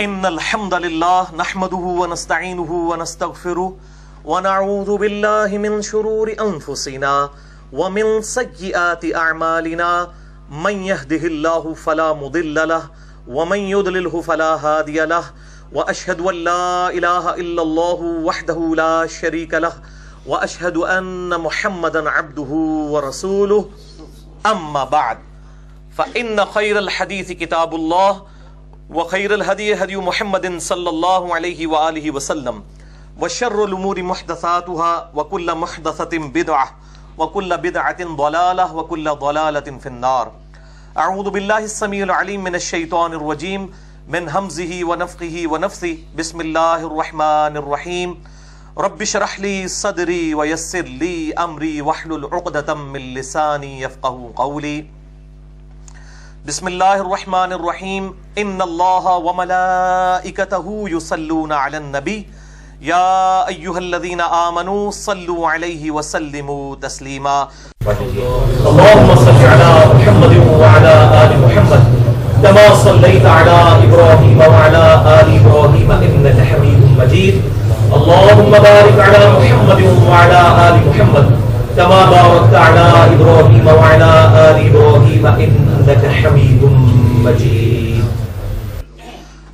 إن الحمد لله نحمده ونستعينه ونستغفره ونعوذ بالله من شرور أنفسنا ومن سيئات أعمالنا من يهده الله فلا مضل له ومن يضلله فلا هادي له وأشهد أن لا إله إلا الله وحده لا شريك له وأشهد أن محمدا عبده ورسوله أما بعد فإن خير الحديث كتاب الله وخير الهدي هدي محمد صلى الله عليه وآله وسلم وشر الأمور محدثاتها وكل محدثة بدعة وكل بدعة ضلالة وكل ضلالة في النار. أعوذ بالله السميع العليم من الشيطان الرجيم من همزه ونفخه ونفثه. بسم الله الرحمن الرحيم. رب اشرح لي صدري ويسر لي أمري واحلل عقدة من لساني يفقهوا قولي. بسم اللہ الرحمن الرحیم. ان اللہ وملائکتہ یصلون علی النبی یا ایہا الذین آمنوا صلوا علیہ وسلموا تسلیما. اللهم صل علی محمد وعلى آل محمد كما صليت على ابراہیم وعلى آل ابراہیم انک حمید مجید. اللهم بارک علی محمد وعلى آل محمد كما باركت على إبراهيم وعلى آل إبراهيم إنك حميد مجيد.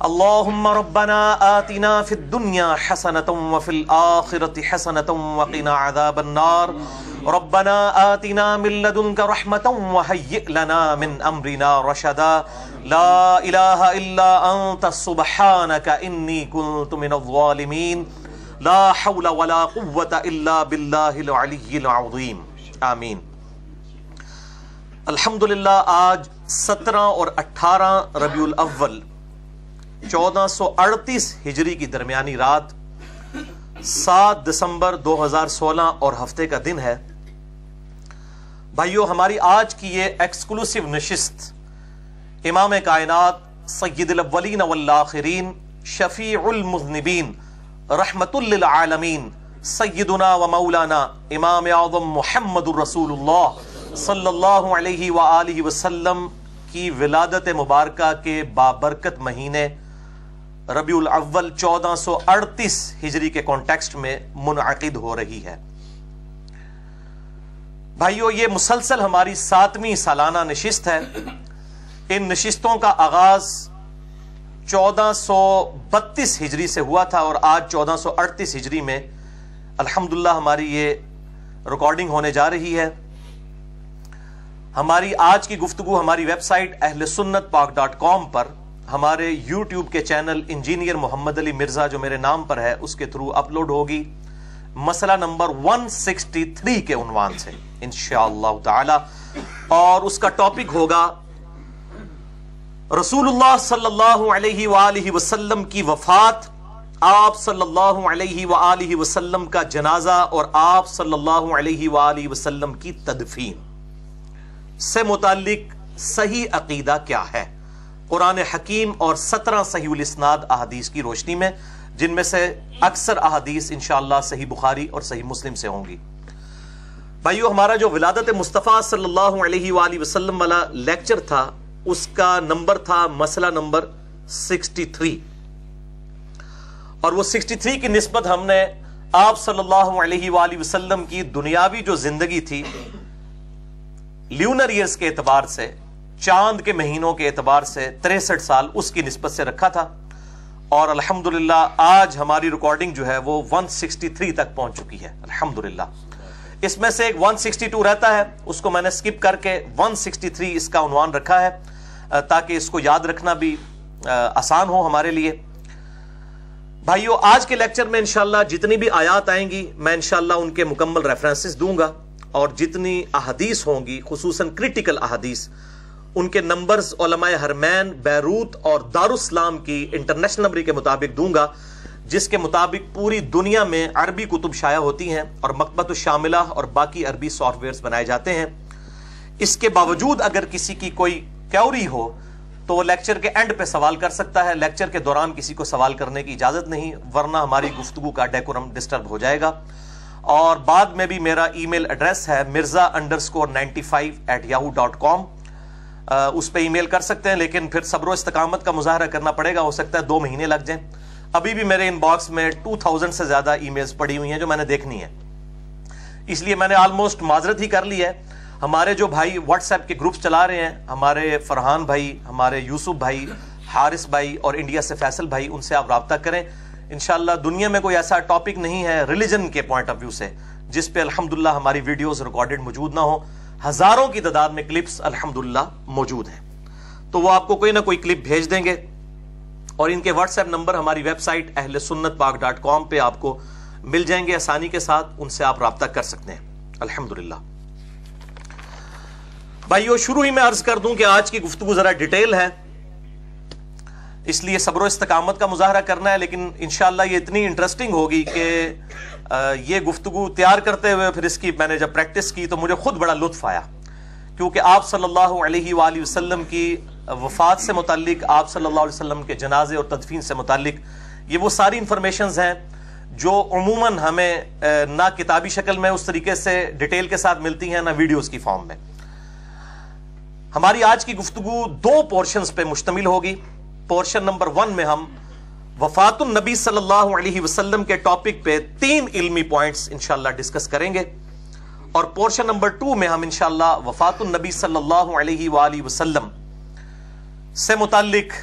اللهم ربنا آتنا في الدنيا حسنة وفي الآخرة حسنة وقنا عذاب النار. ربنا آتنا من لدنك رحمة وهيئ لنا من أمرنا رشدا. لا إله إلا أنت سبحانك إني كنت من الظالمين. لا حول ولا قوة الا باللہ العلی العظیم. آمین. الحمدللہ آج 17 اور 18 ربیع الاول 1438 ہجری کی درمیانی رات 7 دسمبر 2016 اور ہفتے کا دن ہے. بھائیو، ہماری آج کی یہ ایکسکلوسیو نشست امام کائنات سید الاولین والآخرین شفیع المذنبین رحمت للعالمین سیدنا و مولانا امام اعظم محمد الرسول اللہ صلی اللہ علیہ وآلہ وسلم کی ولادت مبارکہ کے بابرکت مہینے ربیع الاول 1438 ہجری کے کانٹیکسٹ میں منعقد ہو رہی ہے. بھائیو، یہ مسلسل ہماری 7ویں سالانہ نشست ہے. ان نشستوں کا آغاز 1432 ہجری سے ہوا تھا اور آج 1438 ہجری میں الحمدللہ ہماری یہ ریکارڈنگ ہونے جا رہی ہے. ہماری آج کی گفتگو ہماری ویب سائٹ اہل سنت پاک.com پر ہمارے یوٹیوب کے چینل انجینئر محمد علی مرزا جو میرے نام پر ہے اس کے تھرو اپلوڈ ہوگی، مسئلہ نمبر 163 کے عنوان سے انشاءاللہ تعالی. اور اس کا ٹاپک ہوگا رسول اللہ صلی اللہ علیہ وآلہ وسلم کی وفات، آپ صلی اللہ علیہ وآلہ وسلم کا جنازہ اور آپ صلی اللہ علیہ وآلہ وسلم کی تدفین سے متعلق صحیح عقیدہ کیا ہے قرآن حکیم اور 17 صحیح الاسناد احادیث کی روشنی میں، جن میں سے اکثر احادیث انشاءاللہ صحیح بخاری اور صحیح مسلم سے ہوں گی. بھائیو، ہمارا جو ولادت مصطفیٰ صلی اللہ علیہ وآلہ وسلم والا لیکچر تھا اس کا نمبر تھا مسئلہ نمبر 63، اور وہ 63 کی نسبت ہم نے آپ صلی اللہ علیہ وآلہ وسلم کی دنیاوی جو زندگی تھی لیونر ایئرز کے اعتبار سے، چاند کے مہینوں کے اعتبار سے 63 سال اس کی نسبت سے رکھا تھا. اور الحمدللہ آج ہماری ریکارڈنگ جو ہے وہ 163 تک پہنچ چکی ہے الحمدللہ. اس میں سے ایک 162 رہتا ہے، اس کو میں نے سکپ کر کے 163 اس کا عنوان رکھا ہے تاکہ اس کو یاد رکھنا بھی آسان ہو ہمارے لیے. بھائیو، آج کے لیکچر میں انشاءاللہ جتنی بھی آیات آئیں گی میں انشاءاللہ ان کے مکمل ریفرنسز دوں گا، اور جتنی احادیث ہوں گی خصوصاً کرٹیکل احادیث ان کے نمبرز علماء حرمین، بیروت اور دارالاسلام کی انٹرنیشنل نمبر کے مطابق دوں گا، جس کے مطابق پوری دنیا میں عربی کتب شائع ہوتی ہیں اور مکتبۃ الشاملہ اور باقی عربی سافٹ ویئرز بنائے جاتے ہیں. اس کے باوجود اگر کسی کی کوئی کیوری ہو تو وہ لیکچر کے اینڈ پہ سوال کر سکتا ہے. لیکچر کے دوران کسی کو سوال کرنے کی اجازت نہیں، ورنہ ہماری گفتگو کا ڈیکورم ڈسٹرب ہو جائے گا. اور بعد میں بھی میرا ای میل ایڈریس ہے mirza_95@yahoo.com. اس پہ ای میل کر سکتے ہیں، لیکن پھر صبر و استقامت کا مظاہرہ کرنا پڑے گا، ہو سکتا ہے 2 مہینے لگ جائیں۔ ابھی بھی میرے ان باکس میں 2000 سے زیادہ ای میلز پڑی ہوئی ہیں جو میں نے دیکھنی ہے، اس لیے میں نے آلموسٹ معذرت ہی کر لی ہے۔ ہمارے جو بھائی واٹس ایپ کے گروپس چلا رہے ہیں، ہمارے فرحان بھائی، ہمارے یوسف بھائی، حارث بھائی اور انڈیا سے فیصل بھائی، ان سے آپ رابطہ کریں۔ انشاءاللہ دنیا میں کوئی ایسا ٹاپک نہیں ہے ریلیجن کے پوائنٹ آف ویو سے جس پہ الحمدللہ ہماری ویڈیوز ریکارڈڈ موجود نہ ہو۔ ہزاروں کی تعداد میں کلپس الحمدللہ موجود ہیں، تو وہ آپ کو کوئی نہ کوئی کلپ بھیج دیں گے، اور ان کے واٹس ایپ نمبر ہماری ویب سائٹ ahlsunnatpak.com پہ آپ کو مل جائیں گے آسانی کے ساتھ، ان سے آپ رابطہ کر سکتے ہیں الحمدللہ۔ بھائیو، شروع ہی میں عرض کر دوں کہ آج کی گفتگو ذرا ڈیٹیل ہے، اس لیے صبر و استقامت کا مظاہرہ کرنا ہے، لیکن انشاءاللہ یہ اتنی انٹرسٹنگ ہوگی کہ یہ گفتگو تیار کرتے ہوئے پھر اس کی میں نے جب پریکٹس کی تو مجھے خود بڑا لطف آیا، کیونکہ آپ صلی اللہ علیہ وآلہ وسلم کی وفات سے متعلق، آپ صلی اللہ علیہ وسلم کے جنازے اور تدفین سے متعلق یہ وہ ساری انفارمیشنز ہیں جو عموماً ہمیں نہ کتابی شکل میں اس طریقے سے ڈیٹیل کے ساتھ ملتی ہیں، نہ ویڈیوز کی فارم میں۔ ہماری آج کی گفتگو 2 پورشنز پہ مشتمل ہوگی۔ پورشن نمبر 1 میں ہم وفات النبی صلی اللہ علیہ وسلم کے ٹاپک پہ 3 علمی پوائنٹس انشاءاللہ ڈسکس کریں گے، اور پورشن نمبر 2 میں ہم انشاءاللہ وفات النبی صلی اللہ علیہ وآلہ وسلم سے متعلق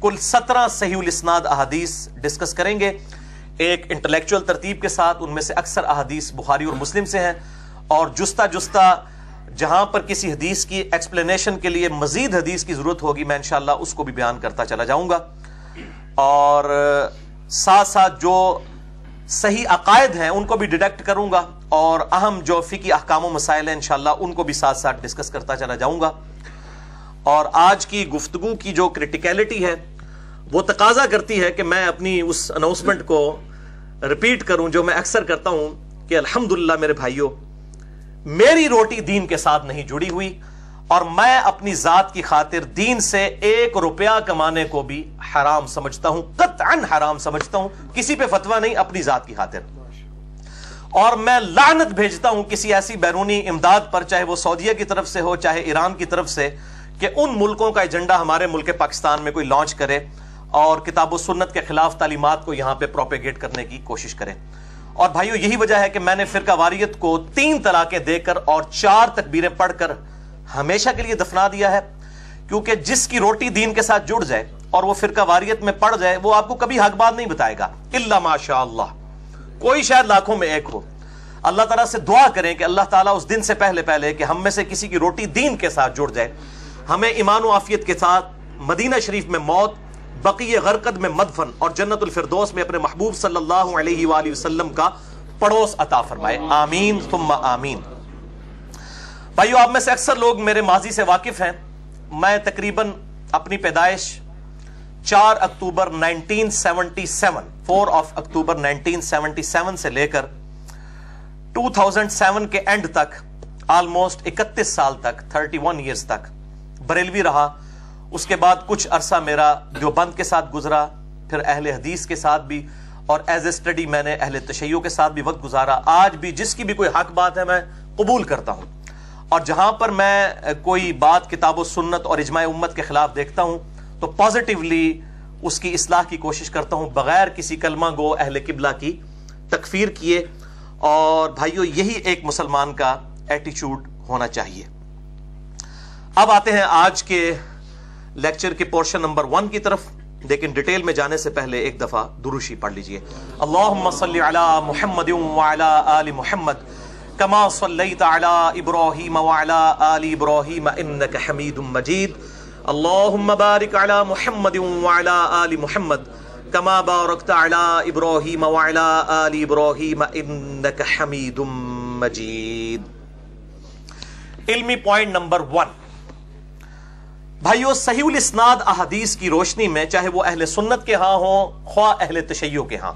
کل 17 صحیح الاسناد احادیث ڈسکس کریں گے، ایک انٹلیکچوئل ترتیب کے ساتھ۔ ان میں سے اکثر احادیث بخاری اور مسلم سے ہیں، اور جستہ جہاں پر کسی حدیث کی ایکسپلینیشن کے لیے مزید حدیث کی ضرورت ہوگی میں انشاءاللہ اس کو بھی بیان کرتا چلا جاؤں گا، اور ساتھ ساتھ جو صحیح عقائد ہیں ان کو بھی ڈیڈکٹ کروں گا، اور اہم جو فقہی احکام و مسائل ہیں انشاءاللہ ان کو بھی ساتھ ساتھ ڈسکس کرتا چلا جاؤں گا۔ اور آج کی گفتگو کی جو کریٹیکلٹی ہے وہ تقاضا کرتی ہے کہ میں اپنی اس اناؤنسمنٹ کو ریپیٹ کروں جو میں اکثر کرتا ہوں کہ الحمدللہ میرے بھائیوں، میری روٹی دین کے ساتھ نہیں جڑی ہوئی، اور میں اپنی ذات کی خاطر دین سے 1 روپیہ کمانے کو بھی حرام سمجھتا ہوں، قطعاً حرام سمجھتا ہوں، کسی پہ فتویٰ نہیں، اپنی ذات کی خاطر۔ اور میں لعنت بھیجتا ہوں کسی ایسی بیرونی امداد پر، چاہے وہ سعودیہ کی طرف سے ہو چاہے ایران کی طرف سے، کہ ان ملکوں کا ایجنڈا ہمارے ملک پاکستان میں کوئی لانچ کرے اور کتاب و سنت کے خلاف تعلیمات کو یہاں پہ پروپیگیٹ کرنے کی کوشش کرے۔ اور بھائیو، یہی وجہ ہے کہ میں نے فرقہ واریت کو 3 طلاقیں دے کر اور 4 تکبیریں پڑھ کر ہمیشہ کے لیے دفنا دیا ہے، کیونکہ جس کی روٹی دین کے ساتھ جڑ جائے اور وہ فرقہ واریت میں پڑ جائے وہ آپ کو کبھی حق بات نہیں بتائے گا، الا ماشاء اللہ، کوئی شاید لاکھوں میں ایک ہو۔ اللہ تعالیٰ سے دعا کریں کہ اللہ تعالیٰ اس دن سے پہلے کہ ہم میں سے کسی کی روٹی دین کے ساتھ جڑ جائے، ہمیں ایمان و عافیت کے ساتھ مدینہ شریف میں موت، بقیع غرقد میں مدفن، اور جنت الفردوس میں اپنے محبوب صلی اللہ علیہ وآلہ وسلم کا پڑوس عطا فرمائے، آمین ثم آمین۔ بھائیو، آپ میں سے اکثر لوگ میرے ماضی سے واقف ہیں۔ میں تقریباً اپنی پیدائش 4 اکتوبر 1977 4 اکتوبر 1977 سے لے کر 2007 کے اینڈ تک، آلموسٹ 31 سال تک، 31 ایئرز تک بریلوی رہا۔ اس کے بعد کچھ عرصہ میرا دیوبند کے ساتھ گزرا، پھر اہل حدیث کے ساتھ بھی، اور ایز اے اسٹڈی میں نے اہل تشیع کے ساتھ بھی وقت گزارا۔ آج بھی جس کی بھی کوئی حق بات ہے میں قبول کرتا ہوں، اور جہاں پر میں کوئی بات کتاب و سنت اور اجماع امت کے خلاف دیکھتا ہوں تو پازیٹیولی اس کی اصلاح کی کوشش کرتا ہوں، بغیر کسی کلمہ گو اہل قبلہ کی تکفیر کیے۔ اور بھائیو، یہی ایک مسلمان کا ایٹیچیوڈ ہونا چاہیے۔ اب آتے ہیں آج کے لیکچر کے پورشن نمبر 1 کی طرف، لیکن ڈیٹیل میں جانے سے پہلے ایک دفعہ دروشی پڑھ لیجئے۔ اللہم صلی علی محمد وعلی آل محمد کما صلیت علی ابراہیم وعلی آل ابراہیم انک حمید مجید۔ اللہم بارک علی محمد وعلی آل محمد کما بارکت علی ابراہیم وعلی آل ابراہیم انک حمید مجید۔ علمی پوائنٹ نمبر 1، بھائیو، صحیح الاسناد احادیث کی روشنی میں، چاہے وہ اہل سنت کے ہاں ہوں خواہ اہل تشیع کے ہاں،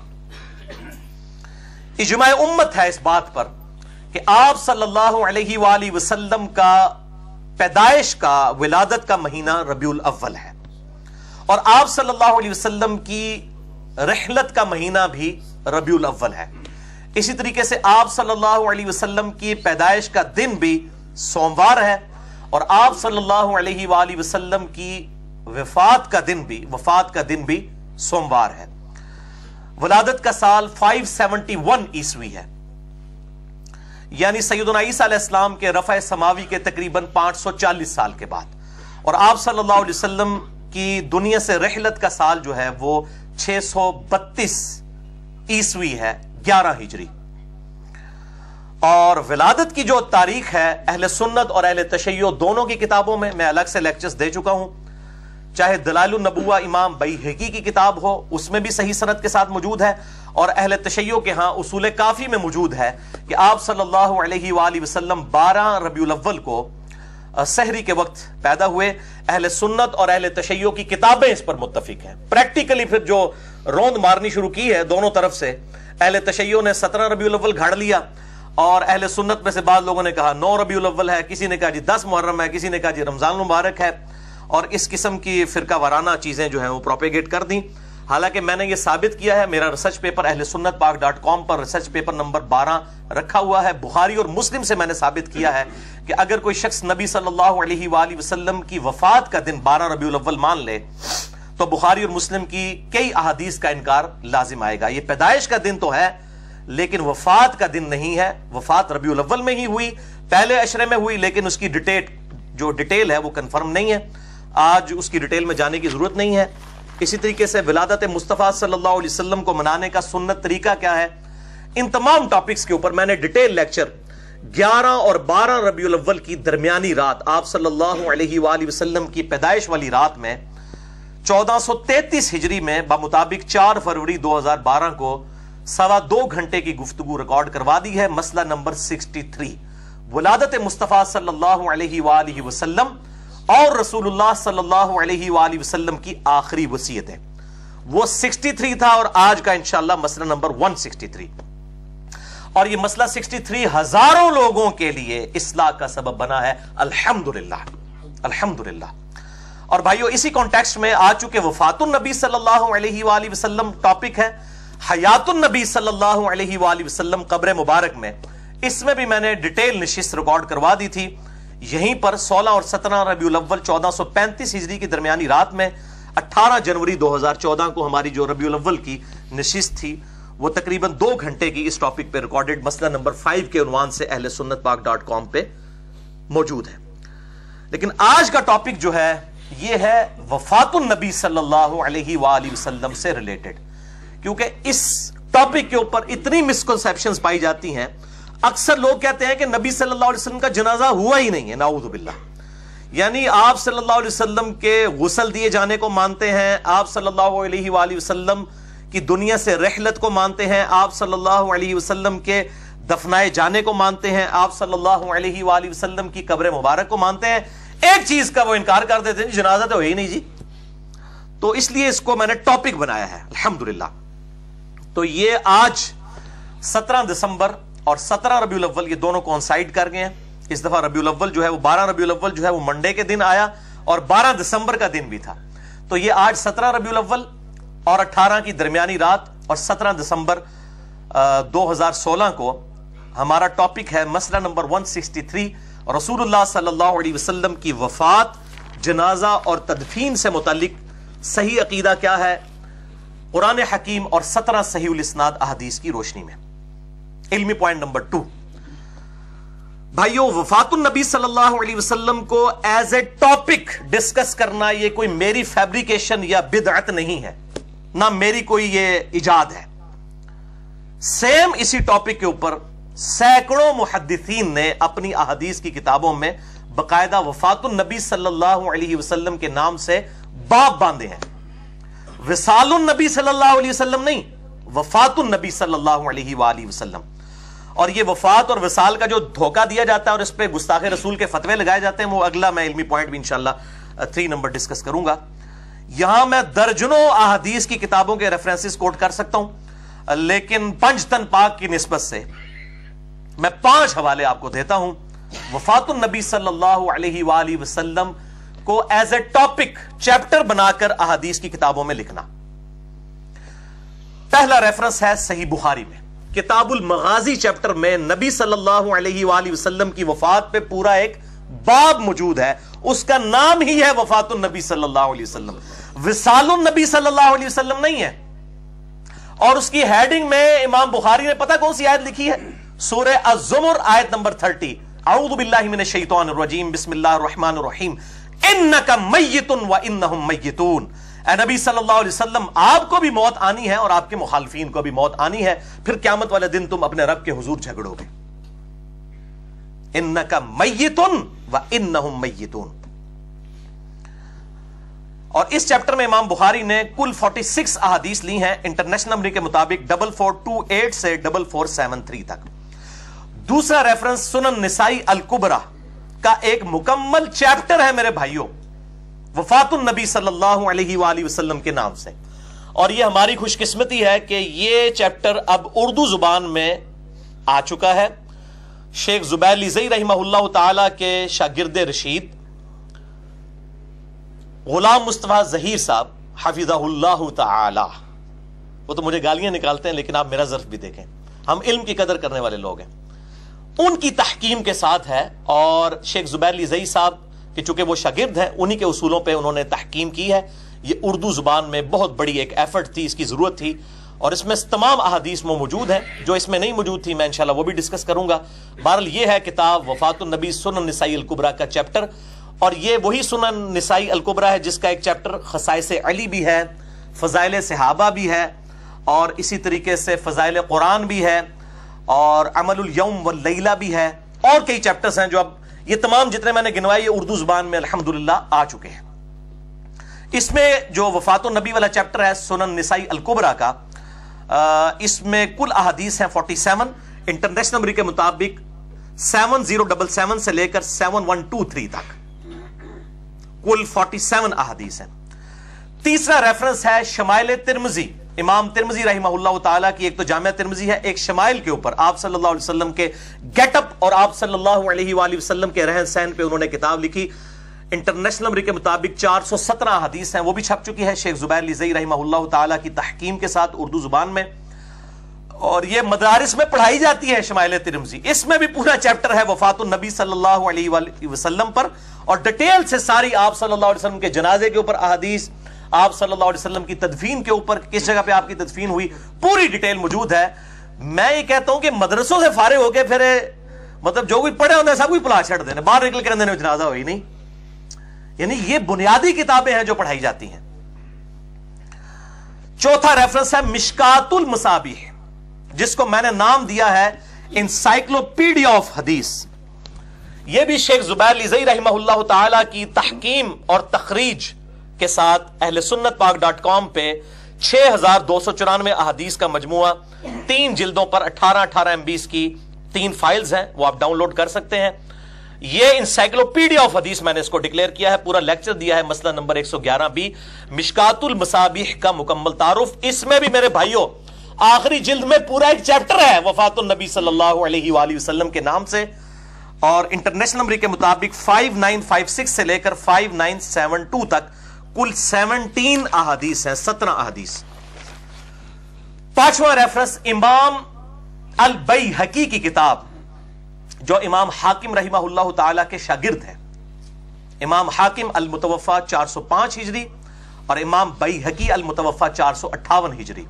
اجماع امت ہے اس بات پر کہ آپ صلی اللہ علیہ وآلہ وسلم کا پیدائش کا، ولادت کا مہینہ ربیع الاول ہے، اور آپ صلی اللہ علیہ وسلم کی رحلت کا مہینہ بھی ربیع الاول ہے۔ اسی طریقے سے آپ صلی اللہ علیہ وسلم کی پیدائش کا دن بھی سوموار ہے، اور آپ صلی اللہ علیہ وآلہ وسلم کی وفات کا دن بھی سوموار ہے۔ ولادت کا سال 571 عیسوی ہے، یعنی سیدنا عیسیٰ علیہ السلام کے رفع سماوی کے تقریباً 540 سال کے بعد، اور آپ صلی اللہ علیہ وسلم کی دنیا سے رحلت کا سال جو ہے وہ 632 عیسوی ہے، 11 ہجری۔ اور ولادت کی جو تاریخ ہے اہل سنت اور اہل تشیع دونوں کی کتابوں میں الگ سے لیکچرز دے چکا ہوں، چاہے دلائل النبوہ امام بیہقی کی کتاب ہو، اس میں بھی صحیح سند کے ساتھ موجود ہے، اور اہل تشیع کے ہاں اصول کافی میں موجود ہے کہ آپ صلی اللہ علیہ وآلہ وسلم 12 ربیع الاول کو سحری کے وقت پیدا ہوئے۔ اہل سنت اور اہل تشیع کی کتابیں اس پر متفق ہیں۔ پریکٹیکلی پھر جو روند مارنی شروع کی ہے دونوں طرف سے، اہل تشیع نے 17 ربیع الاول گھاڑ لیا، اور اہل سنت میں سے بعض لوگوں نے کہا 9 ربیع الاول ہے، کسی نے کہا جی 10 محرم ہے، کسی نے کہا جی رمضان المبارک ہے، اور اس قسم کی فرقہ وارانہ چیزیں جو ہیں وہ پروپیگیٹ کر دیں۔ حالانکہ میں نے یہ ثابت کیا ہے، میرا ریسرچ پیپر اہل سنت پاک.com پر ریسرچ پیپر نمبر 12 رکھا ہوا ہے، بخاری اور مسلم سے میں نے ثابت کیا ہے کہ اگر کوئی شخص نبی صلی اللہ علیہ وآلہ وسلم کی وفات کا دن 12 ربیع الاول مان لے تو بخاری اور مسلم کی کئی احادیث کا انکار لازم آئے گا۔ یہ پیدائش کا دن تو ہے لیکن وفات کا دن نہیں ہے، وفات ربیع الاول میں ہی ہوئی، پہلے عشرے میں ہوئی، لیکن اس کی ڈیٹیل ہے وہ کنفرم نہیں ہے، آج اس کی ڈیٹیل میں جانے کی ضرورت نہیں ہے۔ اسی طریقے سے ولادت مصطفیٰ صلی اللہ علیہ وسلم کو منانے کا سنت طریقہ کیا ہے، ان تمام ٹاپکس کے اوپر میں نے ڈیٹیل لیکچر 11 اور 12 ربیع الاول کی درمیانی رات، آپ صلی اللہ علیہ وآلہ وسلم کی پیدائش والی رات میں 1433 ہجری میں بمطابق 4 فروری 2012 کو 2.25 گھنٹے کی گفتگو ریکارڈ کروا دی ہے۔ مسئلہ نمبر 63، ولادت مصطفیٰ صلی اللہ علیہ وآلہ وسلم اور رسول اللہ صلی اللہ علیہ وآلہ وسلم کی آخری وصیتیں، وہ 63 تھا، اور آج کا انشاءاللہ مسئلہ نمبر 163، اور یہ مسئلہ 63 ہزاروں لوگوں کے لیے اصلاح کا سبب بنا ہے، الحمدللہ الحمدللہ۔ اور بھائیو اسی کانٹیکسٹ میں آ چکے وفات النبی صلی اللہ علیہ وآلہ وسلم ٹاپک ہے، حیات النبی صلی اللہ علیہ وآلہ وسلم قبر مبارک میں، اس میں بھی میں نے ڈیٹیل نشست ریکارڈ کروا دی تھی۔ یہیں پر 16 اور 17 ربیع الاول 1435 ہجری کی درمیانی رات میں 18 جنوری 2014 کو ہماری جو ربیع الاول کی نشست تھی وہ تقریباً 2 گھنٹے کی اس ٹاپک پہ ریکارڈڈ مسئلہ نمبر 5 کے عنوان سے اہل سنت پاک.com پہ موجود ہے۔ لیکن آج کا ٹاپک جو ہے یہ ہے وفات النبی صلی اللہ علیہ وآلہ وسلم سے ریلیٹڈ، کیونکہ اس ٹاپک کے اوپر اتنی مسکنسیپشنز پائی جاتی ہیں۔ اکثر لوگ کہتے ہیں کہ نبی صلی اللہ علیہ وسلم کا جنازہ ہوا ہی نہیں ہے، نعوذ باللہ، یعنی آپ صلی اللہ علیہ وسلم کے غسل دیے جانے کو مانتے ہیں، آپ صلی اللہ علیہ وآلہ وسلم کی دنیا سے رحلت کو مانتے ہیں، آپ صلی اللہ علیہ وسلم کے دفنائے جانے کو مانتے ہیں، آپ صلی اللہ علیہ وآلہ وسلم کی قبر مبارک کو مانتے ہیں، ایک چیز کا وہ انکار کر دیتے ہیں، جنازہ تو ہے ہی نہیں جی۔ تو اس لیے اس کو میں نے ٹاپک بنایا ہے الحمدللہ۔ تو یہ آج 17 دسمبر اور 17 ربیع الاول یہ دونوں کوانسائیڈ کر گئے ہیں۔ اس دفعہ ربیع الاول جو ہے وہ 12 ربیع الاول جو ہے وہ منڈے کے دن آیا اور 12 دسمبر کا دن بھی تھا، تو یہ آج 17 ربیع الاول اور 18 کی درمیانی رات اور 17 دسمبر 2016 کو ہمارا ٹاپک ہے مسئلہ نمبر 163، رسول اللہ صلی اللہ علیہ وسلم کی وفات، جنازہ اور تدفین سے متعلق صحیح عقیدہ کیا ہے قرآن حکیم اور 17 صحیح الاسناد احادیث کی روشنی میں۔ علمی پوائنٹ نمبر 2، بھائیو وفات النبی صلی اللہ علیہ وسلم کو ایز اے ٹاپک ڈسکس کرنا یہ کوئی میری فیبریکیشن یا بدعت نہیں ہے، نہ میری کوئی یہ ایجاد ہے۔ سیم اسی ٹاپک کے اوپر سینکڑوں محدثین نے اپنی احادیث کی کتابوں میں باقاعدہ وفات النبی صلی اللہ علیہ وسلم کے نام سے باب باندھے ہیں۔ وصال النبی صلی اللہ علیہ وسلم نہیں، وفات النبی صلی اللہ علیہ وآلہ وسلم۔ اور یہ وفات اور وصال کا جو دھوکہ دیا جاتا ہے اور اس پہ گستاخ رسول کے فتوے لگائے جاتے ہیں، وہ اگلا میں علمی پوائنٹ بھی انشاءاللہ 3 نمبر ڈسکس کروں گا۔ یہاں میں درجنوں احادیث کی کتابوں کے ریفرنسز کوٹ کر سکتا ہوں، لیکن پنج تن پاک کی نسبت سے میں 5 حوالے آپ کو دیتا ہوں وفات النبی صلی اللہ علیہ وآلہ وسلم کو ایز اے ٹاپک چیپٹر بنا کر احادیث کی کتابوں میں لکھنا۔ پہلا ریفرنس ہے صحیح بخاری میں، کتاب المغازی چیپٹر میں نبی صلی اللہ علیہ وآلہ وسلم کی وفات پہ پورا ایک باب موجود ہے، اس کا نام ہی ہے وفات النبی صلی اللہ علیہ وسلم، وصال النبی صلی اللہ علیہ وسلم نہیں ہے۔ اور اس کی ہیڈنگ میں امام بخاری نے پتہ کون سی آیت لکھی ہے؟ سورہ الزمر آیت نمبر 30، اعوذ باللہ من الشیطان الرجیم، بسم اللہ الرحمن الرحیم، انک میت وانہم میتون۔ اے نبی صلی اللہ علیہ وسلم، آپ کو بھی موت آنی ہے اور آپ کے مخالفین کو بھی موت آنی ہے، پھر قیامت والے دن تم اپنے رب کے حضور جھگڑو گے۔ انک میت وانہم میتون۔ اور اس چیپٹر میں امام بخاری نے کل 46 احادیث لی ہیں، انٹرنیشنل نمبر کے مطابق 4428 سے 4473 تک۔ دوسرا ریفرنس سنن نسائی الکبرى کا ایک مکمل چیپٹر ہے میرے بھائیوں، وفات النبی صلی اللہ علیہ وآلہ وسلم کے نام سے۔ اور یہ ہماری خوش قسمتی ہے کہ یہ چیپٹر اب اردو زبان میں آ چکا ہے۔ شیخ زبیر لیزئی رحمہ اللہ تعالی کے شاگرد رشید غلام مصطفیٰ ظہیر صاحب حفظہ اللہ تعالی، وہ تو مجھے گالیاں نکالتے ہیں لیکن آپ میرا ظرف بھی دیکھیں، ہم علم کی قدر کرنے والے لوگ ہیں، ان کی تحکیم کے ساتھ ہے۔ اور شیخ زبیر لیزئی صاحب کہ چونکہ وہ شاگرد ہیں، انہی کے اصولوں پہ انہوں نے تحکیم کی ہے۔ یہ اردو زبان میں بہت بڑی ایک ایفرٹ تھی، اس کی ضرورت تھی، اور اس میں تمام احادیث موجود ہیں، جو اس میں نہیں موجود تھی میں انشاءاللہ وہ بھی ڈسکس کروں گا۔ بہرحال یہ ہے کتاب وفات النبی سنن نسائی الکبریٰ کا چیپٹر، اور یہ وہی سنن نسائی الکبریٰ ہے جس کا ایک چیپٹر خصائص علی بھی ہے، فضائل صحابہ بھی ہے، اور اسی طریقے سے فضائل قرآن بھی ہے، اور عمل الیوم واللیلہ بھی ہے، اور کئی چیپٹرز ہیں جو اب یہ تمام جتنے میں نے گنوائے یہ اردو زبان میں الحمدللہ آ چکے ہیں۔ اس میں جو وفات النبی والا چیپٹر ہے سنن نسائی الکبریٰ کا، اس میں کل احادیث ہیں 47، انٹرنیشنل نمبر کے مطابق 7077 سے لے کر 7123 تک، کل 47 احادیث ہیں۔ تیسرا ریفرنس ہے شمائل ترمذی، امام ترمذی رحمہ اللہ تعالیٰ کی ایک تو جامعہ ترمذی ہے، ایک شمائل کے اوپر آپ صلی اللہ علیہ وسلم کے گیٹ اپ اور آپ صلی اللہ علیہ وآلہ وسلم کے رہن سہن پہ انہوں نے کتاب لکھی۔ انٹرنیشنل نمبر کے مطابق 417 حدیث ہیں، وہ بھی چھپ چکی ہے شیخ زبیر لیزئی رحمہ اللہ تعالیٰ کی تحکیم کے ساتھ اردو زبان میں، اور یہ مدارس میں پڑھائی جاتی ہے شمائل ترمذی۔ اس میں بھی پورا چیپٹر ہے وفات النبی صلی اللہ علیہ وآلہ وسلم پر، اور ڈیٹیل سے ساری آپ صلی اللہ علیہ وسلم کے جنازے کے اوپر احادیث، آپ صلی اللہ علیہ وسلم کی تدفین کے اوپر، کس جگہ پہ آپ کی تدفین ہوئی، پوری ڈیٹیل موجود ہے۔ میں یہ کہتا ہوں کہ مدرسوں سے فارغ ہو کے پھر مطلب جو کوئی پڑھے ہوتا ہے سب کوئی پلا چھڑ دینے، باہر نکل کے اندر جنازہ ہوئی نہیں، یعنی یہ بنیادی کتابیں ہیں جو پڑھائی جاتی ہیں۔ چوتھا ریفرنس ہے مشکات المصابیح، جس کو میں نے نام دیا ہے انسائکلوپیڈیا آف حدیث۔ یہ بھی شیخ زبیر لیزئی رحمہ اللہ تعالی کی تحکیم اور تخریج کے ساتھ اہل سنت پاک.com پہ 6294 احادیث کا مجموعہ 3 جلدوں پر 18 MB کی 3 فائلز ہیں، وہ آپ ڈاؤن لوڈ کر سکتے ہیں۔ یہ انسائکلوپیڈیا آف حدیث میں نے اس کو ڈکلیئر کیا ہے، پورا لیکچر دیا ہے، مسئلہ نمبر 111B مشکات المصابیح کا مکمل تعارف۔ اس میں بھی میرے بھائیوں آخری جلد میں پورا ایک چیپٹر ہے وفات النبی صلی اللہ علیہ وآلہ وسلم کے نام سے، اور انٹرنیشنل نمبر کے مطابق 5956 سے لے کر 5972 تک کل 17 احادیث ہیں، 17 احادیث۔ پانچواں ریفرنس امام البیہقی کی کتاب، جو امام حاکم رحمہ اللہ تعالی کے شاگرد ہیں، امام حاکم المتوفى 405 ہجری اور امام بیہقی المتوفى 458 ہجری۔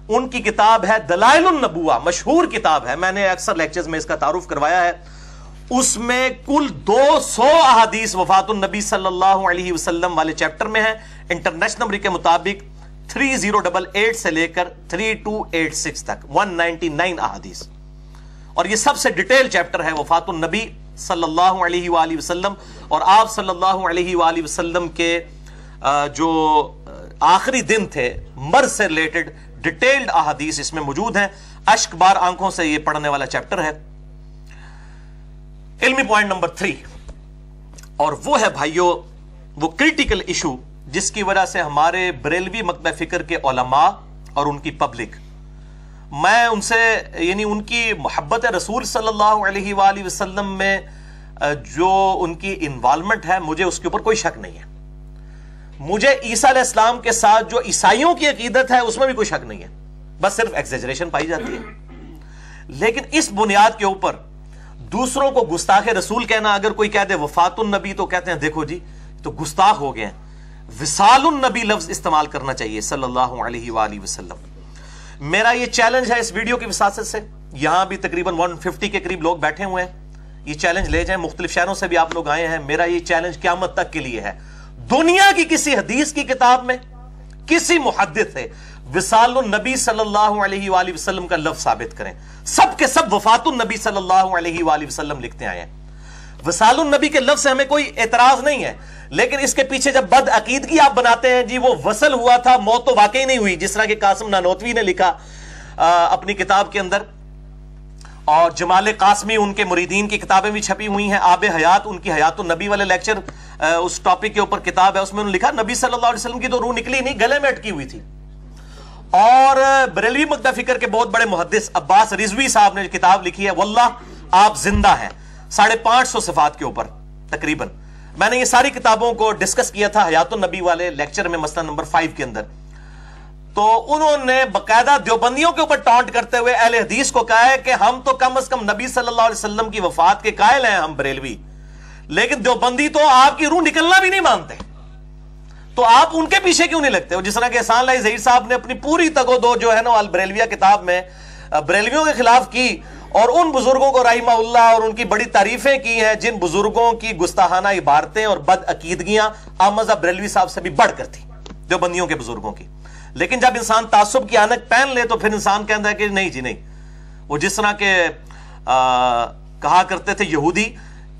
ان کی کتاب ہے دلائل النبوہ، مشہور کتاب ہے، میں نے اکثر لیکچرز میں اس کا تعارف کروایا ہے۔ اس میں کل 200 احادیث وفات النبی صلی اللہ علیہ وسلم والے چیپٹر میں ہیں، انٹرنیشنل نمبر کے مطابق 3088 سے لے کر 3286 تک 199 احادیث، اور یہ سب سے ڈیٹیل چیپٹر ہے وفات النبی صلی اللہ علیہ وآلہ وسلم، اور آپ صلی اللہ علیہ وآلہ وسلم کے جو آخری دن تھے مرض سے ریلیٹڈ ڈیٹیلڈ احادیث اس میں موجود ہیں۔ اشک بار آنکھوں سے یہ پڑھنے والا چیپٹر ہے۔ علمی پوائنٹ نمبر 3، اور وہ ہے بھائیوں وہ کریٹیکل ایشو جس کی وجہ سے ہمارے بریلوی مکتبہ فکر کے علماء اور ان کی پبلک، میں ان سے یعنی ان کی محبت رسول صلی اللہ علیہ وآلہ وسلم میں جو ان کی انوالومنٹ ہے، مجھے اس کے اوپر کوئی شک نہیں ہے۔ مجھے عیسیٰ علیہ السلام کے ساتھ جو عیسائیوں کی عقیدت ہے اس میں بھی کوئی شک نہیں ہے، بس صرف ایگزیجریشن پائی جاتی ہے۔ لیکن اس بنیاد کے اوپر دوسروں کو گستاخ رسول کہنا، اگر کوئی کہہ دے وفات النبی تو کہتے ہیں دیکھو جی تو گستاخ ہو گئے ہیں. وصال النبی لفظ استعمال کرنا چاہیے صلی اللہ علیہ وآلہ وسلم. میرا یہ چیلنج ہے اس ویڈیو کی وساطت سے، یہاں بھی تقریباً 150 کے قریب لوگ بیٹھے ہوئے ہیں، یہ چیلنج لے جائیں، مختلف شہروں سے بھی آپ لوگ آئے ہیں. میرا یہ چیلنج قیامت تک کے لیے ہے، دنیا کی کسی حدیث کی کتاب میں کسی محدث ہے وصال النبی صلی اللہ علیہ وآلہ وسلم کا لفظ ثابت کریں. سب کے سب وفات النبی صلی اللہ علیہ وآلہ وسلم لکھتے آئے ہیں. وصال النبی کے لفظ سے ہمیں کوئی اعتراض نہیں ہے، لیکن اس کے پیچھے جب بد عقیدگی آپ بناتے ہیں جی وہ وصل ہوا تھا، موت تو واقعی نہیں ہوئی، جس طرح کہ قاسم نانوتوی نے لکھا اپنی کتاب کے اندر، اور جمال قاسمی ان کے مریدین کی کتابیں بھی چھپی ہوئی ہیں. آب حیات ان کی حیات النبی والے لیکچر اس ٹاپک کے اوپر کتاب ہے، اس میں انہوں نے لکھا نبی صلی اللہ علیہ وسلم کی تو روح نکلی نہیں، گلے میں اٹکی ہوئی تھی. اور بریلوی مقدہ فکر کے بہت بڑے محدث عباس رضوی صاحب نے کتاب لکھی ہے واللہ آپ زندہ ہیں، 550 صفات کے اوپر تقریباً. میں نے یہ ساری کتابوں کو ڈسکس کیا تھا حیات النبی والے لیکچر میں مسئلہ نمبر 5 کے اندر. تو انہوں نے باقاعدہ دیوبندیوں کے اوپر ٹانٹ کرتے ہوئے اہل حدیث کو کہا ہے کہ ہم تو کم از کم نبی صلی اللہ علیہ وسلم کی وفات کے قائل ہیں ہم بریلوی، لیکن دیوبندی تو آپ کی روح نکلنا بھی نہیں مانتے، تو آپ ان کے پیچھے کیوں نہیں لگتے ہو؟ جس طرح کہ احسان اللہ ظہیر صاحب نے اپنی پوری تگو دو جو ہے نا البریلویہ کتاب میں بریلویوں کے خلاف کی، اور ان بزرگوں کو رحمہ اللہ اور ان کی بڑی تعریفیں کی ہیں جن بزرگوں کی گستاخانہ عبارتیں اور بد عقیدگیاں احمد بریلوی صاحب سے بھی بڑھ کر تھی دیوبندیوں کے بزرگوں کی. لیکن جب انسان تعصب کی آنک پہن لے تو پھر انسان کہتا ہے کہ نہیں جی نہیں. وہ جس طرح کے کہا کرتے تھے یہودی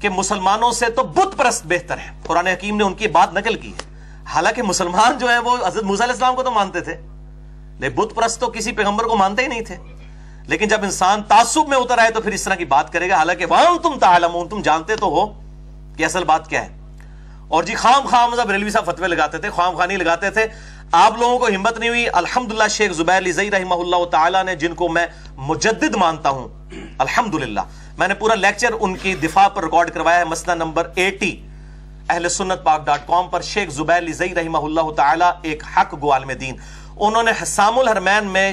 کہ مسلمانوں سے تو بت پرست بہتر ہے، قرآن حکیم نے ان کی بات نقل کی ہے. حالانکہ مسلمان جو ہے وہ حضرت موسیٰ علیہ السلام کو تو مانتے تھے، لیکن بت پرست تو کسی پیغمبر کو مانتے ہی نہیں تھے. لیکن جب انسان تعصب میں اتر آئے تو پھر اس طرح کی بات کرے گا، حالانکہ وَأَنْتُمْ تَعْلَمُونَ تم جانتے تو ہو کہ اصل بات کیا ہے. اور جی خام بریلوی صاحب فتوے لگاتے تھے، خام نہیں لگاتے تھے. آپ لوگوں کو ہمت نہیں ہوئی. الحمدللہ شیخ زبیر علی زئی رحمہ اللہ تعالی نے، جن کو میں مجدد مانتا ہوں الحمدللہ، میں نے پورا لیکچر ان کی دفاع پر ریکارڈ کروایا ہے، مسئلہ نمبر 80 اہل سنت پاک.com پر. شیخ زبیر علی زئی رحمہ اللہ تعالی ایک حق گو عالم دین، انہوں نے حسام الحرمین میں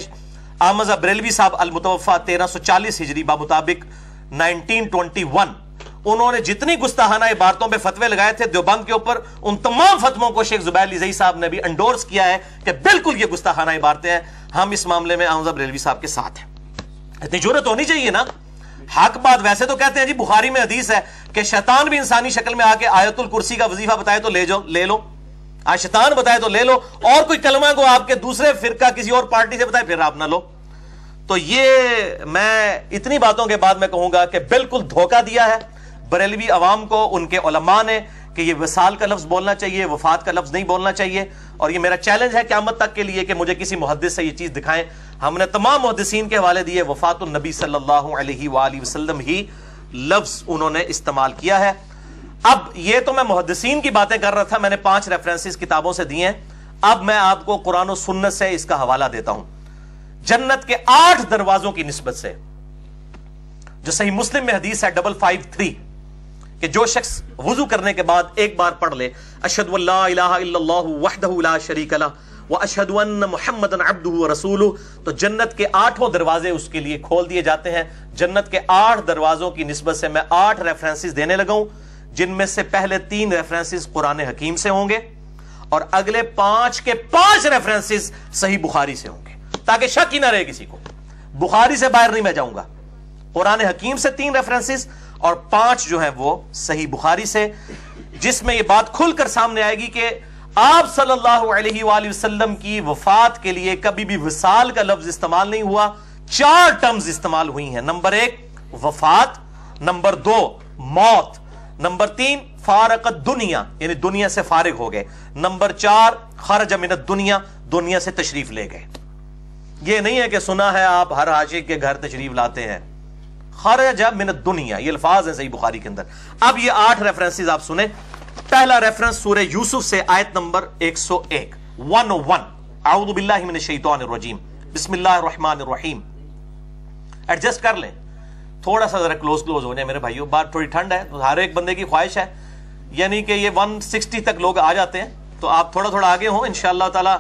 احمد بریلوی صاحب المتوفا 1340 ہجری بمطابق 1921 انہوں نے جتنی گستاخانہ عبارتوں پہ فتوے لگائے تھے دیوبند کے اوپر، ان تمام فتووں کو شیخ زبیر علی زئی صاحب نے بھی انڈورس کیا ہے کہ بالکل یہ گستاخانہ عبارتیں ہیں. ہم اس معاملے میں احمد بریلوی صاحب کے ساتھ ہیں. اتنی جرأت ہونی چاہیے نا. حق بات. ویسے تو کہتے ہیں جی بخاری میں حدیث ہے کہ شیطان بھی انسانی شکل میں آ کے آیت الکرسی کا وظیفہ بتائے تو لے لو. آج شیطان بتائے تو لے لو، اور کوئی کلمہ کو آپ کے دوسرے فرقہ کسی اور پارٹی سے بتائے پھر آپ نہ لو. تو یہ میں اتنی باتوں کے بعد میں کہوں گا کہ بالکل دھوکہ دیا ہے بریلوی عوام کو ان کے علماء نے کہ یہ وصال کا لفظ بولنا چاہیے، وفات کا لفظ نہیں بولنا چاہیے. اور یہ میرا چیلنج ہے قیامت تک کے لیے کہ مجھے کسی محدث سے یہ چیز دکھائیں. ہم نے تمام محدثین کے حوالے دیے، وفات النبی صلی اللہ علیہ وآلہ وسلم ہی لفظ انہوں نے استعمال کیا ہے. اب یہ تو میں محدثین کی باتیں کر رہا تھا، میں نے 5 ریفرنسز کتابوں سے دیے ہیں. اب میں آپ کو قرآن و سنت سے اس کا حوالہ دیتا ہوں. جنت کے 8 دروازوں کی نسبت سے جو صحیح مسلم میں حدیث ہے 553 کہ جو شخص وضو کرنے کے بعد ایک بار پڑھ لے اشہد ان لا الہ الا اللہ وحدہ لا شریک لہ واشہد ان محمدا عبدہ ورسولہ، تو جنت کے 8 دروازے اس کے لیے کھول دیے جاتے ہیں. جنت کے 8 دروازوں کی نسبت سے میں 8 ریفرنسز دینے لگا ہوں، جن میں سے پہلے 3 ریفرنسز قرآن حکیم سے ہوں گے اور اگلے 5 کے 5 ریفرنسز صحیح بخاری سے ہوں گے، تاکہ شک ہی نہ رہے کسی کو. بخاری سے باہر نہیں میں جاؤں گا. قرآن حکیم سے 3 ریفرنسز اور 5 جو ہیں وہ صحیح بخاری سے، جس میں یہ بات کھل کر سامنے آئے گی کہ آپ صلی اللہ علیہ وآلہ وسلم کی وفات کے لیے کبھی بھی وصال کا لفظ استعمال نہیں ہوا. 4 ٹرمز استعمال ہوئی ہیں. نمبر 1 وفات، نمبر 2 موت، نمبر 3 فارقت دنیا یعنی دنیا سے فارغ ہو گئے، نمبر 4 خرج من الدنیا دنیا سے تشریف لے گئے. یہ نہیں ہے کہ سنا ہے آپ ہر عاشق کے گھر تشریف لاتے ہیں. خرج من الدنیا یہ الفاظ ہیں صحیح بخاری کے اندر. اب یہ 8 ریفرنسز آپ سنیں. پہلا ریفرنس سورہ یوسف سے آیت نمبر 101 اعوذ باللہ من الشیطان الرجیم بسم اللہ الرحمن الرحیم. ایڈجسٹ کر لیں تھوڑا سا، ذرا کلوز ہو جائے میرے بھائیو. بات تھوڑی ٹھنڈ ہے تو ہر ایک بندے کی خواہش ہے یعنی کہ یہ 160 تک لوگ آ جاتے ہیں، تو آپ تھوڑا تھوڑا آگے ہوں انشاءاللہ تعالی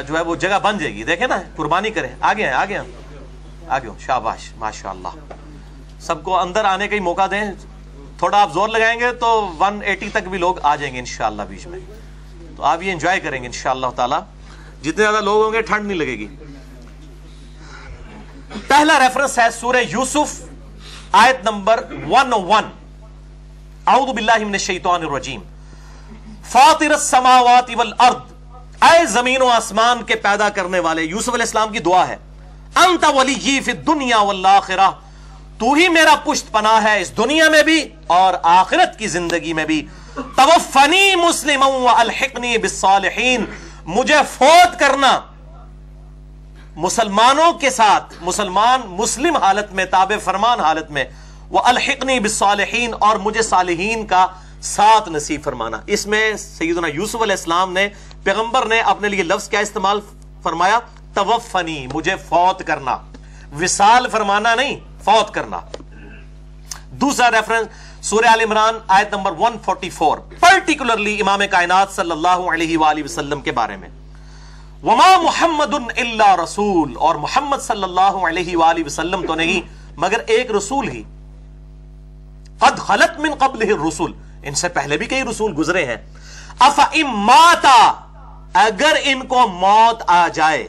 جو ہے وہ جگہ بن جائے گی. دیکھیں نا قربانی کریں، آگے ہیں آگے ہوں شاباش ماشاءاللہ. سب کو اندر آنے کا ہی موقع دیں. تھوڑا آپ زور لگائیں گے تو 180 تک بھی لوگ آ جائیں گے انشاءاللہ بیچ میں. تو آپ یہ انجوائے کریں گے انشاءاللہ تعالی. جتنے زیادہ لوگ ہوں گے ٹھنڈ نہیں لگے گی. پہلا ریفرنس ہے سورہ یوسف آیت نمبر 101. اعوذ باللہ من الشیطان الرجیم. فاطر السماوات والارض، اے زمین و آسمان کے پیدا کرنے والے. یوسف علیہ السلام کی دعا ہے. انت ولی فی الدنیا والآخرہ، تو ہی میرا پشت پناہ ہے اس دنیا میں بھی اور آخرت کی زندگی میں بھی. توفنی مسلما والحقنی بالصالحین، مجھے فوت کرنا مسلمانوں کے ساتھ، مسلم حالت میں، تابع فرمان حالت میں. والحقنی بالصالحین، اور مجھے صالحین کا ساتھ نصیب فرمانا. اس میں سیدنا یوسف علیہ السلام نے، پیغمبر نے اپنے لیے لفظ کیا استعمال فرمایا؟ توفنی، مجھے فوت کرنا. وصال فرمانا نہیں، فوت کرنا. دوسرا ریفرنس سورہ آل عمران آیت نمبر 144، پرٹیکولرلی امام کائنات صلی اللہ علیہ وآلہ وسلم کے بارے میں. وما محمد الا رسول، اور محمد صلی اللہ علیہ وآلہ وسلم تو نہیں مگر ایک رسول ہی. قد خلت من قبلہ الرسل، ان سے پہلے بھی کئی رسول گزرے ہیں. افئن ماتا، اگر ان کو موت آ جائے.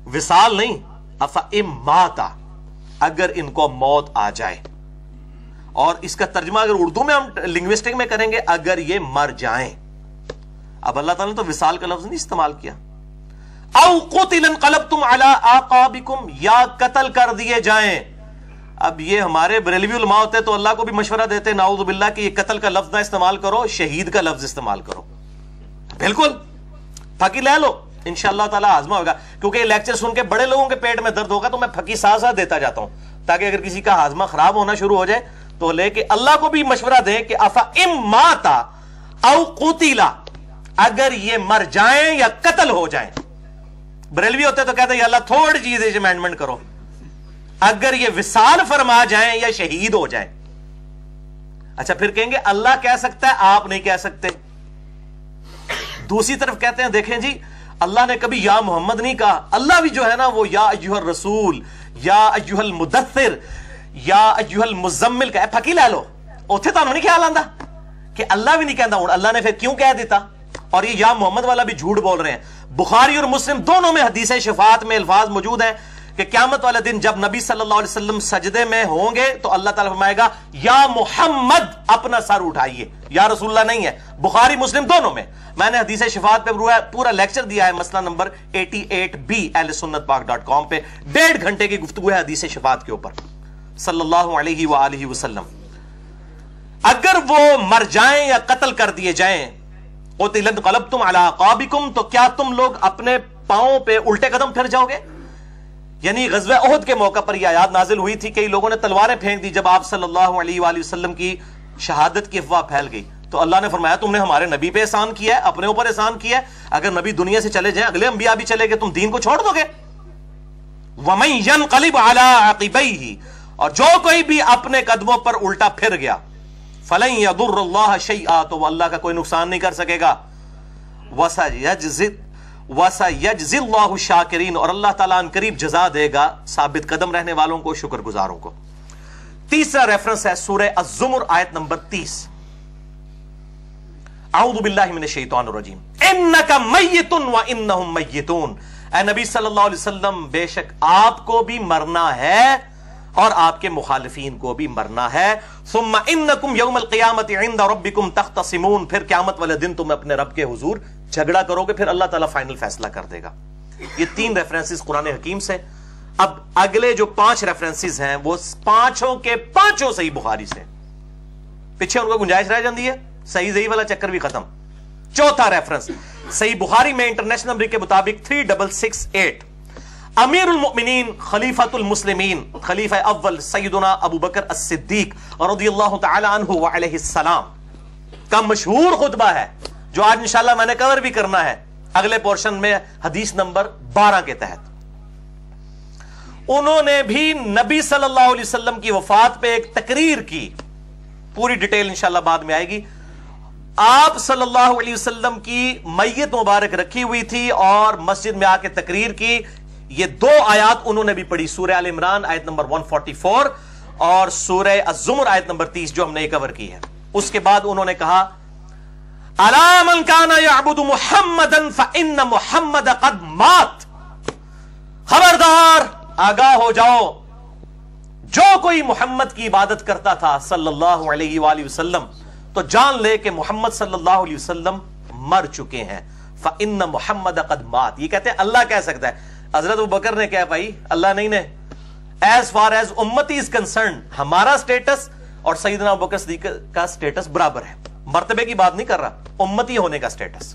وصال نہیں، افئن ماتا، اگر ان کو موت آ جائے. اور اس کا ترجمہ اگر اردو میں ہم لنگوسٹک میں کریں گے، اگر یہ مر جائیں. اب اللہ تعالیٰ نے تو وصال کا لفظ نہیں استعمال کیا. او قتل انقلبتم علی اعقابکم، یا قتل کر دیے جائیں. اب یہ ہمارے بریلوی علماء ہوتے تو اللہ کو بھی مشورہ دیتے نعوذ باللہ کہ یہ قتل کا لفظ نہ استعمال کرو، شہید کا لفظ استعمال کرو. بالکل پھکی لے لو، انشاءاللہ تعالی ہاضمہ ہوگا. کیونکہ یہ لیکچر سن کے بڑے لوگوں کے پیٹ میں درد ہوگا تو میں پھکی ساتھ دیتا جاتا ہوں تاکہ اگر کسی کا ہاضمہ خراب ہونا شروع ہو جائے تو لے کے اللہ کو بھی مشورہ دیں کہ افئن ماتا او قتلا، اگر یہ مر جائیں یا قتل ہو جائیں. بریلوی ہوتے تو کہتے ہیں یا اللہ تھوڑی چیز امینڈمنٹ کرو، اگر یہ وصال فرما جائیں یا شہید ہو جائیں. اچھا پھر کہیں گے اللہ کہہ سکتا ہے، آپ نہیں کہہ سکتے. دوسری طرف کہتے ہیں دیکھیں جی اللہ نے کبھی یا محمد نہیں کہا. اللہ بھی جو ہے نا وہ یا ایھا الرسول، یا ایھا المدثر، یا ایھا المزمل کا پھکی لے لو. اوتھے تو نہیں خیال آندا کہ اللہ بھی نہیں کہندا. ہوں اللہ نے پھر کیوں کہہ دیتا؟ اور یہ یا محمد والا بھی جھوٹ بول رہے ہیں. بخاری اور مسلم دونوں میں حدیث شفاعت میں الفاظ موجود ہیں کہ قیامت والے دن جب نبی صلی اللہ علیہ وسلم سجدے میں ہوں گے تو اللہ تعالیٰ فرمائے گا یا محمد اپنا سر اٹھائیے. یا رسول اللہ نہیں ہے. بخاری مسلم دونوں میں. میں نے حدیث شفاعت پہ پورا لیکچر دیا ہے، مسئلہ نمبر 88B ahlsunnatpak.com پہ. 1.5 گھنٹے کی گفتگو ہے حدیث شفاعت کے اوپر صلی اللہ علیہ وآلہ وسلم. اگر وہ مر جائیں یا قتل کر دیے جائیں، قتل انقلبتم علی اعقابکم، تو کیا تم لوگ اپنے پاؤں پہ الٹے قدم پھر جاؤ گے؟ یعنی غزوہ احد کے موقع پر یہ آیات نازل ہوئی تھی. کئی لوگوں نے تلواریں پھینک دی جب آپ صلی اللہ علیہ وآلہ وسلم کی شہادت کی افواہ پھیل گئی. تو اللہ نے فرمایا تم نے ہمارے نبی پہ احسان کیا ہے، اپنے اوپر احسان کیا ہے. اگر نبی دنیا سے چلے جائیں، اگلے انبیاء بھی چلے گئے، تم دین کو چھوڑ دو گے. وَمَن يَنْقَلِبْ عَلَىٰ عَقِبَيْهِ، اور جو کوئی بھی اپنے قدموں پر الٹا پھر گیا، فَلَن يَضُرَّ اللَّهَ شَيْئًا، تو وہ اللہ کا کوئی نقصان نہیں کر سکے گا. وَسَيَجْزِي اللَّهُ الشَّاكِرِينَ، اور اللہ تعالیٰ ان قریب جزا دے گا ثابت قدم رہنے والوں کو، شکر گزاروں کو. تیسرا ریفرنس ہے سورہ الزمر آیت نمبر 30. اعوذ باللہ من الشیطان الرجیم. انک میت وانہم میتون، اے نبی صلی اللہ علیہ وسلم بے شک آپ کو بھی مرنا ہے اور آپ کے مخالفین کو بھی مرنا ہے. ثم انکم یوم القیامت عند ربکم تختصمون، پھر قیامت والے دن تم اپنے رب کے حضور جھگڑا کرو گے، پھر اللہ تعالیٰ فائنل فیصلہ کر دے گا. یہ 3 ریفرنسز قرآن حکیم سے. اب اگلے جو 5 ریفرنسز ہیں وہ پانچوں کے پانچوں صحیح بخاری سے. پیچھے ان کو گنجائش رہ جاندی ہے، صحیح ضعیف والا چکر بھی ختم. چوتھا ریفرنس صحیح بخاری میں انٹرنیشنل نمبر کے مطابق 3668، امیر المؤمنین خلیفۃ المسلمین خلیفہ اول سیدنا ابو بکر الصدیق رضی اللہ تعالی عنہ وعلیہ السلام کا مشہور خطبہ ہے جو آج انشاءاللہ میں نے کور بھی کرنا ہے اگلے پورشن میں حدیث نمبر 12 کے تحت. انہوں نے بھی نبی صلی اللہ علیہ وسلم کی وفات پہ ایک تقریر کی، پوری ڈیٹیل انشاءاللہ بعد میں آئے گی. آپ صلی اللہ علیہ وسلم کی میت مبارک رکھی ہوئی تھی اور مسجد میں آ کے تقریر کی. یہ 2 آیات انہوں نے بھی پڑھی، سورہ آل عمران آیت نمبر 144 اور سورہ الزمر آیت نمبر 30 جو ہم نے کور کی ہے. اس کے بعد انہوں نے کہا الا من کان یعبد محمدا فان محمد قد مات. خبردار آگاہ ہو جاؤ، جو کوئی محمد کی عبادت کرتا تھا صلی اللہ علیہ وآلہ وسلم تو جان لے کہ محمد صلی اللہ علیہ وسلم مر چکے ہیں. فَإِنَّ مُحَمَّدَ قَدْ مَاتَ. یہ کہتے ہیں اللہ کہہ سکتا ہے، حضرت ابوبکر نے کہا بھائی اللہ نہیں نے. ایز فار ایز امتی از کنسرنڈ ہمارا سٹیٹس اور سیدنا ابوبکر صدیق کا سٹیٹس برابر ہے. مرتبے کی بات نہیں کر رہا، امتی ہونے کا سٹیٹس.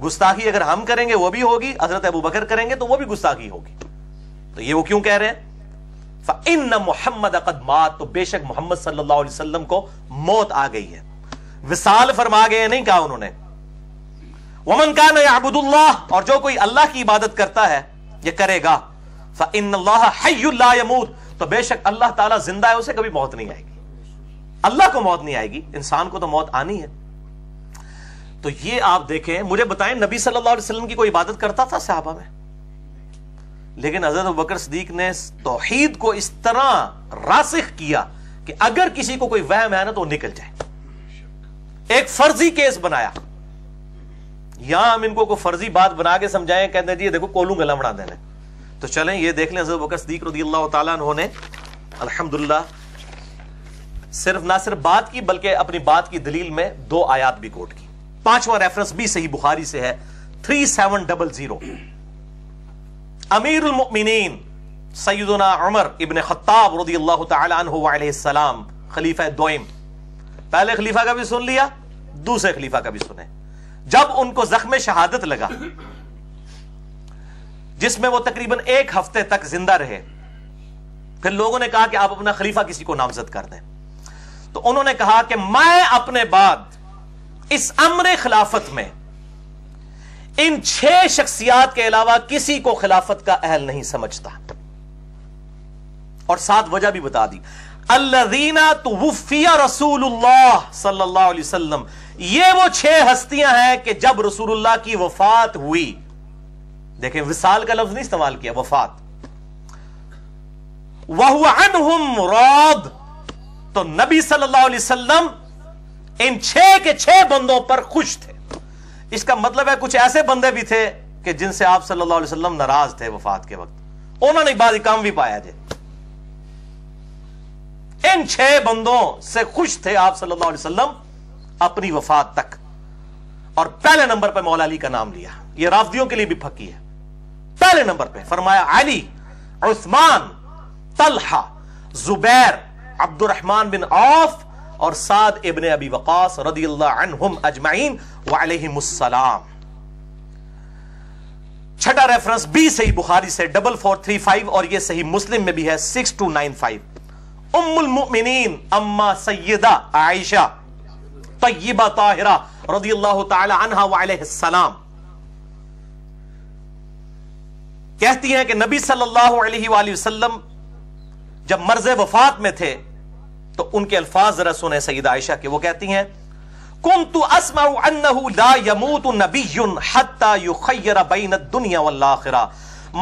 گستاخی اگر ہم کریں گے وہ بھی ہوگی، حضرت ابوبکر کریں گے تو وہ بھی گستاخی ہوگی. تو یہ وہ کیوں کہہ رہے ہیں فَإِنَّ مُحَمَّدَ قَدْ مَاتَ، تو بے شک محمد صلی اللہ علیہ وسلم کو موت آ گئی ہے، وصال فرما گئے. نہیں کہا انہوں نے وَمَنْ كَانَ يَعْبُدُ اللَّهَ، اور جو کوئی اللہ کی عبادت کرتا ہے یہ کرے گا فَإِنَّ اللَّهَ حَيٌّ لَا يَمُوتُ، تو بے شک اللہ تعالیٰ زندہ ہے، اسے کبھی موت نہیں آئے گی. اللہ کو موت نہیں آئے گی، انسان کو تو موت آنی ہے. تو یہ آپ دیکھیں، مجھے بتائیں نبی صلی اللہ علیہ وسلم کی کوئی عبادت کرتا تھا صحابہ میں؟ لیکن حضرت ابوبکر صدیق نے توحید کو اس طرح راسخ کیا کہ اگر کسی کو کوئی وہم ہے نا تو وہ نکل جائے. ایک فرضی کیس بنایا. یہاں ہم ان کو کوئی فرضی بات بنا کے سمجھائیں، کہتے ہیں جی دیکھو کولوں گلا بنا دینا. تو چلیں یہ دیکھ لیں حضرت ابوبکر صدیق رضی اللہ تعالیٰ عنہ نے الحمدللہ صرف نہ صرف بات کی بلکہ اپنی بات کی دلیل میں 2 آیات بھی کوٹ کی. 5واں ریفرنس بھی صحیح بخاری سے ہے 3700. امیر المؤمنین سیدنا عمر ابن خطاب رضی اللہ تعالی عنہ وعلیہ السلام، خلیفہ دوئم. پہلے خلیفہ کا بھی سن لیا، دوسرے خلیفہ کا بھی سنے. جب ان کو زخم شہادت لگا جس میں وہ تقریباً 1 ہفتے تک زندہ رہے، پھر لوگوں نے کہا کہ آپ اپنا خلیفہ کسی کو نامزد کر دیں. تو انہوں نے کہا کہ میں اپنے بعد اس امر خلافت میں ان 6 شخصیات کے علاوہ کسی کو خلافت کا اہل نہیں سمجھتا. اور 7 وجہ بھی بتا دی. الذین توفی رسول اللہ صلی اللہ علیہ وسلم، یہ وہ 6 ہستیاں ہیں کہ جب رسول اللہ کی وفات ہوئی، دیکھیں وصال کا لفظ نہیں استعمال کیا، وفات. وَهُوَ عَنْهُمْ رَاضٍ، تو نبی صلی اللہ علیہ وسلم ان 6 کے 6 بندوں پر خوش تھے. اس کا مطلب ہے کچھ ایسے بندے بھی تھے کہ جن سے آپ صلی اللہ علیہ وسلم ناراض تھے وفات کے وقت، انہوں نے بعض کام بھی پایا جائے. ان 6 بندوں سے خوش تھے آپ صلی اللہ علیہ وسلم اپنی وفات تک. اور پہلے نمبر پہ مولا علی کا نام لیا. یہ رافضیوں کے لیے بھی پھکی ہے. پہلے نمبر پہ فرمایا علی، عثمان، طلحہ، زبیر، عبد الرحمن بن عوف اور سعد ابن ابی وقاص رضی اللہ عنہم اجمعین وعلیہم السلام. 6واں ریفرنس بھی صحیح بخاری سے 4435 اور یہ صحیح مسلم میں بھی ہے 6295. ام المؤمنین اما سیدہ عائشہ طیبہ طاہرہ رضی اللہ تعالی عنہا وعلیہ السلام کہتی ہیں کہ نبی صلی اللہ علیہ وآلہ وسلم جب مرض وفات میں تھے تو ان کے الفاظ ذرا سنیں سیدہ عائشہ کے. وہ کہتی ہیں کنت اسمع انه لا يموت نبی حتى يخیر بین الدنیا والآخرہ.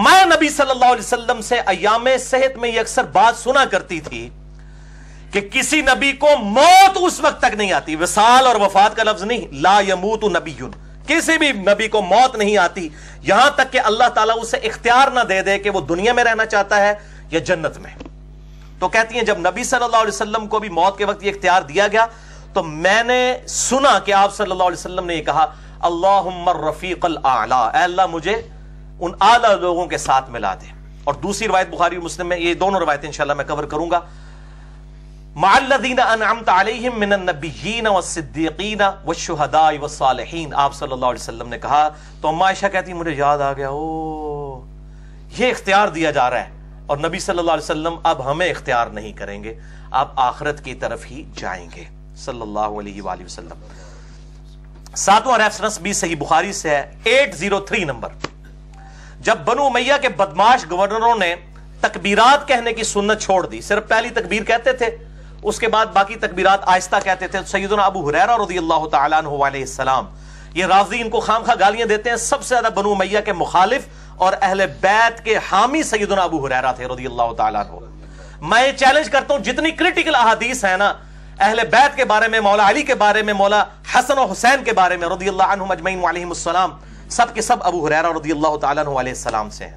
میں نبی صلی اللہ علیہ وسلم سے ایام صحت میں یہ اکثر بات سنا کرتی تھی کہ کسی نبی کو موت اس وقت تک نہیں آتی. وصال اور وفات کا لفظ نہیں، لا يموت نبی، کسی بھی نبی کو موت نہیں آتی یہاں تک کہ اللہ تعالیٰ اسے اختیار نہ دے دے کہ وہ دنیا میں رہنا چاہتا ہے یا جنت میں. تو کہتی ہیں جب نبی صلی اللہ علیہ وسلم کو بھی موت کے وقت یہ اختیار دیا گیا تو میں نے سنا کہ آپ صلی اللہ علیہ وسلم نے یہ کہا اللہم الرفیق الاعلی، اے اللہ مجھے ان اعلیٰ لوگوں کے ساتھ ملا دے. اور دوسری روایت بخاری اور مسلم میں، یہ دونوں روایتیں انشاءاللہ میں کور کروں گا، مع الذین انعمت علیہم من النبیین والصدیقین والشہداء والصالحین. آپ صلی اللہ علیہ وسلم نے کہا تو اما عائشہ کہتی مجھے یاد آ گیا، یہ اختیار دیا جا رہا ہے اور نبی صلی اللہ علیہ وسلم اب ہمیں اختیار نہیں کریں گے، آپ آخرت کی طرف ہی جائیں گے صلی اللہ علیہ وآلہ وسلم. 7واں ریفرنس بھی صحیح بخاری سے ہے 803 نمبر. جب بنو امیہ کے بدماش گورنروں نے تکبیرات کہنے کی سنت چھوڑ دی، صرف پہلی تکبیر کہتے تھے، اس کے بعد باقی تکبیرات آہستہ کہتے تھے. سیدنا ابو ہریرہ رضی اللہ تعالیٰ عنہ علیہ السلام، یہ رافضی ان کو خامخواہ گالیاں دیتے ہیں، سب سے زیادہ بنو امیہ کے مخالف اور اہل بیت کے حامی سیدنا ابو ہریرہ تھے رضی اللہ تعالیٰ عنہ. میں چیلنج کرتا ہوں جتنی کریٹیکل احادیث ہیں نا اہل بیت کے بارے میں، مولا علی کے بارے میں، مولا حسن و حسین کے بارے میں رضی اللہ عنہم اجمعین وعلیہم السلام، سب کے سب ابو ہریرہ رضی اللہ تعالیٰ عنہ علیہ السلام سے ہیں۔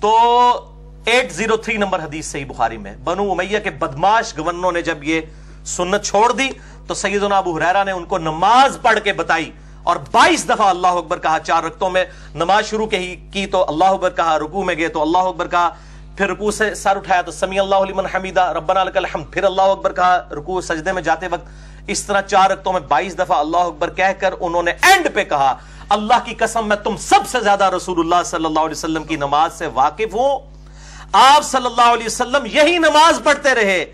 تو 803 نمبر حدیث صحیح بخاری میں، بنو امیہ کے بدماش گورنروں نے جب یہ سنت چھوڑ دی تو سیدنا ابو ہریرہ نے ان کو نماز پڑھ کے بتائی اور 22 دفعہ اللہ اکبر کہا۔ 4 رکعتوں میں نماز شروع کی تو اللہ اکبر کہا، رکوع میں گئے تو اللہ اکبر کہا، پھر رکوع سے سر اٹھایا تو سمیع اللہ لمن حمیدہ ربنا لک الحمد، پھر اللہ اکبر کہا رکوع سجدے میں جاتے وقت۔ اس طرح 4 رکعتوں میں 22 دفعہ اللہ اکبر کہہ کر انہوں نے اینڈ پہ کہا، اللہ کی قسم میں تم سب سے زیادہ رسول اللہ صلی اللہ علیہ وسلم کی نماز سے واقف ہوں۔ آپ صلی اللہ علیہ وسلم یہی نماز پڑھتے رہے،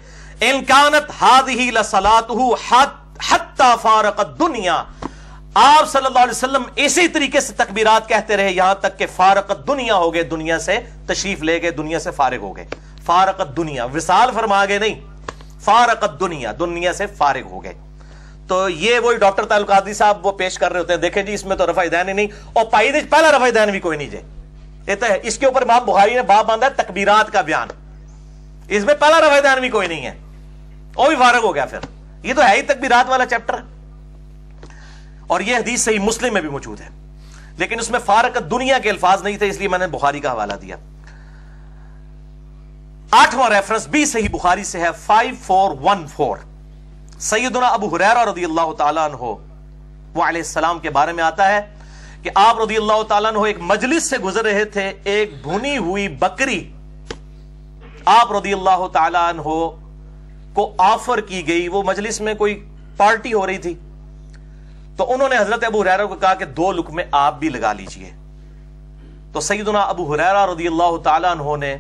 ان کانت ہذہ لصلاۃہ حتی فارق الدنیا، آپ صلی اللہ علیہ وسلم اسی طریقے سے تکبیرات کہتے رہے یہاں تک کہ فارق الدنیا ہو گئے، دنیا سے تشریف لے گئے، دنیا سے فارغ ہو گئے۔ فارق الدنیا، وصال فرما گئے نہیں، فارق الدنیا، دنیا سے فارغ ہو گئے۔ تو یہ وہی ڈاکٹر تعلق قادری صاحب وہ پیش کر رہے ہوتے ہیں، دیکھیں جی اس میں تو رفع دین ہی نہیں، اور پائی دے پہلا رفع دین بھی کوئی نہیں جے، یہ تو ہے۔ اس کے اوپر امام بخاری نے باب باندھا ہے تکبیرات کا بیان، اس میں پہلا رفع دین بھی کوئی نہیں ہے، وہ بھی فارغ ہو گیا۔ پھر یہ تو ہے ہی تکبیرات والا چیپٹر، اور یہ حدیث صحیح مسلم میں بھی موجود ہے، لیکن اس میں فارق دنیا کے الفاظ نہیں تھے، اس لیے میں نے بخاری کا حوالہ دیا۔ 8واں ریفرنس بھی صحیح بخاری سے ہے، 5414، سیدنا ابو ہریرہ رضی اللہ تعالیٰ عنہ وہ علیہ السلام کے بارے میں آتا ہے کہ آپ رضی اللہ تعالیٰ عنہ ایک مجلس سے گزر رہے تھے، ایک بھنی ہوئی بکری آپ رضی اللہ تعالیٰ عنہ کو آفر کی گئی، وہ مجلس میں کوئی پارٹی ہو رہی تھی، تو انہوں نے حضرت ابو ہریرہ کو کہا کہ 2 لقمے آپ بھی لگا لیجئے۔ تو سیدنا ابو ہریرہ رضی اللہ تعالیٰ عنہ نے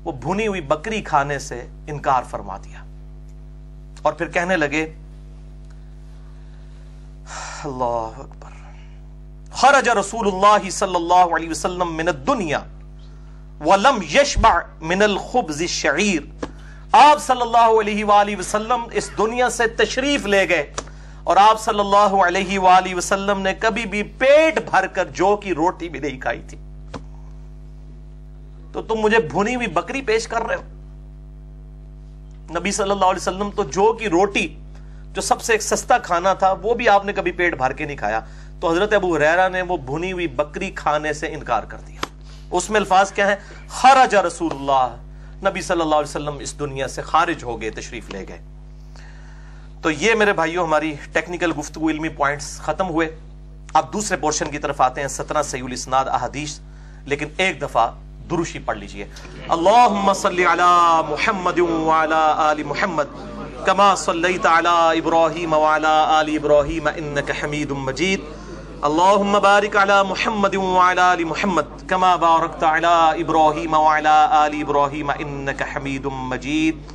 وہ بھنی ہوئی بکری کھانے سے انکار فرما دیا اور پھر کہنے لگے اللہ اکبر، خرج رسول اللہ صلی اللہ علیہ وسلم من الدنیا ولم یشبع من الخبز الشعیر، آپ صلی اللہ علیہ وآلہ وسلم اس دنیا سے تشریف لے گئے اور آپ صلی اللہ علیہ وآلہ وسلم نے کبھی بھی پیٹ بھر کر جو کی روٹی بھی نہیں کھائی تھی، تو تم مجھے بھنی ہوئی بکری پیش کر رہے ہو؟ نبی صلی اللہ علیہ وسلم تو جو کی روٹی جو سب سے ایک سستا کھانا تھا وہ بھی آپ نے کبھی پیٹ بھر کے نہیں کھایا، تو حضرت ابو ہریرہ نے وہ بھنی ہوئی بکری کھانے سے انکار کر دیا۔ اس میں الفاظ کیا ہیں؟ خرج رسول اللہ، نبی صلی اللہ علیہ وسلم اس دنیا سے خارج ہو گئے، تشریف لے گئے۔ تو یہ میرے بھائیوں ہماری ٹیکنیکل گفتگو، علمی پوائنٹس ختم ہوئے۔ اب دوسرے پورشن کی طرف آتے ہیں، 17 صحیح الاسناد احادیث، لیکن ایک دفعہ دروشی پڑھ لیجئے، اللہم صلی علی محمد وعلی آل محمد کما صلیت علی ابراہیم وعلی آل ابراہیم انک حمید مجید، اللہم بارک علی محمد وعلی آل محمد کما بارکت علی ابراہیم وعلی آل ابراہیم انک حمید مجید۔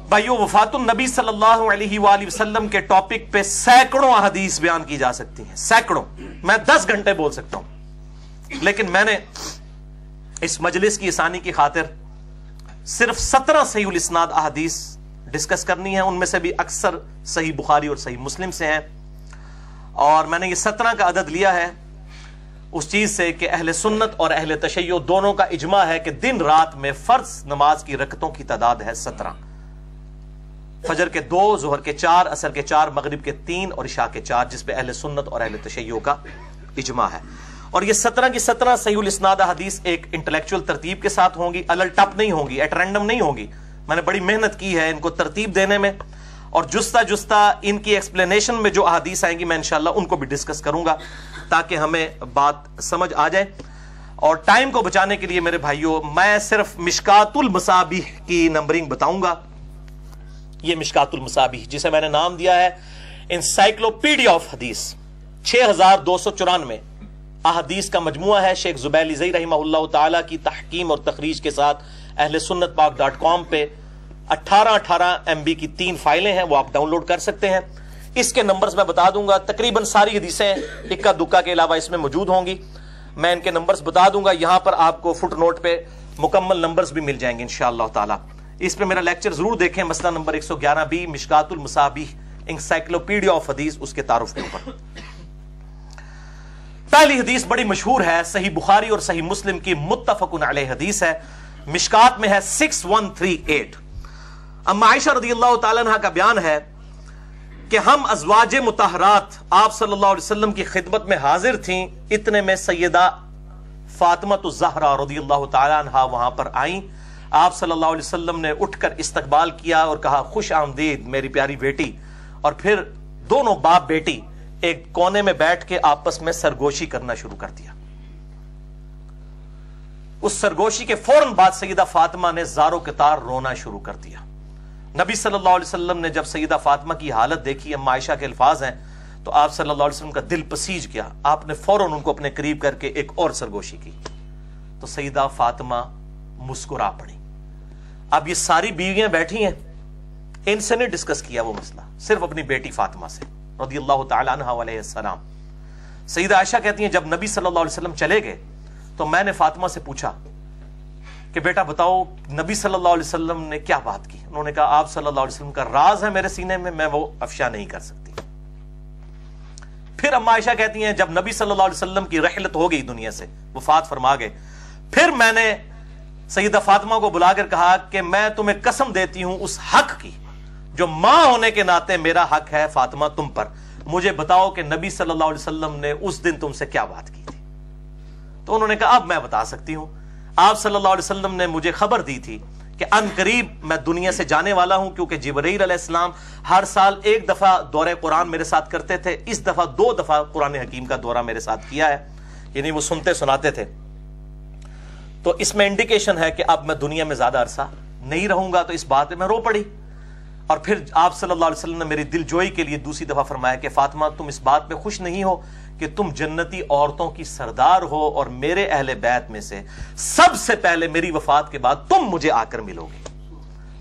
بھائیو، وفات النبی صلی اللہ علیہ وآلہ وسلم کے ٹاپک پہ سینکڑوں احادیث بیان کی جا سکتی ہیں، سینکڑوں، میں 10 گھنٹے بول سکتا ہوں، لیکن میں نے اس مجلس کی آسانی کی خاطر صرف 17 صحیح الاسناد احادیث ڈسکس کرنی ہے، ان میں سے بھی اکثر صحیح بخاری اور صحیح مسلم سے ہیں، اور میں نے یہ 17 کا عدد لیا ہے اس چیز سے کہ اہل سنت اور اہل تشیع دونوں کا اجماع ہے کہ دن رات میں فرض نماز کی رکعتوں کی تعداد ہے 17، فجر کے 2، ظہر کے 4، عصر کے 4، مغرب کے 3 اور عشاء کے 4، جس پہ اہل سنت اور اہل تشیع کا اجماع ہے۔ اور یہ 17 کی 17 صحیح الاسناد حدیث ایک انٹلیکچوئل ترتیب کے ساتھ ہوں گی، الل ٹپ نہیں ہوں گی، ایٹ رینڈم نہیں ہوں گی، میں نے بڑی محنت کی ہے ان کو ترتیب دینے میں، اور جستا جستا ان کی ایکسپلینیشن میں جو احادیث آئیں گی میں انشاءاللہ ان کو بھی ڈسکس کروں گا تاکہ ہمیں بات سمجھ آ جائے۔ اور ٹائم کو بچانے کے لیے میرے بھائیوں میں صرف مشکات المصابیح کی نمبرنگ بتاؤں گا۔ یہ مشکات المصابیح جسے میں نے نام دیا ہے انسائکلوپیڈیا آف حدیث، 6294 احادیث کا مجموعہ ہے، شیخ زبیلی زئی رحمہ اللہ تعالی کی تحکیم اور تخریج کے ساتھ اہل سنت پاک.com پہ 18 MB کی 3 فائلیں ہیں، وہ آپ ڈاؤن لوڈ کر سکتے ہیں۔ اس کے نمبرز میں بتا دوں گا، تقریباً ساری حدیثیں اکا دکا کے علاوہ اس میں موجود ہوں گی، میں ان کے نمبرز بتا دوں گا، یہاں پر آپ کو فٹ نوٹ پہ مکمل نمبرز بھی مل جائیں گے انشاءاللہ تعالی۔ اس پہ میرا لیکچر ضرور دیکھیں، مسئلہ نمبر 111B مشکات المصابیح انسائکلوپیڈیا آف حدیث، اس کے تعارف کے اوپر۔ پہلی حدیث بڑی مشہور ہے، صحیح بخاری اور صحیح مسلم کی متفق علیہ حدیث ہے، مشکات میں ہے 6138. اما عائشہ رضی اللہ تعالیٰ عنہ کا بیان ہے کہ ہم ازواج مطہرات آپ صلی اللہ علیہ وسلم کی خدمت میں حاضر تھیں، اتنے میں سیدہ فاطمہ الزہرا رضی اللہ تعالیٰ عنہ وہاں پر آئیں. آپ صلی اللہ علیہ وسلم نے اٹھ کر استقبال کیا اور کہا خوش آمدید میری پیاری بیٹی، اور پھر دونوں باپ بیٹی ایک کونے میں بیٹھ کے آپس میں سرگوشی کرنا شروع کر دیا. اس سرگوشی کے فوراً بعد سیدہ فاطمہ نے زاروں کے تار رونا شروع کر دیا. نبی صلی اللہ علیہ وسلم نے جب سیدہ فاطمہ کی حالت دیکھی، اما عائشہ کے الفاظ ہیں، تو آپ صلی اللہ علیہ وسلم کا دل پسیج گیا. آپ نے فوراً ان کو اپنے قریب کر کے ایک اور سرگوشی کی تو سیدہ فاطمہ مسکرا پڑی. اب یہ ساری بیویاں بیٹھی ہیں، ان سے نے ڈسکس کیا وہ مسئلہ، صرف اپنی بیٹی فاطمہ سے رضی اللہ تعالی عنہ علیہ السلام. سیدہ عائشہ کہتی ہیں جب نبی صلی اللہ علیہ وسلم چلے گئے تو میں نے فاطمہ سے پوچھا کہ بیٹا بتاؤ نبی صلی اللہ علیہ وسلم نے کیا بات کی. انہوں نے کہا آپ صلی اللہ علیہ وسلم کا راز ہے میرے سینے میں وہ افشا نہیں کر سکتی. پھر اما عائشہ کہتی ہیں جب نبی صلی اللہ علیہ وسلم کی رحلت ہو گئی، دنیا سے وفات فرما گئے، پھر میں نے سیدہ فاطمہ کو بلا کر کہا کہ میں تمہیں قسم دیتی ہوں اس حق کی جو ماں ہونے کے ناطے میرا حق ہے فاطمہ تم پر، مجھے بتاؤ کہ نبی صلی اللہ علیہ وسلم نے اس دن تم سے کیا بات کی تھی. تو انہوں نے کہا اب میں بتا سکتی ہوں. آپ صلی اللہ علیہ وسلم نے مجھے خبر دی تھی کہ ان قریب میں دنیا سے جانے والا ہوں، کیونکہ جبرائیل علیہ السلام ہر سال ایک دفعہ دورہ قرآن میرے ساتھ کرتے تھے، اس دفعہ 2 دفعہ قرآن حکیم کا دورہ میرے ساتھ کیا ہے، یعنی وہ سنتے سناتے تھے. تو اس میں انڈیکیشن ہے کہ اب میں دنیا میں زیادہ عرصہ نہیں رہوں گا. تو اس بات میں رو پڑی. اور پھر آپ صلی اللہ علیہ وسلم نے میری دل جوئی کے لیے دوسری دفعہ فرمایا کہ فاطمہ تم اس بات پہ خوش نہیں ہو کہ تم جنتی عورتوں کی سردار ہو اور میرے اہل بیت میں سے سب سے پہلے میری وفات کے بعد تم مجھے آ کر ملو گے.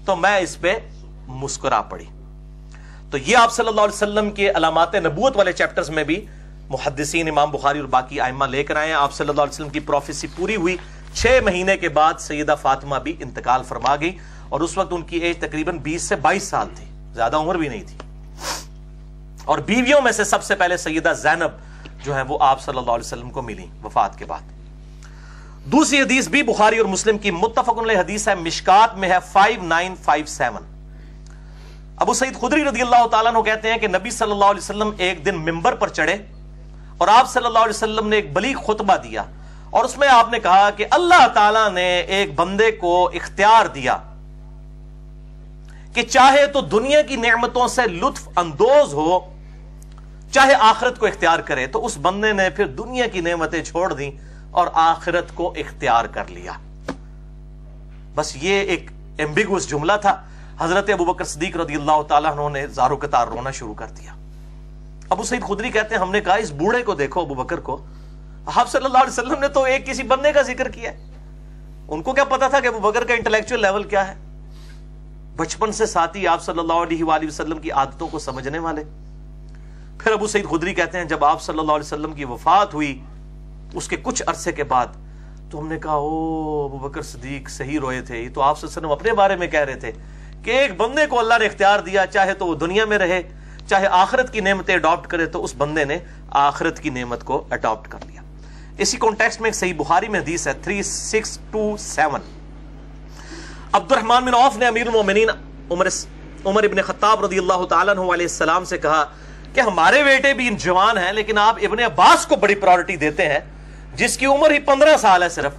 تو میں اس پہ مسکرا پڑی. تو یہ آپ صلی اللہ علیہ وسلم کے علامات نبوت والے چیپٹرز میں بھی محدثین امام بخاری اور باقی ائمہ لے کر آئے ہیں. آپ صلی اللہ علیہ وسلم کی پروفیسی پوری ہوئی، 6 مہینے کے بعد سیدہ فاطمہ بھی انتقال فرما گئی، اور اس وقت ان کی ایج تقریباً 20 سے 22 سال تھی، زیادہ عمر بھی نہیں تھی. اور بیویوں میں سے سب سے پہلے سیدہ زینب جو ہے وہ آپ صلی اللہ علیہ وسلم کو ملی وفات کے بعد. دوسری حدیث بھی بخاری اور مسلم کی متفق علیہ حدیث ہے، مشکات میں ہے 5957. ابو سعید خدری رضی اللہ تعالیٰ عنہ کہتے ہیں کہ نبی صلی اللہ علیہ وسلم ایک دن منبر پر چڑھے اور آپ صلی اللہ علیہ وسلم نے ایک بلیغ خطبہ دیا، اور اس میں آپ نے کہا کہ اللہ تعالیٰ نے ایک بندے کو اختیار دیا کہ چاہے تو دنیا کی نعمتوں سے لطف اندوز ہو، چاہے آخرت کو اختیار کرے. تو اس بندے نے پھر دنیا کی نعمتیں چھوڑ دیں اور آخرت کو اختیار کر لیا. بس یہ ایک ایمبیگوس جملہ تھا. حضرت ابوبکر صدیق رضی اللہ تعالیٰ عنہ نے زاروں کے تار رونا شروع کر دیا. ابو سعید خدری کہتے ہیں ہم نے کہا اس بوڑھے کو دیکھو، ابوبکر کو، آپ صلی اللہ علیہ وسلم نے تو ایک کسی بندے کا ذکر کیا ہے. ان کو کیا پتا تھا کہ ابوبکر کا انٹلیکچوئل لیول کیا ہے؟ بچپن سے ساتھی، آپ صلی اللہ علیہ وآلہ وسلم کی عادتوں کو سمجھنے والے. پھر ابو سعید خدری کہتے ہیں جب آپ صلی اللہ علیہ وسلم کی وفات ہوئی اس کے کچھ عرصے کے بعد تو ہم نے کہا او ابوبکر صدیق صحیح روئے تھے. یہ تو آپ صلی اللہ علیہ وسلم اپنے بارے میں کہہ رہے تھے کہ ایک بندے کو اللہ نے اختیار دیا، چاہے تو وہ دنیا میں رہے چاہے آخرت کی نعمتیں اڈاپٹ کرے. تو اس بندے نے آخرت کی نعمت کو اڈاپٹ کر لیا. اسی کانٹیکسٹ میں ایک صحیح بخاری میں حدیث ہے 3627. عبد الرحمن بن عوف نے امیر المومنین عمر ابن خطاب رضی اللہ تعالیٰ عنہ علیہ السلام سے کہا کہ ہمارے بیٹے بھی جوان ہیں لیکن آپ ابن عباس کو بڑی پرائورٹی دیتے ہیں جس کی عمر ہی 15 سال ہے، صرف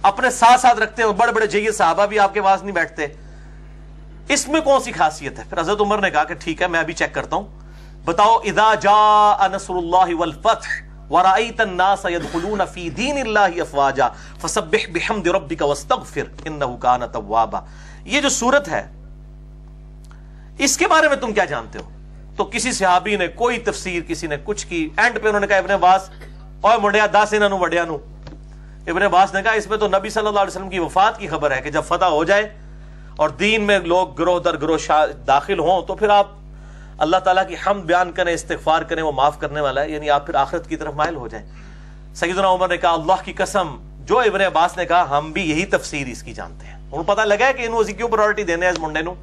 اپنے ساتھ رکھتے ہیں، بڑے بڑے جید صحابہ بھی آپ کے پاس نہیں بیٹھتے، اس میں کون سی خاصیت ہے؟ پھر حضرت عمر نے کہا کہ ٹھیک ہے میں ابھی چیک کرتا ہوں، بتاؤ اذا جاء نصر اللہ والفتح ورأيت الناس يدخلون في دين الله افواجا فسبح بحمد ربك واستغفر انه كان توابا. یہ جو سورت ہے اس کے بارے میں تم کیا جانتے ہو؟ تو کسی صحابی نے کوئی تفسیر، کسی نے کچھ کی، اینڈ پہ انہوں نے کہا ابن عباس اوے منڈیا 10 انہوں وڈیا نو. ابن عباس نے کہا اس میں تو نبی صلی اللہ علیہ وسلم کی وفات کی خبر ہے کہ جب فتح ہو جائے اور دین میں لوگ گروہ در گروہ داخل ہوں تو پھر آپ اللہ تعالیٰ کی حمد بیان کریں، استغفار کریں، وہ معاف کرنے والا ہے، یعنی آپ پھر آخرت کی طرف مائل ہو جائیں. سیدنا عمر نے کہا اللہ کی قسم، جو ابن عباس نے کہا ہم بھی یہی تفسیر اس کی جانتے ہیں. انہوں پتہ لگا ہے کہ انہوں اسی کیوں پرائورٹی دینے ہیں اس منڈے نو.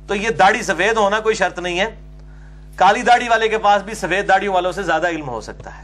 تو یہ داڑھی سفید ہونا کوئی شرط نہیں ہے، کالی داڑھی والے کے پاس بھی سفید داڑھی والوں سے زیادہ علم ہو سکتا ہے.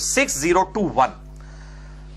6021।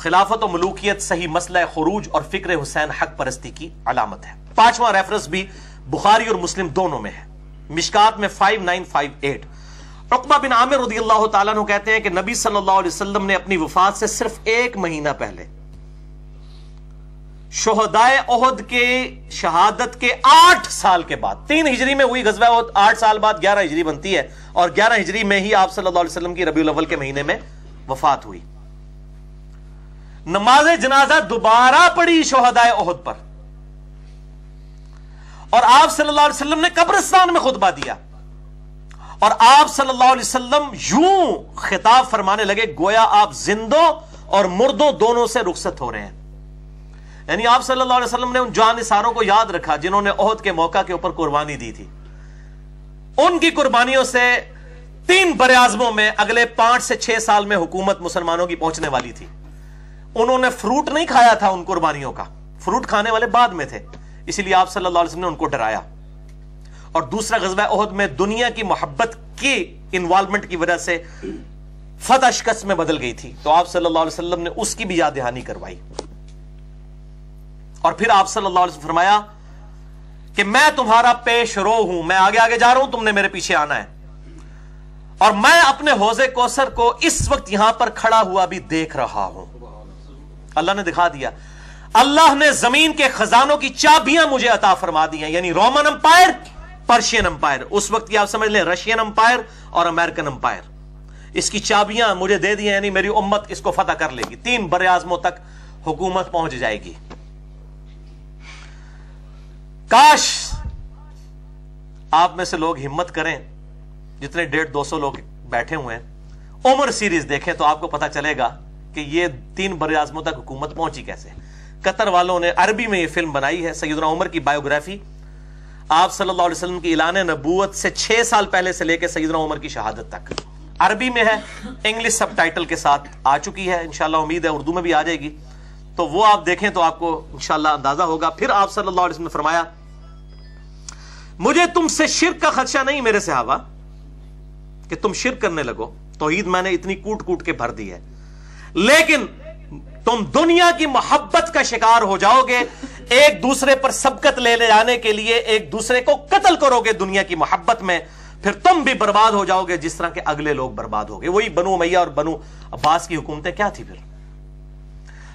خلافت و ملوکیت صحیح مسئلہ خروج اور فکر حسین حق پرستی کی علامت ہے۔ پانچواں ریفرنس بھی بخاری اور مسلم دونوں میں ہے، مشکات میں 5958۔ عقبہ بن عامر رضی اللہ تعالیٰ عنہ کہتے ہیں کہ نبی صلی اللہ علیہ وسلم نے اپنی وفات سے صرف 1 مہینہ پہلے شہدائے احد کے شہادت کے 8 سال کے بعد، 3 ہجری میں ہوئی غزوہ احد، 8 سال بعد 11 ہجری بنتی ہے، اور 11 ہجری میں ہی آپ صلی اللہ علیہ وسلم کی ربیع الاول کے مہینے میں وفات ہوئی۔ نماز جنازہ دوبارہ پڑھی شہدائے احد پر، اور آپ صلی اللہ علیہ وسلم نے قبرستان میں خطبہ دیا، اور آپ صلی اللہ علیہ وسلم یوں خطاب فرمانے لگے گویا آپ زندوں اور مردوں دونوں سے رخصت ہو رہے ہیں۔ یعنی آپ صلی اللہ علیہ وسلم نے ان جان نثاروں کو یاد رکھا جنہوں نے احد کے موقع کے اوپر قربانی دی تھی، ان کی قربانیوں سے 3 براعظموں میں اگلے 5 سے 6 سال میں حکومت مسلمانوں کی پہنچنے والی تھی۔ انہوں نے فروٹ نہیں کھایا تھا ان قربانیوں کا، فروٹ کھانے والے بعد میں تھے، اسی لیے آپ صلی اللہ علیہ وسلم نے ان کو ڈرایا۔ اور دوسرا غزوہ احد میں دنیا کی محبت کی انوالومنٹ کی وجہ سے فتح شکست میں بدل گئی تھی، تو آپ صلی اللہ علیہ وسلم نے اس کی بھی یاد دہانی کروائی۔ اور پھر آپ صلی اللہ علیہ وسلم فرمایا کہ میں تمہارا پیش رو ہوں، میں آگے آگے جا رہا ہوں، تم نے میرے پیچھے آنا ہے، اور میں اپنے حوض کوثر کو اس وقت یہاں پر کھڑا ہوا بھی دیکھ رہا ہوں۔ اللہ نے دکھا دیا، اللہ نے زمین کے خزانوں کی چابیاں مجھے عطا فرما دی ہیں، یعنی رومن امپائر، پرشین امپائر، اس وقت کی آپ سمجھ لیں رشین امپائر اور امریکن امپائر، اس کی چابیاں مجھے دے دی ہیں، یعنی میری امت اس کو فتح کر لے گی، 3 براعظموں تک حکومت پہنچ جائے گی۔ کاش آپ میں سے لوگ ہمت کریں، جتنے 150-200 لوگ بیٹھے ہوئے ہیں، عمر سیریز دیکھیں تو آپ کو پتا چلے گا کہ یہ 3 براعظموں تک حکومت پہنچی کیسے۔ قطر والوں نے عربی میں یہ فلم بنائی ہے، سیدنا عمر کی بایوگرافی، آپ صلی اللہ علیہ وسلم کی اعلان نبوت سے 6 سال پہلے سے لے کے سیدنا عمر کی شہادت تک، عربی میں ہے، انگلش سب ٹائٹل کے ساتھ آ چکی ہے، انشاءاللہ امید ہے اردو میں بھی آ جائے گی، تو وہ آپ دیکھیں تو آپ کو انشاءاللہ اندازہ ہوگا۔ پھر آپ صلی اللہ علیہ وسلم نے فرمایا مجھے تم سے شرک کا خدشہ نہیں میرے صحابہ کہ تم شرک کرنے لگو، توحید میں نے اتنی کوٹ کوٹ کے بھر دی ہے، لیکن تم دنیا کی محبت کا شکار ہو جاؤ گے، ایک دوسرے پر سبقت لے جانے کے لیے ایک دوسرے کو قتل کرو گے دنیا کی محبت میں، پھر تم بھی برباد ہو جاؤ گے جس طرح کے اگلے لوگ برباد ہو گئے۔ وہی بنو امیہ اور بنو عباس کی حکومتیں کیا تھی پھر۔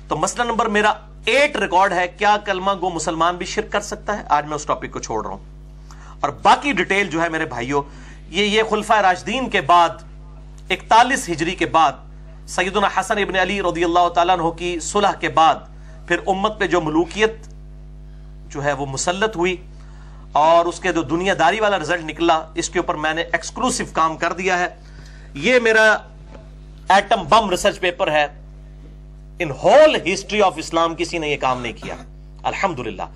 تو مسئلہ نمبر میرا 8 ریکارڈ ہے، کیا کلمہ گو مسلمان بھی شرک کر سکتا ہے؟ آج میں اس ٹاپک کو چھوڑ رہا ہوں، اور باقی ڈیٹیل جو ہے میرے بھائیوں، یہ خلفائے راشدین کے بعد 41 ہجری کے بعد سیدنا حسن ابن علی رضی اللہ تعالیٰ عنہ کی صلح کے بعد پھر امت پہ جو ملوکیت جو ہے وہ مسلط ہوئی، اور اس کے جو دنیا داری والا رزلٹ نکلا، اس کے اوپر میں نے ایکسکلوسو کام کر دیا ہے۔ یہ میرا ایٹم بم ریسرچ پیپر ہے، ان ہول ہسٹری آف اسلام کسی نے یہ کام نہیں کیا الحمدللہ۔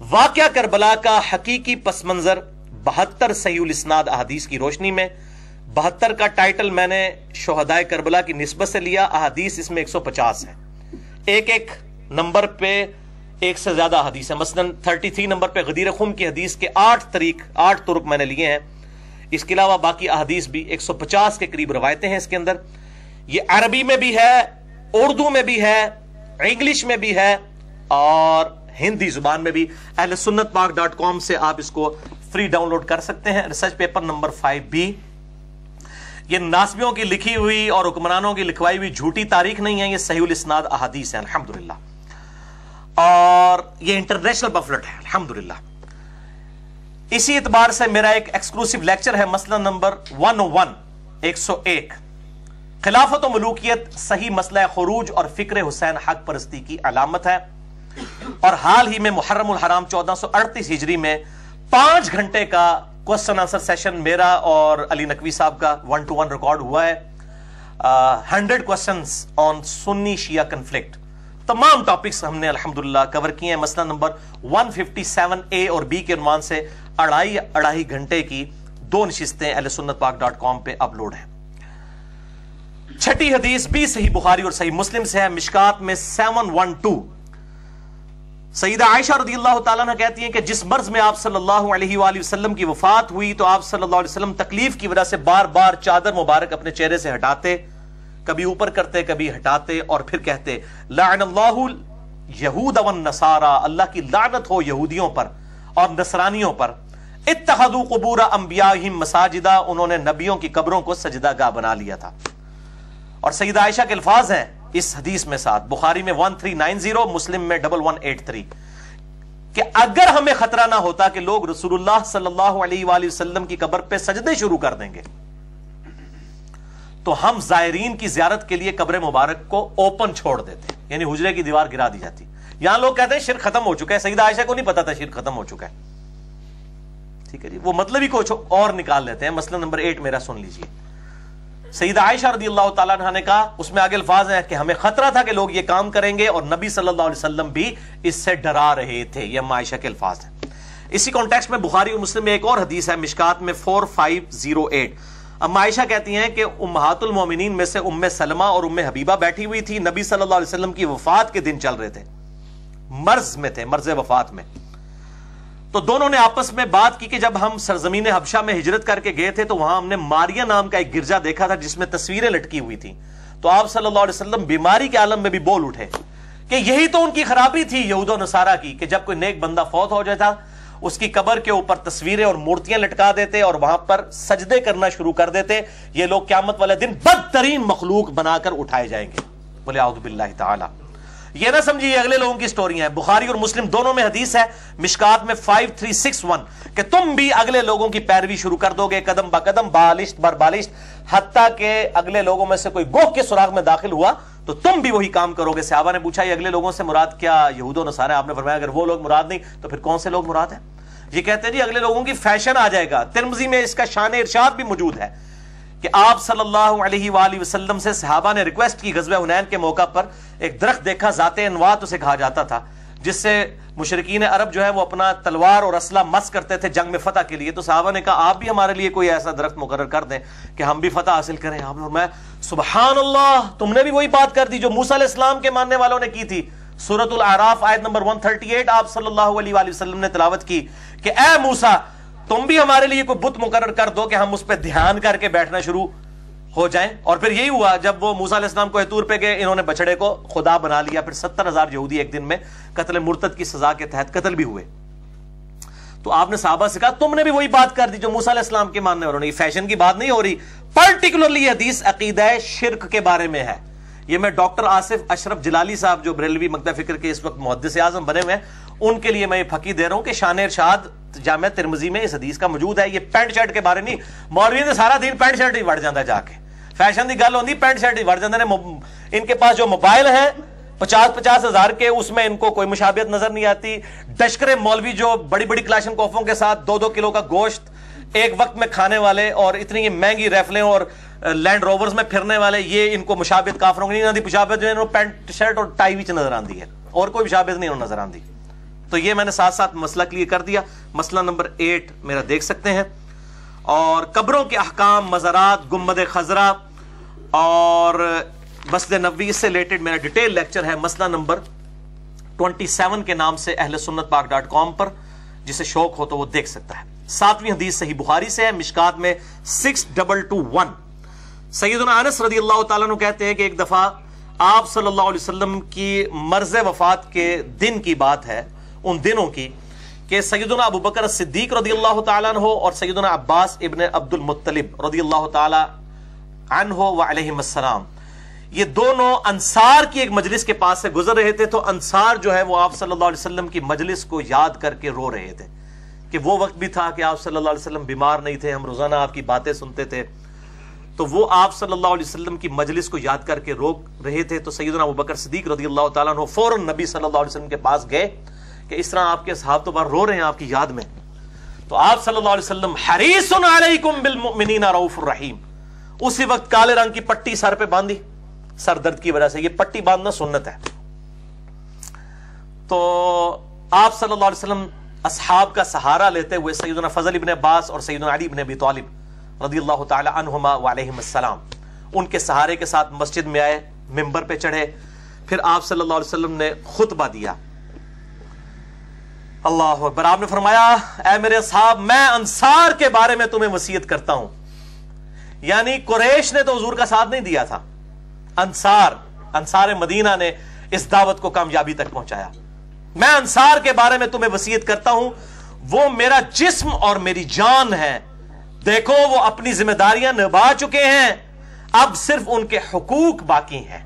واقعہ کربلا کا حقیقی پس منظر 72 صحیح الاسناد احادیث کی روشنی میں، 72 کا ٹائٹل میں نے شہدائے کربلا کی نسبت سے لیا، احادیث اس میں 150 ہیں، ایک نمبر پہ 1 سے زیادہ حدیث ہے، مثلا 33 نمبر پہ غدیر خم کی حدیث کے 8 طرق میں نے لیے ہیں، اس کے علاوہ باقی احادیث بھی 150 کے قریب روایتیں ہیں اس کے اندر۔ یہ عربی میں بھی ہے، اردو میں بھی ہے، انگلش میں بھی ہے، اور ہندی زبان میں بھی۔ اہل سنت پاک.com سے آپ اس کو فری ڈاؤن لوڈ کر سکتے ہیں۔ ریسرچ پیپر نمبر 5B، یہ ناسبیوں کی لکھی ہوئی اور حکمرانوں کی لکھوائی ہوئی جھوٹی تاریخ نہیں ہے، یہ صحیح الاسناد احادیث ہیں الحمدللہ، اور یہ انٹرنیشنل پمفلٹ ہے الحمدللہ۔ اسی اعتبار سے میرا ایک ایکسکلوسیو لیکچر ہے، مسئلہ نمبر 101 خلافت و ملوکیت صحیح مسئلہ خروج اور فکر حسین حق پرستی کی علامت ہے، اور حال ہی میں محرم الحرام 1438 ہجری میں 5 گھنٹے کا کوسچن آنسر سیشن میرا اور علی نقوی صاحب کا 1-to-1 ریکارڈ ہوا ہے، 100 کوسچنز آن سنی شیعہ کنفلکٹ، تمام ٹاپکس ہم نے الحمدللہ کور کیے ہیں۔ مسئلہ نمبر 157A اور B کے عنوان سے 2.5 گھنٹے کی 2 نشستیں اہل سنت پاک.com پہ اپلوڈ ہیں۔ 6 حدیث بھی صحیح بخاری اور صحیح مسلم سے ہے، مشکات میں 712۔ سیدہ عائشہ رضی اللہ تعالیٰ عنہ کہتی ہیں کہ جس مرض میں آپ صلی اللہ علیہ وآلہ وسلم کی وفات ہوئی تو آپ صلی اللہ علیہ وسلم تکلیف کی وجہ سے بار بار چادر مبارک اپنے چہرے سے ہٹاتے، کبھی اوپر کرتے کبھی ہٹاتے اور پھر کہتے لعن اللہ یہود والنصارى، اللہ کی لعنت ہو یہودیوں پر اور نصرانیوں پر، اتخذوا قبور انبیائہم مساجدا، انہوں نے نبیوں کی قبروں کو سجدہ گاہ بنا لیا تھا۔ اور سیدہ عائشہ کے الفاظ ہیں اس حدیث میں ساتھ، بخاری میں 1390، مسلم میں 1183، کہ اگر ہمیں خطرہ نہ ہوتا کہ لوگ رسول اللہ صلی اللہ علیہ وآلہ وسلم کی قبر پہ سجدے شروع کر دیں گے تو ہم زائرین کی زیارت کے لیے قبر مبارک کو اوپن چھوڑ دیتے، یعنی حجرے کی دیوار گرا دی جاتی۔ یہاں لوگ کہتے ہیں شرک ختم ہو چکا ہے، سیدہ عائشہ کو نہیں پتا تھا شرک ختم ہو چکا ہے، ٹھیک ہے جی، وہ مطلب ہی کچھ اور نکال لیتے ہیں۔ مسئلہ نمبر 8 میرا سن لیجئے، سیدہ عائشہ رضی اللہ تعالیٰ عنہ نے کہا، اس میں آگے الفاظ ہیں کہ ہمیں خطرہ تھا کہ لوگ یہ کام کریں گے اور نبی صلی اللہ علیہ وسلم بھی اس سے ڈرا رہے تھے، یہ عائشہ کے الفاظ ہیں۔ اسی کانٹیکسٹ میں بخاری اور مسلم میں ایک اور حدیث ہے مشکات میں 4508، ام عائشہ کہتی ہیں کہ امہات المومنین میں سے ام سلمہ اور ام حبیبہ بیٹھی ہوئی تھی، نبی صلی اللہ علیہ وسلم کی وفات کے دن چل رہے تھے، مرض میں تھے، مرض وفات میں، تو دونوں نے آپس میں بات کی کہ جب ہم سرزمین حبشہ میں ہجرت کر کے گئے تھے تو وہاں ہم نے ماریہ نام کا ایک گرجا دیکھا تھا جس میں تصویریں لٹکی ہوئی تھیں، تو آپ صلی اللہ علیہ وسلم بیماری کے عالم میں بھی بول اٹھے کہ یہی تو ان کی خرابی تھی یہود و نصارہ کی، کہ جب کوئی نیک بندہ فوت ہو جاتا اس کی قبر کے اوپر تصویریں اور مورتیاں لٹکا دیتے اور وہاں پر سجدے کرنا شروع کر دیتے، یہ لوگ قیامت والے دن بدترین مخلوق بنا کر اٹھائے جائیں گے، بولے اعوذ باللہ تعالی۔ یہ نہ سمجھیے یہ اگلے لوگوں کی سٹوریاں ہیں، بخاری اور مسلم دونوں میں حدیث ہے مشکات میں 5361 کہ تم بھی اگلے لوگوں کی پیروی شروع کر دو گے قدم با قدم، بالشت بر بالشت، حتیٰ کہ اگلے لوگوں میں سے کوئی گوہ کے سراغ میں داخل ہوا تو تم بھی وہی کام کرو گے۔ صحابہ نے پوچھا یہ اگلے لوگوں سے مراد کیا یہود و نصارہ؟ آپ نے فرمایا اگر وہ لوگ مراد نہیں تو پھر کون سے لوگ مراد ہیں؟ یہ کہتے ہیں جی اگلے لوگوں کی فیشن آ جائے گا۔ ترمذی میں اس کا شان ارشاد بھی موجود ہے کہ آپ صلی اللہ علیہ وآلہ وسلم سے صحابہ نے ریکویسٹ کی غزوہ حنین کے موقع پر، ایک درخت دیکھا ذات انواط اسے کہا جاتا تھا جس سے مشرکین عرب جو ہے وہ اپنا تلوار اور اسلحہ مس کرتے تھے جنگ میں فتح کے لیے، تو صحابہ نے کہا آپ بھی ہمارے لیے کوئی ایسا درخت مقرر کر دیں کہ ہم بھی فتح حاصل کریں۔ آپ نے فرمایا سبحان اللہ، تم نے بھی وہی بات کر دی جو موسیٰ علیہ السلام کے ماننے والوں نے کی تھی۔ سورۃ الاعراف آیت نمبر 138 آپ صلی اللہ علیہ وآلہ وسلم نے تلاوت کی کہ اے موسیٰ تم بھی ہمارے لیے کوئی بت مقرر کر دو کہ ہم اس پہ دھیان کر کے بیٹھنا شروع ہو جائیں۔ اور پھر یہی ہوا، جب وہ موسیٰ علیہ السلام کو طور پہ گئے انہوں نے بچڑے کو خدا بنا لیا، پھر 70,000 یہودی ایک دن میں قتل مرتد کی سزا کے تحت قتل بھی ہوئے۔ تو آپ نے صحابہ سے کہا تم نے بھی وہی بات کر دی جو موسیٰ علیہ السلام کے ماننے والوں نے۔ یہ فیشن کی بات نہیں ہو رہی، پرٹیکولرلی حدیث عقیدہ شرک کے بارے میں ہے۔ یہ میں ڈاکٹر آصف اشرف جلالی صاحب جو بریلوی مکتب فکر کے اس وقت محدث اعظم بنے ہوئے ہیں ان کے لیے میں یہ پھکی دے رہا ہوں کہ شان ارشاد جامع ترمذی میں اس حدیث کا موجود ہے۔ یہ پینٹ شرٹ کے بارے نہیں، مولوی نے سارا دن پینٹ شرٹ ہی وڑ جاتا ہے، جا کے فیشن دی گل ہوندی پینٹ شرٹ ہی وڑ جاندے نے۔ ان کے پاس جو موبائل ہیں 50-50 ہزار کے، اس میں ان کو کوئی مشابہت نظر نہیں آتی۔ ڈشکرے مولوی جو بڑی بڑی کلاشن کوفوں کے ساتھ 2-2 کلو کا گوشت ایک وقت میں کھانے والے اور اتنی یہ مہنگی ریفلیں اور لینڈ روورز میں پھرنے والے، یہ ان کو مشابہت کافروں کی نہیں آتی۔ مشابہت جو ہے پینٹ شرٹ اور ٹائی وچ نظر آندی ہے، اور کوئی مشابہت نہیں نظر آندی۔ تو یہ میں نے ساتھ ساتھ مسئلہ کلیئر کر دیا۔ مسئلہ نمبر 8 میرا دیکھ سکتے ہیں، اور قبروں کے احکام، مزارات، گنبد خضرا اور مسجد نبوی، اس سے ریلیٹڈ میرا ڈیٹیل لیکچر ہے مسئلہ نمبر 27 کے نام سے اہل سنت پاک .com پر، جسے شوق ہو تو وہ دیکھ سکتا ہے۔ 7ویں حدیث صحیح بخاری سے ہے مشکات میں 6221، سیدنا انس رضی اللہ تعالیٰ عنہ کہتے ہیں کہ ایک دفعہ آپ صلی اللہ علیہ وسلم کی مرض وفات کے دن کی بات ہے، ان دنوں کی، کہ سیدنا ابو بکر صدیق رضی اللہ تعالیٰ عنہ اور سیدنا عباس ابن عبد المطلب رضی اللہ تعالیٰ عنہ وعلیہم السلام، یہ دونوں انصار کی ایک مجلس کے پاس سے گزر رہے تھے۔ تو انصار جو ہے وہ آپ صلی اللہ علیہ وسلم کی مجلس کو یاد کر کے رو رہے تھے کہ وہ وقت بھی تھا کہ آپ صلی اللہ علیہ وسلم بیمار نہیں تھے، ہم روزانہ آپ کی باتیں سنتے تھے۔ تو وہ آپ صلی اللہ علیہ وسلم کی مجلس کو یاد کر کے رو رہے تھے۔ تو سیدنا ابو بکر صدیق رضی اللہ تعالیٰ عنہ فوراً نبی صلی اللہ علیہ وسلم کے پاس گئے کہ اس طرح آپ کے اصحاب تو بار رو رہے ہیں آپ کی یاد میں۔ تو آپ صلی اللہ علیہ وسلم حریص علیکم بالمؤمنین رؤوف الرحیم، اسی وقت کالے رنگ کی پٹی سر پہ باندھی، سر درد کی وجہ سے، یہ پٹی باندھنا سنت ہے۔ تو آپ صلی اللہ علیہ وسلم اصحاب کا سہارا لیتے ہوئے سیدنا فضل ابن عباس اور سیدنا علی ابن ابی طالب رضی اللہ تعالی عنہما وعلیہم السلام ان کے سہارے کے ساتھ مسجد میں آئے، ممبر پہ چڑھے، پھر آپ صلی اللہ علیہ وسلم نے خطبہ دیا۔ اللہ اکبر، آپ نے فرمایا اے میرے اصحاب، میں انصار کے بارے میں تمہیں وصیت کرتا ہوں۔ یعنی قریش نے تو حضور کا ساتھ نہیں دیا تھا، انصار مدینہ نے اس دعوت کو کامیابی تک پہنچایا. میں انصار کے بارے میں تمہیں وصیت کرتا ہوں، وہ میرا جسم اور میری جان ہے. دیکھو وہ اپنی ذمہ داریاں نبھا چکے ہیں، اب صرف ان کے حقوق باقی ہیں.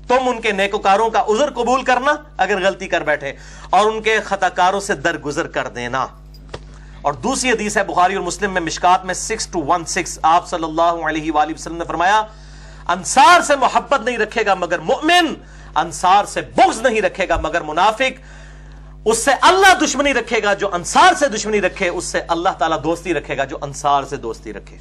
تم ان کے نیکوکاروں کا عذر قبول کرنا اگر غلطی کر بیٹھے، اور ان کے خطاکاروں سے درگزر کر دینا. اور دوسری حدیث ہے بخاری اور مسلم میں مشکات میں 6216، آپ صلی اللہ علیہ وآلہ وسلم نے فرمایا انصار سے محبت نہیں رکھے گا مگر مؤمن، انصار سے بغض نہیں رکھے گا مگر منافق. اس سے اللہ دشمنی رکھے گا جو انصار سے دشمنی رکھے، اس سے اللہ تعالیٰ دوستی رکھے گا جو انصار سے دوستی رکھے.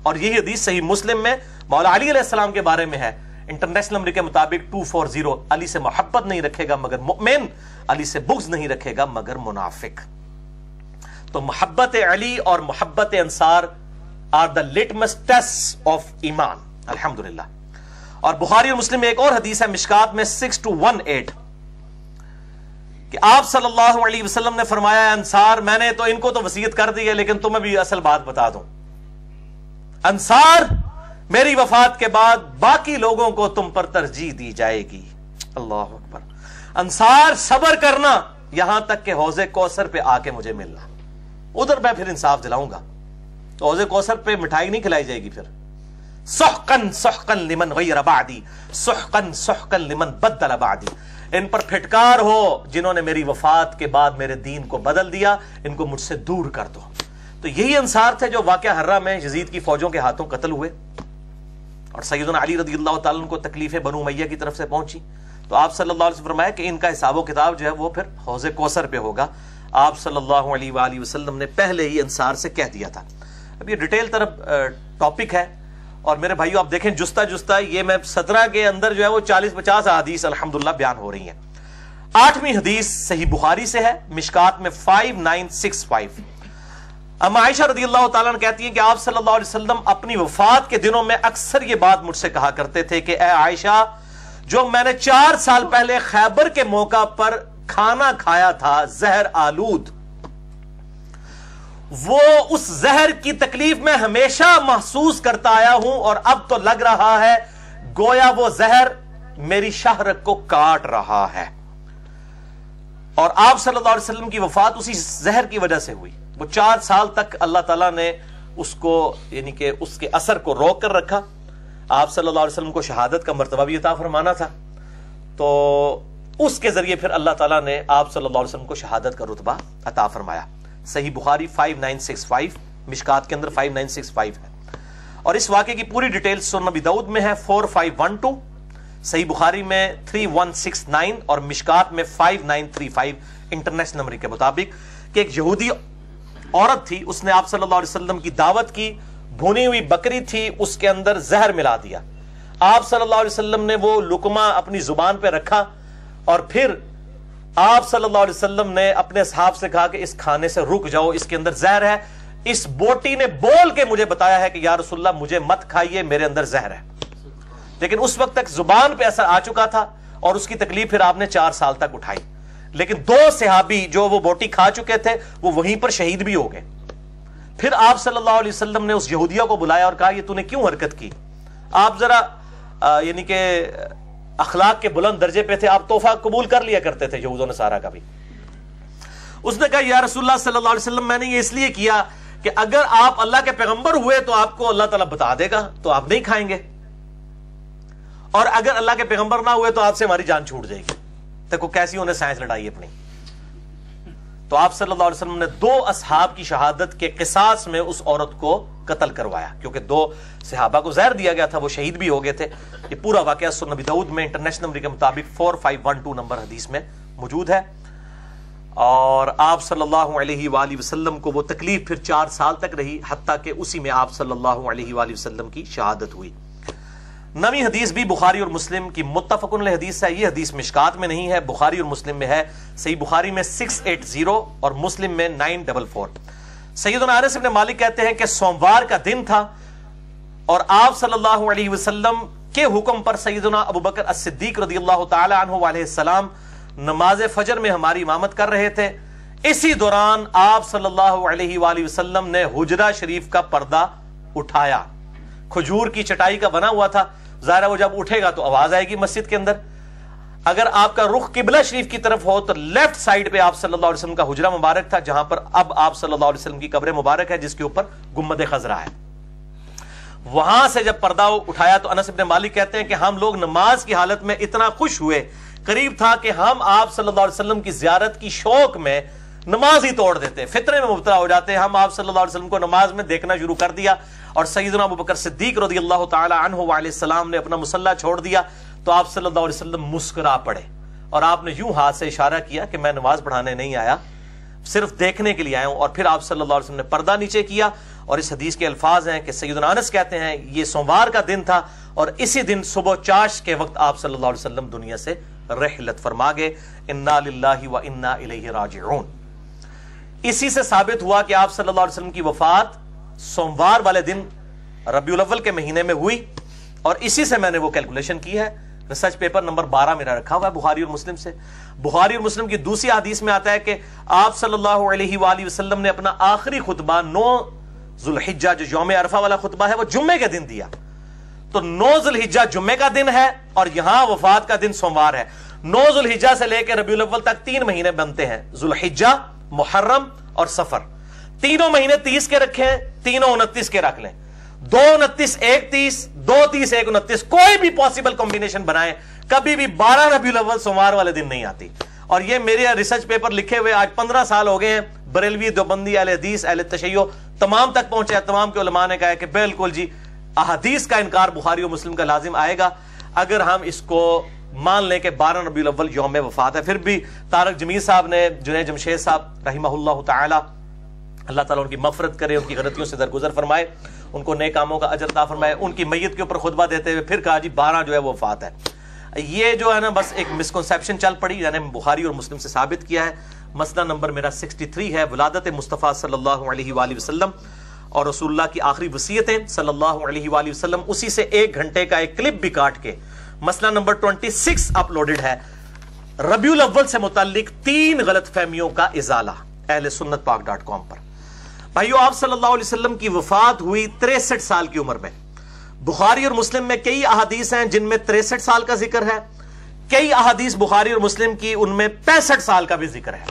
اور یہی حدیث صحیح مسلم میں مولا علی علیہ السلام کے بارے میں ہے، انٹرنیشنل نمبر کے مطابق 240، علی سے محبت نہیں رکھے گا مگر مؤمن، علی سے بغض نہیں رکھے گا مگر منافق. تو محبت علی اور محبت انصار are the litmus test of ایمان، الحمدللہ. اور بخاری اور مسلم میں ایک اور حدیث ہے مشکات میں 6218 کہ آپ صلی اللہ علیہ وسلم نے فرمایا انصار، میں نے تو ان کو تو وصیت کر دی ہے لیکن تمہیں بھی اصل بات بتا دوں، انصار میری وفات کے بعد باقی لوگوں کو تم پر ترجیح دی جائے گی. اللہ اکبر. انصار صبر کرنا یہاں تک کہ حوض کوثر پہ آ کے مجھے ملنا، ادھر میں پھر انصاف دلاؤں گا. تو حوض کوثر پہ مٹھائی نہیں کھلائی جائے گی پھر. سحقن سحقن لمن غیر بعدی، سحقن سحقن لمن بدل بعدی. ان پر پھٹکار ہو جنہوں نے میری وفات کے بعد میرے دین کو بدل دیا، ان کو مجھ سے دور کر دو. تو یہی انصار تھے جو واقعہ حرہ میں یزید کی فوجوں کے ہاتھوں قتل ہوئے، اور سیدنا علی رضی اللہ تعالیٰ عنہ کو تکلیفیں بنو امیہ کی طرف سے پہنچی. تو آپ صلی اللہ علیہ وسلم فرمایا کہ ان کا حساب و کتاب جو ہے وہ پھر حوض کوثر پہ ہوگا. آپ صلی اللہ علیہ وآلہ وسلم نے پہلے ہی انصار سے کہہ دیا تھا. اب یہ ڈیٹیل طرف ٹاپک ہے، اور میرے بھائیو آپ دیکھیں جستا جستا یہ میں 17 کے اندر جو ہے وہ 40-50 احادیث الحمدللہ بیان ہو رہی ہیں. 8ویں حدیث صحیح بخاری سے ہے مشکات میں 5965. اما عائشہ رضی اللہ تعالیٰ عنہ کہتی ہیں کہ آپ صلی اللہ علیہ وسلم اپنی وفات کے دنوں میں اکثر یہ بات مجھ سے کہا کرتے تھے کہ اے عائشہ، جو میں نے 4 سال پہلے خیبر کے موقع پر کھانا کھایا تھا زہر آلود، وہ اس زہر کی تکلیف میں ہمیشہ محسوس کرتا آیا ہوں، اور اب تو لگ رہا ہے گویا وہ زہر میری شہرت کو کاٹ رہا ہے. اور آپ صلی اللہ علیہ وسلم کی وفات اسی زہر کی وجہ سے ہوئی. وہ 4 سال تک اللہ تعالیٰ نے اس کو یعنی کہ اس کے اثر کو روک کر رکھا. آپ صلی اللہ علیہ وسلم کو شہادت کا مرتبہ بھی عطا فرمانا تھا، تو اس کے ذریعے پھر اللہ تعالیٰ نے آپ صلی اللہ علیہ وسلم کو شہادت کا رتبہ عطا فرمایا. صحیح بخاری 5965، مشکات کے اندر 5965 ہے. اور اس واقعے کی پوری ڈیٹیل سنن نبی داؤد میں ہے 4512، صحیح بخاری میں 3169 اور مشکات میں 5935 انٹرنیشنل نمبر کے مطابق کہ ایک یہودی عورت تھی، اس نے آپ صلی اللہ علیہ وسلم کی دعوت کی، بھونی ہوئی بکری تھی، اس کے اندر زہر ملا دیا. آپ صلی اللہ علیہ وسلم نے وہ لقمہ اپنی زبان پہ رکھا، اور پھر آپ صلی اللہ علیہ وسلم نے اپنے اصحاب سے کہا کہ اس کھانے سے رک جاؤ، اس کے اندر زہر ہے. اس بوٹی نے بول کے مجھے بتایا ہے کہ یا رسول اللہ مجھے مت کھائیے، میرے اندر زہر ہے. لیکن اس وقت تک زبان پہ اثر آ چکا تھا، اور اس کی تکلیف پھر آپ نے 4 سال تک اٹھائی. لیکن 2 صحابی جو وہ بوٹی کھا چکے تھے وہ وہیں پر شہید بھی ہو گئے. پھر آپ صلی اللہ علیہ وسلم نے اس یہودیہ کو بلایا اور کہا یہ تو نے کیوں حرکت کی؟ آپ ذرا یعنی کہ اخلاق کے بلند درجے پہ تھے، آپ تحفہ قبول کر لیا کرتے تھے یہود و نصارہ کا بھی. اس نے کہا یا رسول اللہ صلی اللہ علیہ وسلم میں نے یہ اس لیے کیا کہ اگر آپ اللہ کے پیغمبر ہوئے تو آپ کو اللہ تعالیٰ بتا دے گا تو آپ نہیں کھائیں گے، اور اگر اللہ کے پیغمبر نہ ہوئے تو آپ سے ہماری جان چھوٹ جائے گی. دیکھو کیسی انہیں سائنس لڑائی اپنی. تو آپ صلی اللہ علیہ وسلم نے 2 اصحاب کی شہادت کے قصاص میں اس عورت کو قتل کروایا، کیونکہ 2 صحابہ کو زہر دیا گیا تھا، وہ شہید بھی ہو گئے تھے. یہ پورا واقعہ سنن نبی داؤد میں انٹرنیشنل نمبر کے مطابق 4512 نمبر حدیث میں موجود ہے. اور آپ صلی اللہ علیہ وآلہ وسلم کو وہ تکلیف پھر 4 سال تک رہی، حتیٰ کہ اسی میں آپ صلی اللہ علیہ وآلہ وسلم کی شہادت ہوئی. 9ویں حدیث بھی بخاری اور مسلم کی متفق علیہ حدیث ہے. یہ حدیث مشکات میں نہیں ہے، بخاری اور مسلم میں ہے. صحیح بخاری میں 680 اور مسلم میں 944. سیدنا انس بن مالک کہتے ہیں کہ سوموار کا دن تھا، اور آپ صلی اللہ علیہ وسلم کے حکم پر سیدنا ابو بکر الصدیق رضی اللہ تعالی عنہ علیہ السلام نماز فجر میں ہماری امامت کر رہے تھے. اسی دوران آپ صلی اللہ علیہ وآلہ وسلم نے حجرہ شریف کا پردہ اٹھایا. کھجور کی چٹائی کا بنا ہوا تھا، ظاہر ہے وہ جب اٹھے گا تو آواز آئے گی مسجد کے اندر. اگر آپ کا رخ قبلہ شریف کی طرف ہو تو لیفٹ سائڈ پہ آپ صلی اللہ علیہ وسلم کا حجرہ مبارک تھا, جہاں پر اب آپ صلی اللہ علیہ وسلم کی قبر مبارک ہے, جس کے اوپر گنبد خضرا ہے. وہاں سے جب پردہ اٹھایا تو انس بن مالک کہتے ہیں کہ ہم لوگ نماز کی حالت میں اتنا خوش ہوئے, قریب تھا کہ ہم آپ صلی اللہ علیہ وسلم کی زیارت کی شوق میں نماز ہی توڑ دیتے, فطرے میں مبتلا ہو جاتے. ہم آپ صلی اللہ علیہ وسلم کو نماز میں دیکھنا شروع کر دیا, اور سیدنا ابو بکر صدیق رضی اللہ تعالی عنہ وعلیہ السلام نے اپنا مصلی چھوڑ دیا تو آپ صلی اللہ علیہ وسلم مسکرا پڑے, اور آپ نے یوں ہاتھ سے اشارہ کیا کہ میں نماز پڑھانے نہیں آیا, صرف دیکھنے کے لیے آیا ہوں. اور پھر آپ صلی اللہ علیہ وسلم نے پردہ نیچے کیا, اور اس حدیث کے الفاظ ہیں کہ سیدنا انس کہتے ہیں یہ سوموار کا دن تھا, اور اسی دن صبح چاش کے وقت آپ صلی اللہ علیہ وسلم دنیا سے رحلت فرما گئے. انا للہ و انا الیہ راجعون. اسی سے ثابت ہوا کہ آپ صلی اللہ علیہ وسلم کی وفات سوموار والے دن ربیع الاول کے مہینے میں ہوئی, اور اسی سے میں نے وہ کیلکولیشن کی ہے. ریسرچ پیپر نمبر 12 میرا رکھا ہوا ہے بخاری اور مسلم سے. بخاری اور مسلم کی دوسری حدیث میں آتا ہے کہ آپ صلی اللہ علیہ وآلہ وسلم نے اپنا آخری خطبہ 9 ذوالحجہ جو یوم عرفہ والا خطبہ ہے وہ جمعے کے دن دیا. تو 9 ذوالحجہ جمعے کا دن ہے, اور یہاں وفات کا دن سوموار ہے. 9 ذوالحجہ سے لے کے ربیع الاول تک 3 مہینے بنتے ہیں, ذوالحجہ, محرم اور سفر. تینوں مہینے 30 کے رکھیں, تینوں 29 کے رکھ لیں. 2 29 1 30, 2 30 1 29, کوئی بھی پاسبل کمبینیشن بنائیں, کبھی بھی 12 ربیع الاول سوموار والے دن نہیں آتی. اور یہ میرے ریسرچ پیپر لکھے ہوئے آج 15 سال ہو گئے ہیں. بریلوی, دیوبندی, اہل حدیث, اہل تشیع تمام تک پہنچے. تمام کے علماء نے کہا ہے کہ بالکل جی احادیث کا انکار بخاری و مسلم کا لازم آئے گا اگر ہم اس کو مان لیں کہ 12 ربیع الاول یوم وفات ہے. پھر بھی طارق جمیل صاحب نے, جنید جمشید صاحب رحمہ اللہ تعالی, اللہ تعالیٰ ان کی مغفرت کرے, ان کی غلطیوں سے درگزر فرمائے, ان کو نیک کاموں کا اجر عطا فرمائے, ان کی میت کے اوپر خطبہ دیتے ہوئے پھر کہا جی 12 جو ہے وہ وفات ہے. یہ جو ہے نا بس ایک مسکنسیپشن چل پڑی, یعنی بخاری اور مسلم سے ثابت کیا ہے. مسئلہ نمبر میرا 63 ہے, ولادت مصطفیٰ صلی اللہ علیہ وآلہ وسلم اور رسول اللہ کی آخری وصیتیں صلی اللہ علیہ وآلہ وسلم. اسی سے 1 گھنٹے کا ایک کلپ بھی کاٹ کے مسئلہ نمبر 26 اپلوڈڈ ہے. ربیع الاول سے متعلق 3 غلط فہمیوں کا ازالہ اہل سنت پاک.com پر. بھائیو, آپ صلی اللہ علیہ وسلم کی وفات ہوئی 63 سال کی عمر میں. بخاری اور مسلم میں کئی احادیث ہیں جن میں 63 سال کا ذکر ہے, کئی احادیث بخاری اور مسلم کی ان میں 65 سال کا بھی ذکر ہے,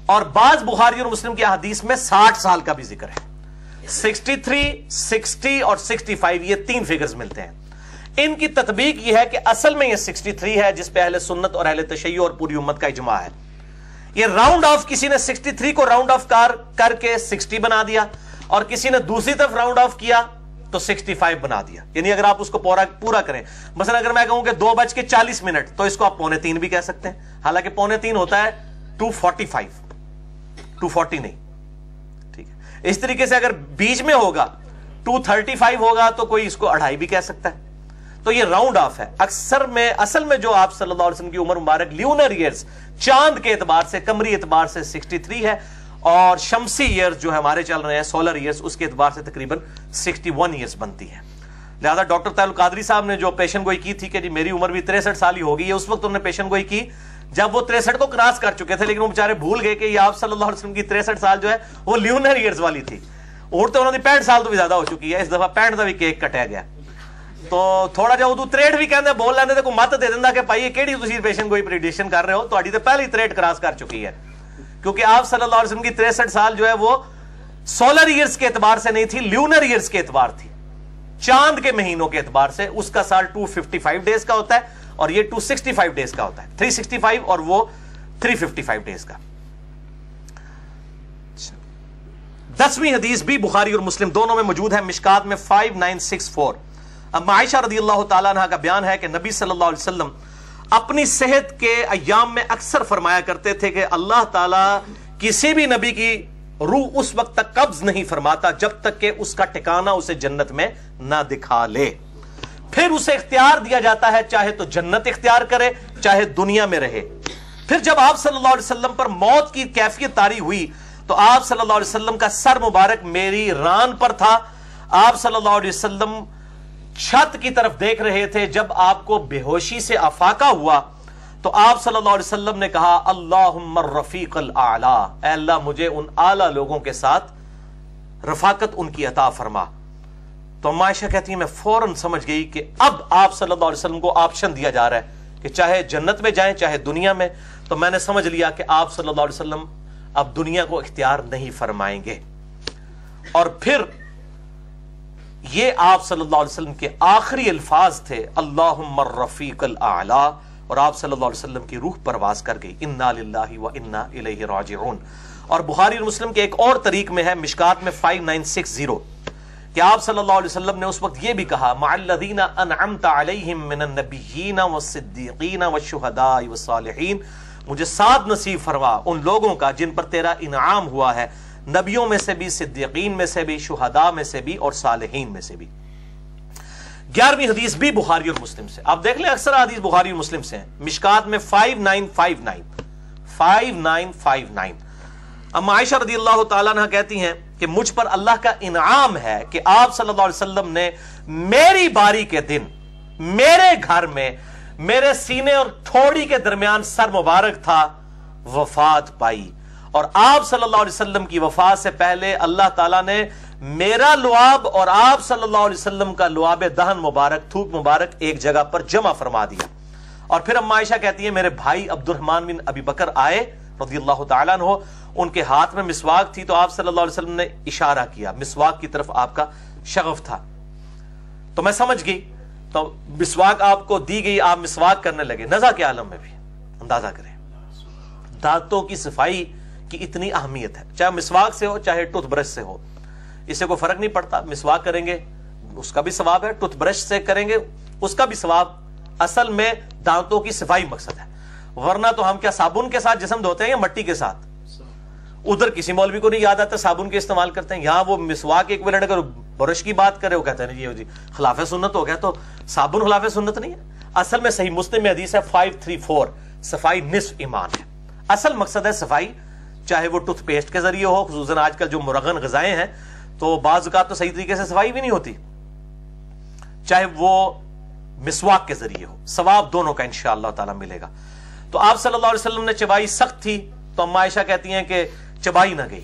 اور بعض بخاری اور مسلم کی احادیث میں 60 سال کا بھی ذکر ہے. 63, 60 اور 65 یہ 3 فگرز ملتے ہیں. ان کی تطبیق یہ ہے کہ اصل میں یہ 63 ہے جس پہ اہل سنت اور اہل تشیع اور پوری امت کا اجماع ہے. یہ راؤنڈ آف, کسی نے 63 کو راؤنڈ آف کر کے 60 بنا دیا, اور کسی نے دوسری طرف راؤنڈ آف کیا تو 65 بنا دیا. یعنی اگر آپ اس کو پورا کریں, مثلا اگر میں کہوں کہ 2:40 تو اس کو آپ 2:45 بھی کہہ سکتے ہیں, حالانکہ 2:45 ہوتا ہے 2:45, 2:40 نہیں. ٹھیک ہے, اس طریقے سے اگر بیچ میں ہوگا 2:35 ہوگا تو کوئی اس کو 2:30 بھی کہہ سکتا ہے. تو یہ راؤنڈ آف ہے. اصل میں جو آپ صلی اللہ علیہ وسلم کی عمر مبارک لیونر ایئرز, چاند کے اعتبار سے, قمری اعتبار سے 63 ہے, اور شمسی ایئرز جو ہمارے چل رہے ہیں سولر ایئرز, اس کے اعتبار سے تقریباً 61 ایئرز بنتی ہے. لہذا ڈاکٹر طاہر القادری صاحب نے جو پیشن گوئی کی تھی کہ جی میری عمر بھی 63 سال ہی ہوگی, اس وقت انہوں نے پیشن گوئی کی جب وہ 63 کو کراس کر چکے تھے, لیکن وہ بیچارے بھول گئے کہ یہ آپ صلی اللہ علیہ وسلم کی 63 سال جو ہے وہ لیونر ایئرز والی تھی. اور تو انہوں نے 65 سال تو بھی زیادہ ہو چکی ہے, اس دفعہ 65 کا بھی کیک کٹیا گیا. تو تھوڑا جا اردو 63 بھی کہندے بول لیندے تے کوئی مت دے دیندا کہ بھائی کیڑی تسی پیشن کوئی پریڈکشن کر رہے ہو, تہاڈی تے پہلی 63 کراس کر چکی ہے. کیونکہ آپ صلی اللہ علیہ وسلم کی 63 سال جو ہے وہ سولر ایئرز کے اعتبار سے نہیں تھی, لیونر ایئرز کے اعتبار تھی, چاند کے مہینوں کے اعتبار سے. اس کا سال 255 ڈیز کا ہوتا ہے, اور یہ 265 ڈیز کا ہوتا ہے, 365 اور وہ 355 ڈیز کا. 10ویں حدیث بھی بخاری اور مسلم دونوں میں موجود ہے, مشکات میں 5964. اب عائشہ رضی اللہ تعالیٰ عنہ کا بیان ہے کہ نبی صلی اللہ علیہ وسلم اپنی صحت کے ایام میں اکثر فرمایا کرتے تھے کہ اللہ تعالیٰ کسی بھی نبی کی روح اس وقت تک قبض نہیں فرماتا جب تک کہ اس کا ٹھکانہ اسے جنت میں نہ دکھا لے. پھر اسے اختیار دیا جاتا ہے, چاہے تو جنت اختیار کرے چاہے دنیا میں رہے. پھر جب آپ صلی اللہ علیہ وسلم پر موت کی کیفیت طاری ہوئی تو آپ صلی اللہ علیہ وسلم کا سر مبارک میری ران پر تھا. آپ صلی اللہ علیہ وسلم چھت کی طرف دیکھ رہے تھے. جب آپ کو بے ہوشی سے افاقہ ہوا تو آپ صلی اللہ علیہ وسلم نے کہا اللہم الرفیق الاعلی, اے اللہ مجھے ان اعلیٰ لوگوں کے ساتھ رفاقت ان کی عطا فرما. تو اما عائشہ کہتی ہیں میں فوراً سمجھ گئی کہ اب آپ صلی اللہ علیہ وسلم کو آپشن دیا جا رہا ہے کہ چاہے جنت میں جائیں چاہے دنیا میں. تو میں نے سمجھ لیا کہ آپ صلی اللہ علیہ وسلم اب دنیا کو اختیار نہیں فرمائیں گے. اور پھر یہ آپ صلی اللہ علیہ وسلم کے آخری الفاظ تھے اللہم الرفیق الاعلی، اور آپ صلی اللہ علیہ وسلم کی روح پرواز کر گئی. انا للہ و انا الیہ راجعون. اور بخاری اور مسلم کے ایک اور طریق میں ہے مشکات میں 5960 کہ آپ صلی اللہ علیہ وسلم نے اس وقت یہ بھی کہا مع الذین انعمت علیہم من النبیین والصدیقین والشہداء والصالحین، مجھے ساتھ نصیب فرما ان لوگوں کا جن پر تیرا انعام ہوا ہے، نبیوں میں سے بھی، صدیقین میں سے بھی، شہداء میں سے بھی اور صالحین میں سے بھی. 11ویں حدیث بھی بخاری اور مسلم سے. آپ دیکھ لیں اکثر حدیث بخاری اور مسلم سے ہیں. مشکات میں 5959 اما عائشہ رضی اللہ تعالیٰ عنہ کہتی ہیں کہ مجھ پر اللہ کا انعام ہے کہ آپ صلی اللہ علیہ وسلم نے میری باری کے دن میرے گھر میں میرے سینے اور تھوڑی کے درمیان سر مبارک تھا وفات پائی. اور آپ صلی اللہ علیہ وسلم کی وفات سے پہلے اللہ تعالیٰ نے میرا لعاب اور آپ صلی اللہ علیہ وسلم کا لعاب دہن مبارک، تھوک مبارک ایک جگہ پر جمع فرما دیا. اور پھر اما عائشہ کہتی ہیں میرے بھائی عبد الرحمن بن ابی بکر آئے رضی اللہ تعالیٰ عنہ، ان کے ہاتھ میں مسواک تھی تو آپ صلی اللہ علیہ وسلم نے اشارہ کیا، مسواک کی طرف آپ کا شغف تھا. تو میں سمجھ گئی، تو مسواک آپ کو دی گئی، آپ مسواک کرنے لگے. نزا کے عالم میں بھی اندازہ کریں دانتوں کی صفائی کی اتنی اہمیت ہے، چاہے مسواک سے ہو چاہے ٹوتھ برش سے ہو، اس سے کوئی فرق نہیں پڑتا. مسواک کریں گے اس کا بھی ثواب ہے، ٹوتھ برش سے کریں گے اس کا بھی ثواب. اصل میں دانتوں کی صفائی مقصد ہے، ورنہ تو ہم کیا صابن کے ساتھ جسم دھوتے ہیں یا مٹی کے ساتھ؟ ادھر کسی مولوی کو نہیں یاد آتا صابن کے استعمال کرتے ہیں، یہاں وہ مسواک ایک منٹ اگر برش کی بات کرے وہ کہتے ہیں یہ جی خلاف سنت ہو گیا، تو صابن خلاف سنت نہیں ہے. اصل میں صحیح مسلم میں حدیث ہے 534 صفائی نصف ایمان ہے. اصل مقصد ہے صفائی، چاہے وہ ٹوتھ پیسٹ کے ذریعے ہو، خصوصاً آج کل جو مرغن غذائیں ہیں تو بعض اوقات تو صحیح طریقے سے صفائی بھی نہیں ہوتی، چاہے وہ مسواک کے ذریعے ہو، ثواب دونوں کا انشاءاللہ تعالی ملے گا. تو آپ صلی اللہ علیہ وسلم نے چبائی سخت تھی تو اما عائشہ کہتی ہیں کہ چبائی نہ گئی.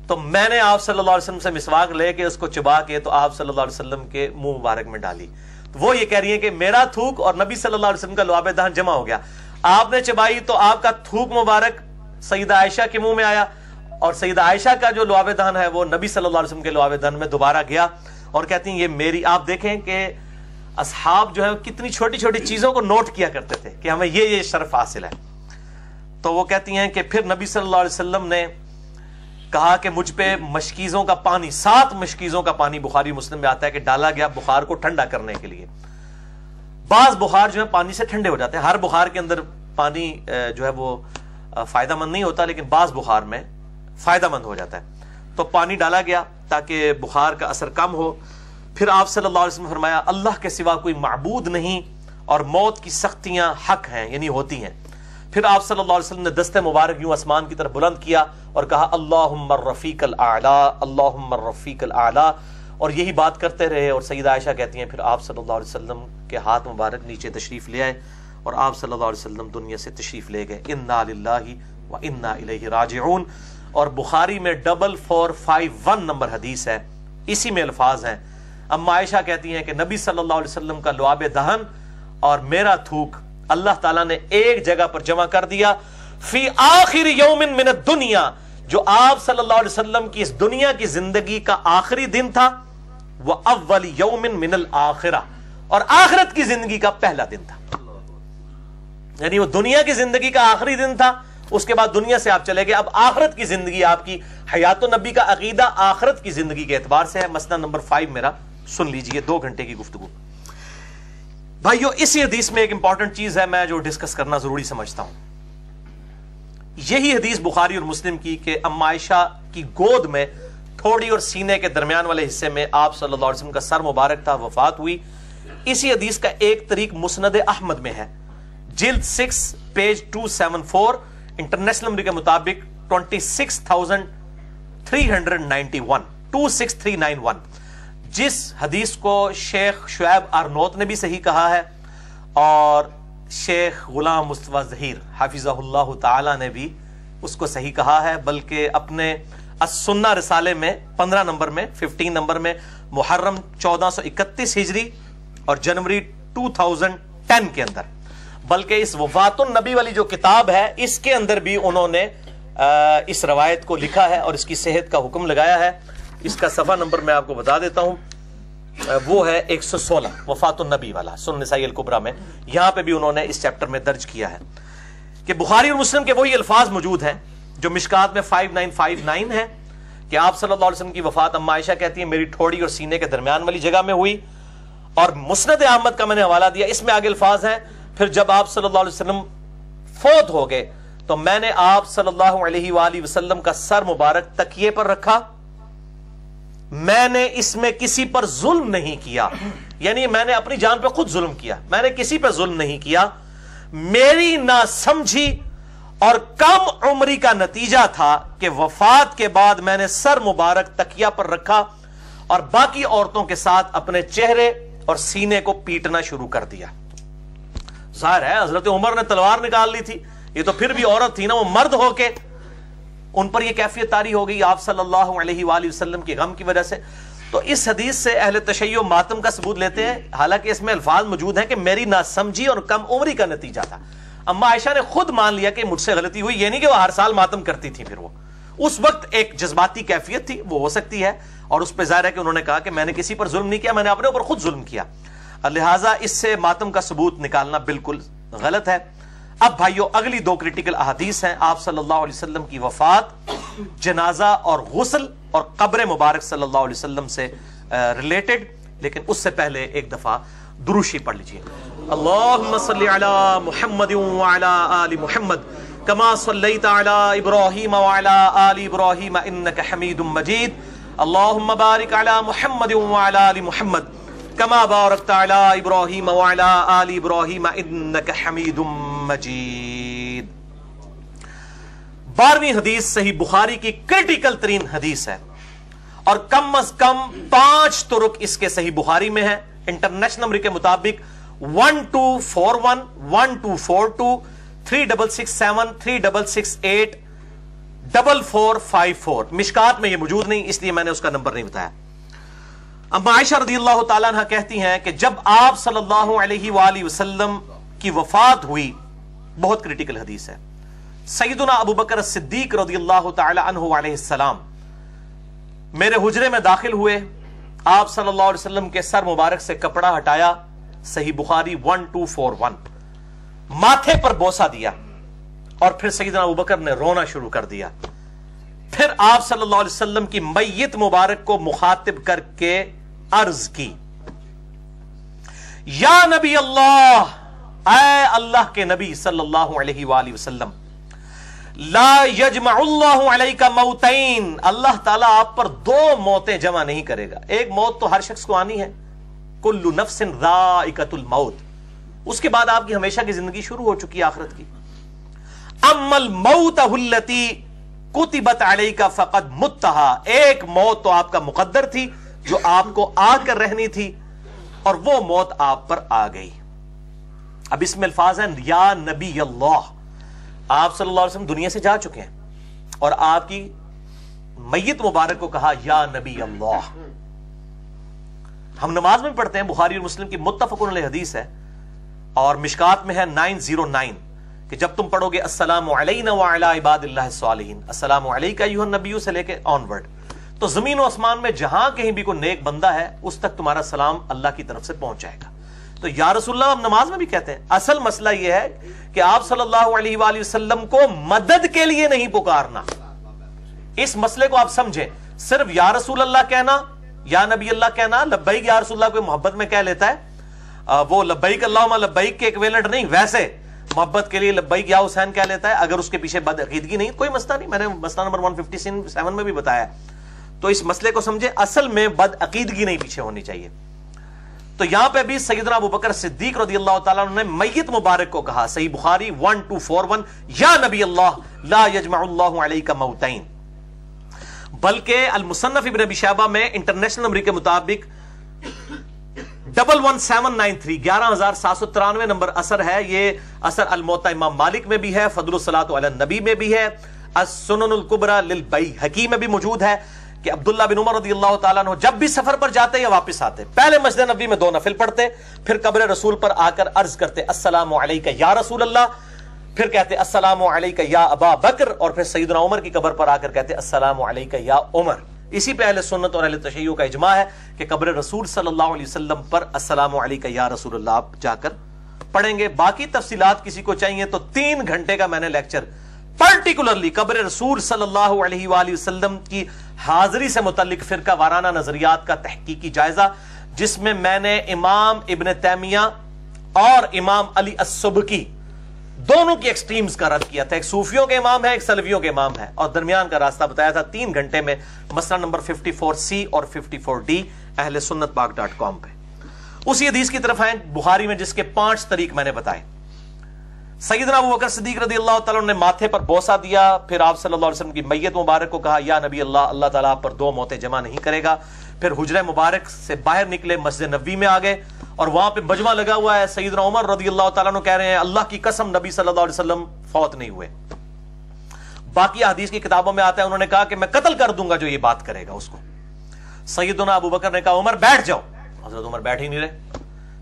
تو میں نے آپ صلی اللہ علیہ وسلم سے مسواک لے کے اس کو چبا کے تو آپ صلی اللہ علیہ وسلم کے منہ مبارک میں ڈالی. تو وہ یہ کہہ رہی ہیں کہ میرا تھوک اور نبی صلی اللہ علیہ وسلم کا لعاب دہن جمع ہو گیا. آپ نے چبائی تو آپ کا تھوک مبارک سیدہ عائشہ کے منہ میں آیا، اور سیدہ عائشہ کا جو لعاب دہن ہے وہ نبی صلی اللہ علیہ وسلم کے لعاب دہن میں دوبارہ گیا. اور کہتی ہیں یہ میری، آپ دیکھیں کہ اصحاب جو ہے کتنی چھوٹی چھوٹی چیزوں کو نوٹ کیا کرتے تھے کہ ہمیں یہ شرف حاصل ہے. تو وہ کہتی ہیں کہ پھر نبی صلی اللہ علیہ وسلم نے کہا کہ مجھ پہ مشکیزوں کا پانی، 7 مشکیزوں کا پانی بخاری مسلم میں آتا ہے کہ ڈالا گیا بخار کو ٹھنڈا کرنے کے لیے. بعض بخار جو ہے پانی سے ٹھنڈے ہو جاتے ہیں، ہر بخار کے اندر پانی جو ہے وہ فائدہ مند نہیں ہوتا، لیکن بعض بخار میں فائدہ مند ہو جاتا ہے. تو پانی ڈالا گیا تاکہ بخار کا اثر کم ہو. پھر آپ صلی اللہ علیہ وسلم نے فرمایا اللہ کے سوا کوئی معبود نہیں اور موت کی سختیاں حق ہیں، یعنی ہوتی ہیں. پھر آپ صلی اللہ علیہ وسلم نے دست مبارک یوں آسمان کی طرف بلند کیا اور کہا اللہم الرفیق الاعلی، اللہم الرفیق الاعلی، اور یہی بات کرتے رہے. اور سیدہ عائشہ کہتی ہیں پھر آپ صلی اللہ علیہ وسلم کے ہاتھ مبارک نیچے تشریف لے آئے اور آپ صلی اللہ علیہ وسلم دنیا سے تشریف لے گئے. انا للہ و انا الیہ راجعون. اور بخاری میں 4451 نمبر حدیث ہے، اسی میں الفاظ ہیں. اما عائشہ کہتی ہیں کہ نبی صلی اللہ علیہ وسلم کا لعاب دہن اور میرا تھوک اللہ تعالیٰ نے ایک جگہ پر جمع کر دیا فی آخر یوم من الدنیا، جو آپ صلی اللہ علیہ وسلم کی اس دنیا کی زندگی کا آخری دن تھا، وہ اول یوم من الآخرہ، اور آخرت کی زندگی کا پہلا دن تھا. یعنی وہ دنیا کی زندگی کا آخری دن تھا، اس کے بعد دنیا سے آپ چلے گئے. اب آخرت کی زندگی آپ کی، حیات النبی کا عقیدہ آخرت کی زندگی کے اعتبار سے ہے. مسئلہ نمبر 5 میرا سن لیجئے، 2 گھنٹے کی گفتگو. بھائیو اسی حدیث میں ایک امپورٹنٹ چیز ہے میں جو ڈسکس کرنا ضروری سمجھتا ہوں. یہی حدیث بخاری اور مسلم کی کہ اما عائشہ کی گود میں تھوڑی اور سینے کے درمیان والے حصے میں آپ صلی اللہ علیہ وسلم کا سر مبارک تھا، وفات ہوئی. اسی حدیث کا ایک طریق مسند احمد میں ہے، جلد 6 پیج 274، انٹرنیشنل نمبر کے مطابق 26391 جس حدیث کو شیخ شعیب ارنوت نے بھی صحیح کہا ہے اور شیخ غلام مصطفیٰ ظہیر حافظہ اللہ تعالی نے بھی اس کو صحیح کہا ہے، بلکہ اپنے السنہ رسالے میں 15 نمبر میں 15 نمبر میں محرم 1431 ہجری اور جنوری 2010 کے اندر. بلکہ اس وفات النبی والی جو کتاب ہے اس کے اندر بھی انہوں نے اس روایت کو لکھا ہے اور اس کی صحت کا حکم لگایا ہے. اس کا صفحہ نمبر میں آپ کو بتا دیتا ہوں, وہ ہے 116 وفات النبی والا سنن نسائی الکبریٰ میں. یہاں پہ بھی انہوں نے اس چیپٹر میں درج کیا ہے کہ بخاری اور مسلم کے وہی الفاظ موجود ہیں جو مشکات میں 5959 ہے کہ آپ صلی اللہ علیہ وسلم کی وفات اما عائشہ کہتی ہیں میری ٹھوڑی اور سینے کے درمیان والی جگہ میں ہوئی. اور مسند احمد کا میں نے حوالہ دیا, اس میں آگے الفاظ ہیں پھر جب آپ صلی اللہ علیہ وسلم فوت ہو گئے تو میں نے آپ صلی اللہ علیہ وآلہ وسلم کا سر مبارک تکیے پر رکھا, میں نے اس میں کسی پر ظلم نہیں کیا, یعنی میں نے اپنی جان پہ خود ظلم کیا, میں نے کسی پہ ظلم نہیں کیا. میری ناسمجھی اور کم عمری کا نتیجہ تھا کہ وفات کے بعد میں نے سر مبارک تکیہ پر رکھا اور باقی عورتوں کے ساتھ اپنے چہرے اور سینے کو پیٹنا شروع کر دیا. ظاہر ہے حضرت عمر نے تلوار نکال لی تھی, یہ تو پھر بھی عورت تھی نا, وہ مرد ہو کے ان پر یہ کیفیت طاری ہو گئی آپ صلی اللہ علیہ وآلہ وسلم کے غم کی وجہ سے. تو اس حدیث سے اہل تشیع ماتم کا ثبوت لیتے ہیں, حالانکہ اس میں الفاظ موجود ہیں کہ میری ناسمجھی اور کم عمری کا نتیجہ تھا. اما عائشہ نے خود مان لیا کہ مجھ سے غلطی ہوئی, یہ نہیں کہ وہ ہر سال ماتم کرتی تھی, پھر وہ اس وقت ایک جذباتی کیفیت تھی, وہ ہو سکتی ہے, اور اس پہ ظاہر ہے کہ انہوں نے کہا کہ میں نے کسی پر ظلم نہیں کیا, میں نے اپنے اوپر خود ظلم کیا, لہٰذا اس سے ماتم کا ثبوت نکالنا بالکل غلط ہے. اب بھائیو اگلی دو کریٹیکل احادیث ہیں آپ صلی اللہ علیہ وسلم کی وفات, جنازہ اور غسل اور قبر مبارک صلی اللہ علیہ وسلم سے ریلیٹڈ. لیکن اس سے پہلے ایک دفعہ دروشی پڑھ لیجئے. اللہم صلی علی محمد وعلی آل محمد کما صلیت علی ابراہیم وعلی آل ابراہیم انک حمید مجید. اللہم بارک علی محمد وعلی آل محمد کما بارکت علی ابراہیم وعلی آل ابراہیم انک حمید مجید. 12ویں حدیث صحیح بخاری کی کریٹیکل ترین حدیث ہے اور کم از کم 5 طرق اس کے صحیح بخاری میں ہیں. انٹرنیشنل نمبر کے مطابق 1241 1242 3667 3668 4454. مشکات میں یہ موجود نہیں, اس لیے میں نے اس کا نمبر نہیں بتایا. اما عائشہ رضی اللہ تعالیٰ عنہ کہتی ہیں کہ جب آپ صلی اللہ علیہ وآلہ وسلم کی وفات ہوئی, بہت کریٹیکل حدیث ہے, سیدنا ابو بکر الصدیق رضی اللہ تعالی عنہ علیہ السلام میرے حجرے میں داخل ہوئے, آپ صلی اللہ علیہ وسلم کے سر مبارک سے کپڑا ہٹایا, صحیح بخاری 1241, ماتھے پر بوسہ دیا اور پھر سیدنا ابو بکر نے رونا شروع کر دیا. پھر آپ صلی اللہ علیہ وسلم کی میت مبارک کو مخاطب کر کے عرض کی, یا نبی اللہ, اے اللہ کے نبی صلی اللہ علیہ وآلہ وسلم, لا یجمع اللہ علیک موتین, اللہ تعالیٰ آپ پر 2 موتیں جمع نہیں کرے گا. ایک موت تو ہر شخص کو آنی ہے, کل نفس ذائقۃ الموت, اس کے بعد آپ کی ہمیشہ کی زندگی شروع ہو چکی آخرت کی. اما الموت التی کتبت علیک فقد متھا, ایک موت تو آپ کا مقدر تھی جو آپ کو آ کر رہنی تھی اور وہ موت آپ پر آ گئی. اب اس میں الفاظ ہیں یا نبی اللہ, آپ صلی اللہ علیہ وسلم دنیا سے جا چکے ہیں اور آپ کی میت مبارک کو کہا یا نبی اللہ. ہم نماز میں پڑھتے ہیں, بخاری اور مسلم کی متفق علیہ حدیث ہے اور مشکات میں ہے 909 کہ جب تم پڑھو گے السلام علینا وعلی عباد اللہ الصالحین, السلام علیک ایھا النبی سے لے کے آنورڈ, تو زمین و آسمان میں جہاں کہیں بھی کوئی نیک بندہ ہے اس تک تمہارا سلام اللہ کی طرف سے پہنچ جائے گا. تو یا رسول اللہ ہم نماز میں بھی کہتے ہیں. اصل مسئلہ یہ ہے کہ آپ صلی اللہ علیہ وآلہ وسلم کو مدد کے لیے نہیں پکارنا. اس مسئلے کو آپ سمجھیں, صرف یا رسول اللہ کہنا, یا نبی اللہ کہنا, لبیک یا رسول اللہ کو محبت میں کہہ لیتا ہے, وہ لبیک اللہم لبیک کے ایکویلنٹ نہیں, ویسے محبت کے لیے لبیک یا حسین کہہ لیتا ہے اگر اس کے پیچھے بد عقیدگی نہیں, کوئی مسئلہ نہیں. میں نے مسئلہ نمبر 157 میں بھی بتایا. تو اس مسئلے کو سمجھے, اصل میں بد عقیدگی نہیں پیچھے ہونی چاہیے. تو یہاں پہ بھی سیدنا ابو بکر صدیق رضی اللہ تعالیٰ عنہ نے میت مبارک کو کہا, صحیح بخاری 1241, یا نبی اللہ لا یجمع اللہ علیک موتین. بلکہ المصنف ابن ابی شیبہ میں انٹرنیشنل نمبر کے مطابق 11793 11793 نمبر اثر ہے. یہ اثر الموطا امام مالک میں بھی ہے, فضل الصلاۃ علی النبی میں بھی ہے, السنن الکبریٰ للبیہقی میں بھی موجود ہے کہ عبداللہ بن عمر رضی اللہ تعالیٰ عنہ جب بھی سفر پر جاتے یا واپس آتے پہلے مسجد نبوی میں 2 نفل پڑھتے، پھر قبر رسول پر آ کر عرض کرتے السلام علیکہ یا رسول اللہ، پھر کہتے السلام علیکہ یا ابا بکر، اور پھر سیدنا عمر کی قبر پر آ کر کہتے السلام علیکہ یا عمر۔ اسی پہ اہل سنت اور اہل تشیع کا اجماع ہے کہ قبر رسول صلی اللہ علیہ وسلم پر السلام علیکہ یا رسول اللہ آپ جا کر پڑھیں گے۔ باقی تفصیلات کسی کو چاہیے تو 3 گھنٹے کا میں نے لیکچر پرٹیکولرلی قبر رسول صلی اللہ علیہ وآلہ وسلم کی حاضری سے متعلق فرقہ وارانہ نظریات کا تحقیقی جائزہ، جس میں میں نے امام ابن تیمیہ اور امام علی السبکی دونوں کی ایکسٹریمز کا رد کیا تھا۔ ایک صوفیوں کے امام ہے، ایک سلفیوں کے امام ہے، اور درمیان کا راستہ بتایا تھا 3 گھنٹے میں، مسئلہ نمبر 54C اور 54D اہل سنت پاک.com پہ۔ اسی حدیث کی طرف آئیں بخاری میں، جس کے 5 طریق میں نے بتائے۔ سیدنا ابو بکر صدیق رضی اللہ تعالیٰ نے ماتھے پر بوسہ دیا، پھر آپ صلی اللہ علیہ وسلم کی میت مبارک کو کہا یا نبی اللہ، اللہ تعالیٰ آپ پر 2 موتیں جمع نہیں کرے گا۔ پھر حجرہ مبارک سے باہر نکلے، مسجد نبوی میں آ گئے، اور وہاں پہ مجمع لگا ہوا ہے۔ سیدنا عمر رضی اللہ تعالیٰ عنہ کہہ رہے ہیں اللہ کی قسم نبی صلی اللہ علیہ وسلم فوت نہیں ہوئے۔ باقی حدیث کی کتابوں میں آتا ہے انہوں نے کہا کہ میں قتل کر دوں گا جو یہ بات کرے گا اس کو۔ سیدنا ابو بکر نے کہا عمر بیٹھ جاؤ، حضرت عمر بیٹھ ہی نہیں رہے۔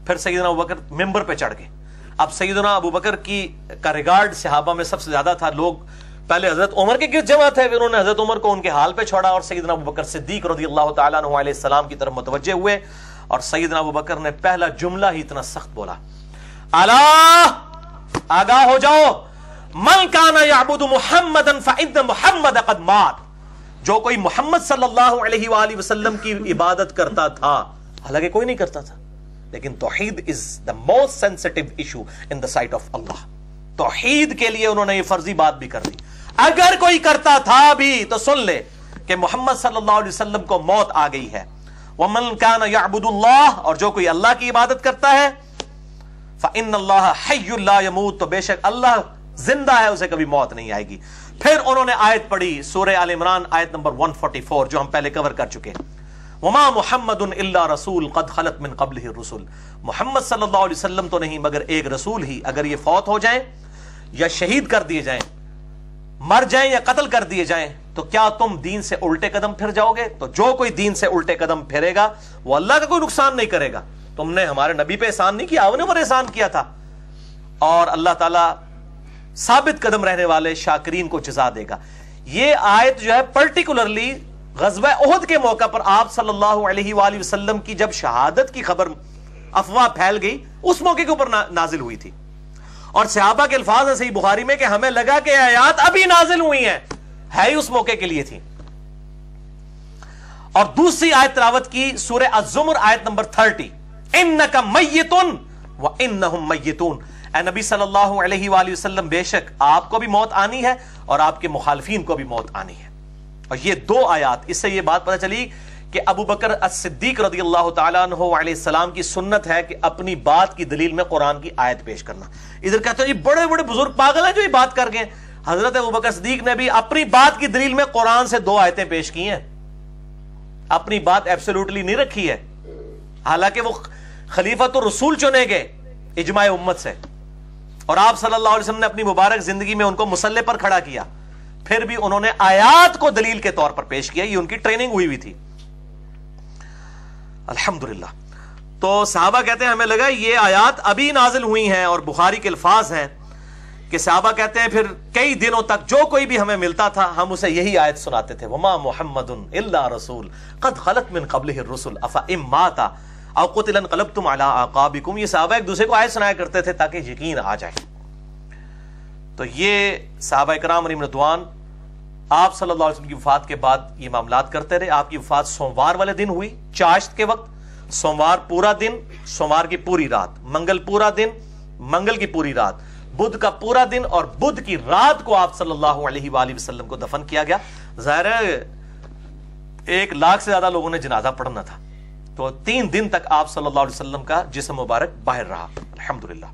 پھر سیدنا ابو بکر ممبر پہ چڑھ گئے۔ اب سیدنا ابو بکر کا ریگارڈ صحابہ میں سب سے زیادہ تھا، لوگ پہلے حضرت عمر کے گرد جمع تھے، پھر انہوں نے حضرت عمر کو ان کے حال پہ چھوڑا اور سیدنا ابو بکر صدیق رضی اللہ تعالیٰ عنہ علیہ السلام کی طرف متوجہ ہوئے، اور سیدنا ابو بکر نے پہلا جملہ ہی اتنا سخت بولا، الا آگاہ ہو جاؤ، من کان یعبد محمدا فإن محمد قد مات، جو کوئی محمد صلی اللہ علیہ وآلہ وسلم کی عبادت کرتا تھا، حالانکہ کوئی نہیں کرتا تھا، لیکن توحید is the most sensitive issue in the sight of Allah۔ توحید کے لیے انہوں نے یہ فرضی بات بھی کر دی، اگر کوئی کرتا تھا بھی تو سن لے کہ محمد صلی اللہ علیہ وسلم کو موت آ گئی ہے۔ وَمَنْ كَانَ يَعْبُدُ اللَّهِ، اور جو کوئی اللہ کی عبادت کرتا ہے، فَإِنَّ اللَّهَ حَيٌّ لَا يَمُوتُ، تو بے شک اللہ زندہ ہے، اسے کبھی موت نہیں آئے گی۔ پھر انہوں نے آیت پڑھی سورہ آل عمران آیت نمبر 144 جو ہم پہلے کور کر چکے، وَمَا مُحَمَّدٌ إِلَّا رَسُولٌ قَدْ خَلَتْ مِن قَبْلِهِ الرُّسُلُ، محمد صلی اللہ علیہ وسلم تو نہیں مگر ایک رسول ہی، اگر یہ فوت ہو جائیں یا شہید کر دیے جائیں، مر جائیں یا قتل کر دیے جائیں، تو کیا تم دین سے الٹے قدم پھر جاؤ گے؟ تو جو کوئی دین سے الٹے قدم پھرے گا وہ اللہ کا کوئی نقصان نہیں کرے گا۔ تم نے ہمارے نبی پہ احسان نہیں کیا، آپ نے پر احسان کیا تھا، اور اللہ تعالیٰ ثابت قدم رہنے والے شاکرین کو جزا دے گا۔ یہ آیت جو ہے پرٹیکولرلی غزوہ احد کے موقع پر آپ صلی اللہ علیہ وآلہ وسلم کی جب شہادت کی خبر افواہ پھیل گئی اس موقع کے اوپر نازل ہوئی تھی، اور صحابہ کے الفاظ ہیں صحیح بخاری میں کہ ہمیں لگا کہ آیات ابھی نازل ہوئی ہیں، ہے ہی اس موقع کے لیے تھی۔ اور دوسری آیت تلاوت کی سورہ الزمر آیت نمبر 30، انک میت وانہم میتون، اے نبی صلی اللہ علیہ وآلہ وسلم بے شک آپ کو بھی موت آنی ہے اور آپ کے مخالفین کو بھی موت آنی ہے۔ اور یہ 2 آیات، اس سے یہ بات پتہ چلی کہ ابو بکر الصدیق رضی اللہ تعالیٰ عنہ علیہ السلام کی سنت ہے کہ اپنی بات کی دلیل میں قرآن کی آیت پیش کرنا۔ ادھر کہتے ہیں یہ بڑے بڑے بزرگ پاگل ہیں جو یہ بات کر گئے، حضرت ابو بکر صدیق نے بھی اپنی بات کی دلیل میں قرآن سے 2 آیتیں پیش کی ہیں، اپنی بات ایبسولوٹلی نہیں رکھی ہے، حالانکہ وہ خلیفۃ الرسول چنے گئے اجماع امت سے، اور آپ صلی اللہ علیہ وسلم نے اپنی مبارک زندگی میں ان کو مسلح پر کھڑا کیا، پھر بھی انہوں نے آیات کو دلیل کے طور پر پیش کیا، یہ ان کی ٹریننگ ہوئی تھی۔ الحمدللہ۔ تو صحابہ کہتے ہیں ہمیں لگا یہ آیات ابھی نازل ہوئی ہیں، اور بخاری کے الفاظ ہیں کہ صحابہ کہتے ہیں پھر کئی دنوں تک جو کوئی بھی ہمیں ملتا تھا ہم اسے یہی آیت سناتے تھے، وما محمد الا رسول قد خلت من قبلہ الرسل افئن مات او قتل انقلبتم علی اعقابکم، یہ صحابہ ایک دوسرے کو آیت سنایا کرتے تھے تاکہ یقین آ جائے۔ تو یہ صحابہ کرام علیہم رضوان آپ صلی اللہ علیہ وسلم کی وفات کے بعد یہ معاملات کرتے رہے۔ آپ کی وفات سوموار والے دن ہوئی، چاشت کے وقت، سوموار پورا دن، سوموار کی پوری رات، منگل پورا دن، منگل کی پوری رات، بدھ کا پورا دن اور بدھ کی رات کو آپ صلی اللہ علیہ وآلہ وسلم کو دفن کیا گیا۔ ظاہر ہے 1 لاکھ سے زیادہ لوگوں نے جنازہ پڑھنا تھا، تو 3 دن تک آپ صلی اللہ علیہ وسلم کا جسم مبارک باہر رہا، الحمدللہ۔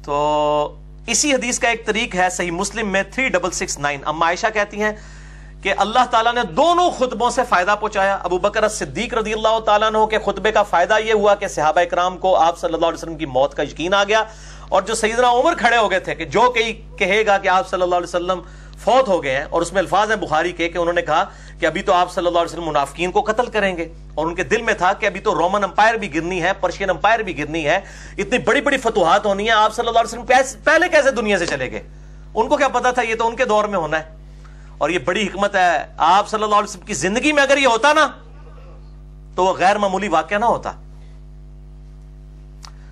تو اسی حدیث کا ایک طریق ہے صحیح مسلم میں 3669، اما عائشہ کہتی ہیں کہ اللہ تعالیٰ نے دونوں خطبوں سے فائدہ پہنچایا۔ ابو بکر الصدیق رضی اللہ تعالیٰ عنہ کے خطبے کا فائدہ یہ ہوا کہ صحابہ اکرام کو آپ صلی اللہ علیہ وسلم کی موت کا یقین آ گیا، اور جو سیدنا عمر کھڑے ہو گئے تھے کہ جو کہے گا کہ آپ صلی اللہ علیہ وسلم فوت ہو گئے ہیں، اور اس میں الفاظ ہیں بخاری کے کہ انہوں نے کہا کہ ابھی تو آپ صلی اللہ علیہ وسلم منافقین کو قتل کریں گے، اور ان کے دل میں تھا کہ ابھی تو رومن امپائر بھی گرنی ہے، پرشین امپائر بھی گرنی ہے، اتنی بڑی بڑی فتوحات ہونی ہیں، آپ صلی اللہ علیہ وسلم پہلے کیسے دنیا سے چلے گئے؟ ان کو کیا پتا تھا، یہ تو ان کے دور میں ہونا ہے۔ اور یہ بڑی حکمت ہے، آپ صلی اللہ علیہ وسلم کی زندگی میں اگر یہ ہوتا نا تو وہ غیر معمولی واقعہ نہ ہوتا۔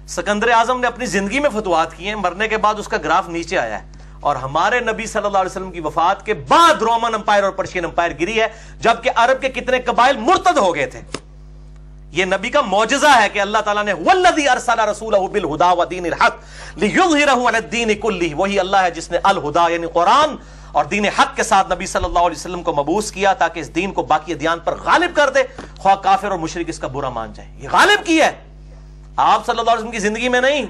سکندر اعظم نے اپنی زندگی میں فتوحات کی ہیں، مرنے کے بعد اس کا گراف نیچے آیا ہے، اور ہمارے نبی صلی اللہ علیہ وسلم کی وفات کے بعد رومن امپائر اور پرشین امپائر گری ہے، جبکہ عرب کے کتنے قبائل مرتد ہو گئے تھے۔ یہ نبی کا معجزہ ہے کہ اللہ تعالیٰ نے والذی ارسل رسولہ بالہدی ودین الحق لیظہرہ علی الدین کلہ، وہی اللہ ہے جس نے الہدی یعنی قرآن اور دین حق کے ساتھ نبی صلی اللہ علیہ وسلم کو مبعوث کیا تاکہ اس دین کو باقی ادیان پر غالب کر دے، خواہ کافر اور مشرک اس کا برا مان جائے۔ یہ غالب کی ہے آپ صلی اللہ علیہ وسلم کی زندگی میں نہیں،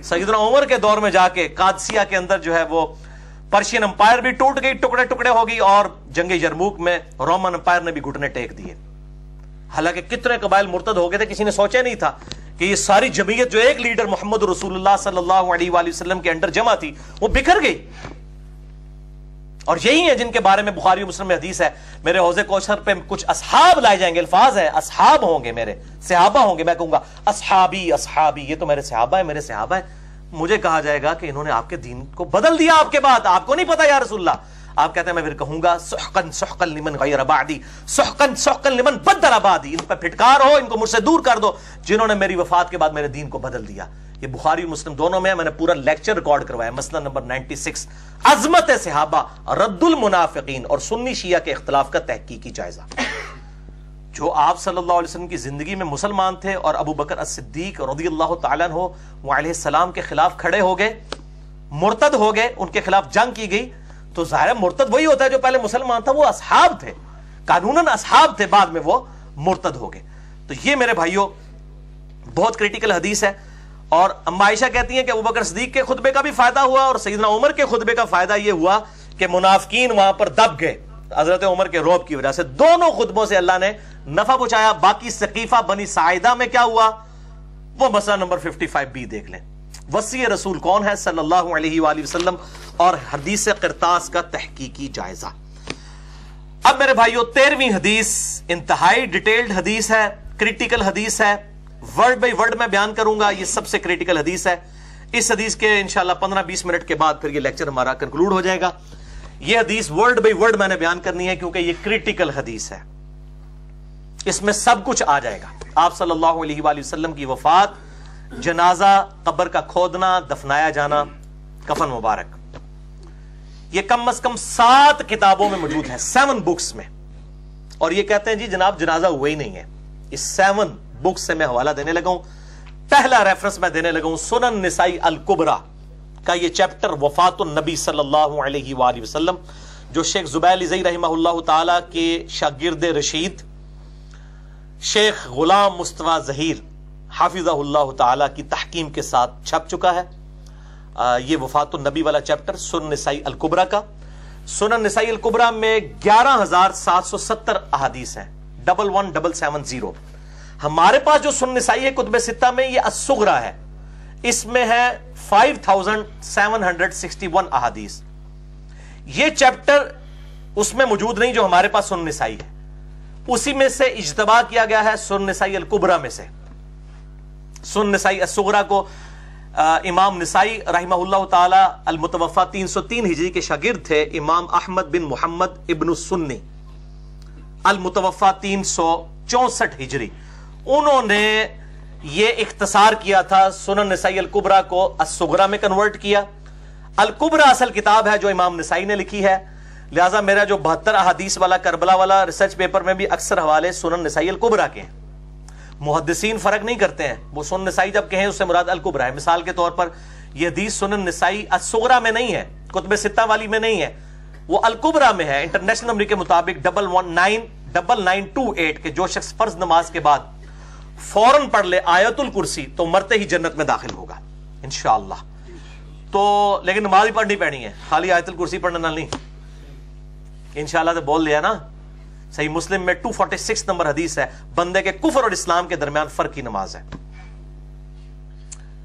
سیدنا عمر کے دور میں جا کے قادسیہ کے اندر جو ہے وہ پرشین امپائر بھی ٹوٹ گئی، ٹکڑے ٹکڑے ہو گئی، اور جنگ یرموک میں رومن امپائر نے بھی گھٹنے ٹیک دیے۔ حالانکہ کتنے قبائل مرتد ہو گئے تھے، کسی نے سوچا نہیں تھا کہ یہ ساری جمعیت جو ایک لیڈر محمد رسول اللہ صلی اللہ علیہ وآلہ وسلم کے انڈر جمع تھی وہ بکھر گئی۔ اور یہی ہیں جن کے بارے میں بخاری و مسلم میں حدیث ہے، میرے حوض کوثر پہ کچھ اصحاب لائے جائیں گے، الفاظ ہے اصحاب ہوں گے، میرے صحابہ ہوں گے، میں کہوں گا اصحابی اصحابی، یہ تو میرے صحابہ ہیں، میرے صحابہ ہیں۔ مجھے کہا جائے گا کہ انہوں نے آپ کے دین کو بدل دیا آپ کے بعد، آپ کو نہیں پتا یا رسول اللہ۔ آپ کہتے ہیں میں پھر کہوں گا سحقن سحقن لمن غیر بعدی، سحقن سحقن لمن بدل بعدی، ان پہ پھٹکار ہو، ان کو مجھ سے دور کر دو جنہوں نے میری وفات کے بعد میرے دین کو بدل دیا۔ یہ بخاری و مسلم دونوں میں نے پورا لیکچر ریکارڈ کروایا، مسئلہ نمبر 96، عظمت صحابہ، رد المنافقین اور سنی شیعہ کے اختلاف کا تحقیقی جائزہ۔ جو آپ صلی اللہ علیہ وسلم کی زندگی میں مسلمان تھے اور ابو بکر الصدیق رضی اللہ تعالیٰ عنہ وہ علیہ السلام کے خلاف کھڑے ہو گئے، مرتد ہو گئے، ان کے خلاف جنگ کی گئی، تو ظاہر مرتد وہی ہوتا ہے جو پہلے مسلمان تھا، وہ اصحاب تھے، قانوناً اصحاب تھے، بعد میں وہ مرتد ہو گئے۔ تو یہ میرے بھائیوں بہت کریٹیکل حدیث ہے۔ اور اما عائشہ کہتی ہیں کہ ابو بکر صدیق کے خطبے کا بھی فائدہ ہوا اور سیدنا عمر کے خطبے کا فائدہ یہ ہوا کہ منافقین وہاں پر دب گئے حضرت عمر کے روب کی وجہ سے۔ دونوں خطبوں سے اللہ نے نفع پہنچایا۔ باقی سقیفہ بنی ساعدہ میں کیا ہوا وہ مسئلہ نمبر 55B دیکھ لیں۔ وصی رسول کون ہے صلی اللہ علیہ وآلہ وسلم اور حدیث قرطاس کا تحقیقی جائزہ۔ اب میرے بھائیو 13ویں حدیث انتہائی ڈیٹیلڈ حدیث ہے، کریٹیکل حدیث ہے، ورڈ بائی ورڈ میں بیان کروں گا، یہ سب سے کریٹیکل حدیث ہے۔ اس حدیث کے انشاءاللہ 15-20 منٹ کے بعد پھر یہ لیکچر ہمارا کنکلوڈ ہو جائے گا۔ یہ حدیث ورڈ بائی ورڈ میں نے بیان کرنی ہے کیونکہ یہ کریٹیکل حدیث ہے، اس میں سب کچھ آ جائے گا۔ آپ صلی اللہ علیہ وآلہ وسلم کی وفات، جنازہ، قبر کا کھودنا، دفنایا جانا، کفن مبارک، یہ کم از کم 7 کتابوں میں موجود ہے، 7 بکس میں۔ اور یہ کہتے ہیں جی جناب جنازہ ہوا ہی نہیں ہے۔ اس 7 بکس سے میں حوالہ دینے لگا ہوں۔ پہلا ریفرنس میں دینے لگا ہوں سنن نسائی الکبریٰ کا یہ چیپٹر، وفات النبی صلی اللہ علیہ وآلہ وسلم، جو شیخ زبیر زئی رحمہ اللہ تعالی کے شاگرد رشید شیخ غلام مصطفیٰ ظہیر حافظہ اللہ تعالی کی تحکیم کے ساتھ چھپ چکا ہے۔ یہ وفات النبی والا چیپٹر سنن نسائی الکبریٰ کا۔ سنن نسائی الکبریٰ میں 11,770 احادیث ہیں، 11770۔ ہمارے پاس جو سنن نسائی ہے کتب ستہ میں، یہ الصغریٰ ہے، اس میں ہے 5761 احادیث۔ یہ چیپٹر اس میں موجود نہیں جو ہمارے پاس سنن نسائی ہے، اسی میں سے اجتباع کیا گیا ہے سنن نسائی الکبریٰ میں سے۔ سنن نسائی الصغریٰ کو امام نسائی رحمہ اللہ تعالی المتوفى 303 ہجری کے شاگرد تھے امام احمد بن محمد ابن السنی المتوفى 364 ہجری، انہوں نے یہ اختصار کیا تھا، سنن نسائی الکبریٰ کو الصغریٰ میں کنورٹ کیا۔ الکبریٰ اصل کتاب ہے جو امام نسائی نے لکھی ہے، لہٰذا میرا جو 72 احادیث والا کربلا والا ریسرچ پیپر میں بھی اکثر حوالے سنن نسائی الکبریٰ کے ہیں۔ محدثین فرق نہیں کرتے ہیں، وہ سنن نسائی جب کہیں اس سے مراد الکبریٰ ہے۔ مثال کے طور پر یہ حدیث سنن نسائی الصغریٰ میں نہیں ہے، کتب ستہ والی میں نہیں ہے، وہ الکبریٰ میں ہے۔ انٹرنیشنل نمبر کے مطابق 1199928 کہ جو شخص فرض نماز کے بعد فوراً پڑھ لے آیت الکرسی تو مرتے ہی جنت میں داخل ہوگا انشاءاللہ۔ تو لیکن نماز ہی پڑھنی پڑنی ہے، خالی آیت الکرسی پڑھنا نہیں، انشاءاللہ تو بول لیا نا۔ صحیح مسلم میں 246 نمبر حدیث ہے، بندے کے کفر اور اسلام کے درمیان فرق کی نماز ہے،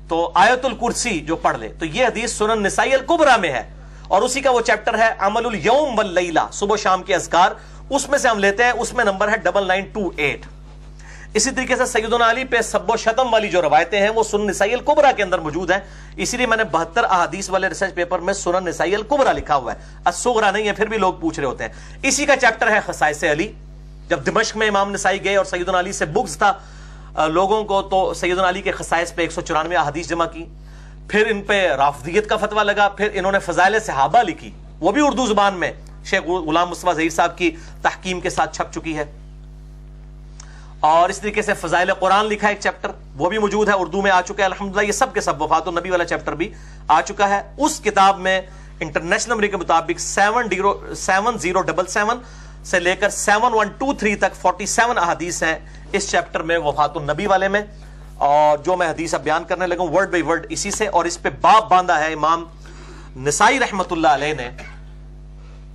تو آیت الکرسی جو پڑھ لے۔ تو یہ حدیث سنن نسائی الکبریٰ میں ہے، اور اسی کا وہ چیپٹر ہے عمل الیوم واللیلہ، صبح شام کے اذکار، اس میں سے ہم لیتے ہیں، اس میں نمبر ہے 9928۔ اسی طریقے سے سیدنا علی پہ سب و شتم والی جو روایتیں ہیں وہ سنن نسائی الکبریٰ کے اندر موجود ہیں، اسی لیے میں نے 72 احادیث والے ریسرچ پیپر میں سنن نسائی الکبریٰ لکھا ہوا ہے، الصغریٰ نہیں ہے، پھر بھی لوگ پوچھ رہے ہوتے ہیں۔ اسی کا چیپٹر ہے خصائص علی۔ جب دمشق میں امام نسائی گئے اور سیدنا علی سے بغض تھا لوگوں کو، تو سیدنا علی کے خصائص پہ 194 احادیث جمع کی، پھر ان پہ رافضیت کا فتویٰ لگا، پھر انہوں نے فضائل صحابہ لکھی، وہ بھی اردو زبان میں شیخ غلام مصطفیٰ ظہیر صاحب کی تحکیم کے ساتھ چھپ چکی ہے۔ اور اس طریقے سے فضائل قرآن لکھا ایک چیپٹر، وہ بھی موجود ہے، اردو میں آ چکا ہے الحمدللہ۔ یہ سب کے سب وفات النبی والا چیپٹر بھی آ چکا ہے۔ اس کتاب میں انٹرنیشنل نمبر کے مطابق 7077 سے لے کر 7123 تک 47 احادیث ہیں اس چیپٹر میں وفات النبی والے میں، اور جو میں حدیث اب بیان کرنے لگا ہوں ورڈ بائی ورڈ اسی سے، اور اس پہ باب باندھا ہے امام نسائی رحمت اللہ علیہ نے،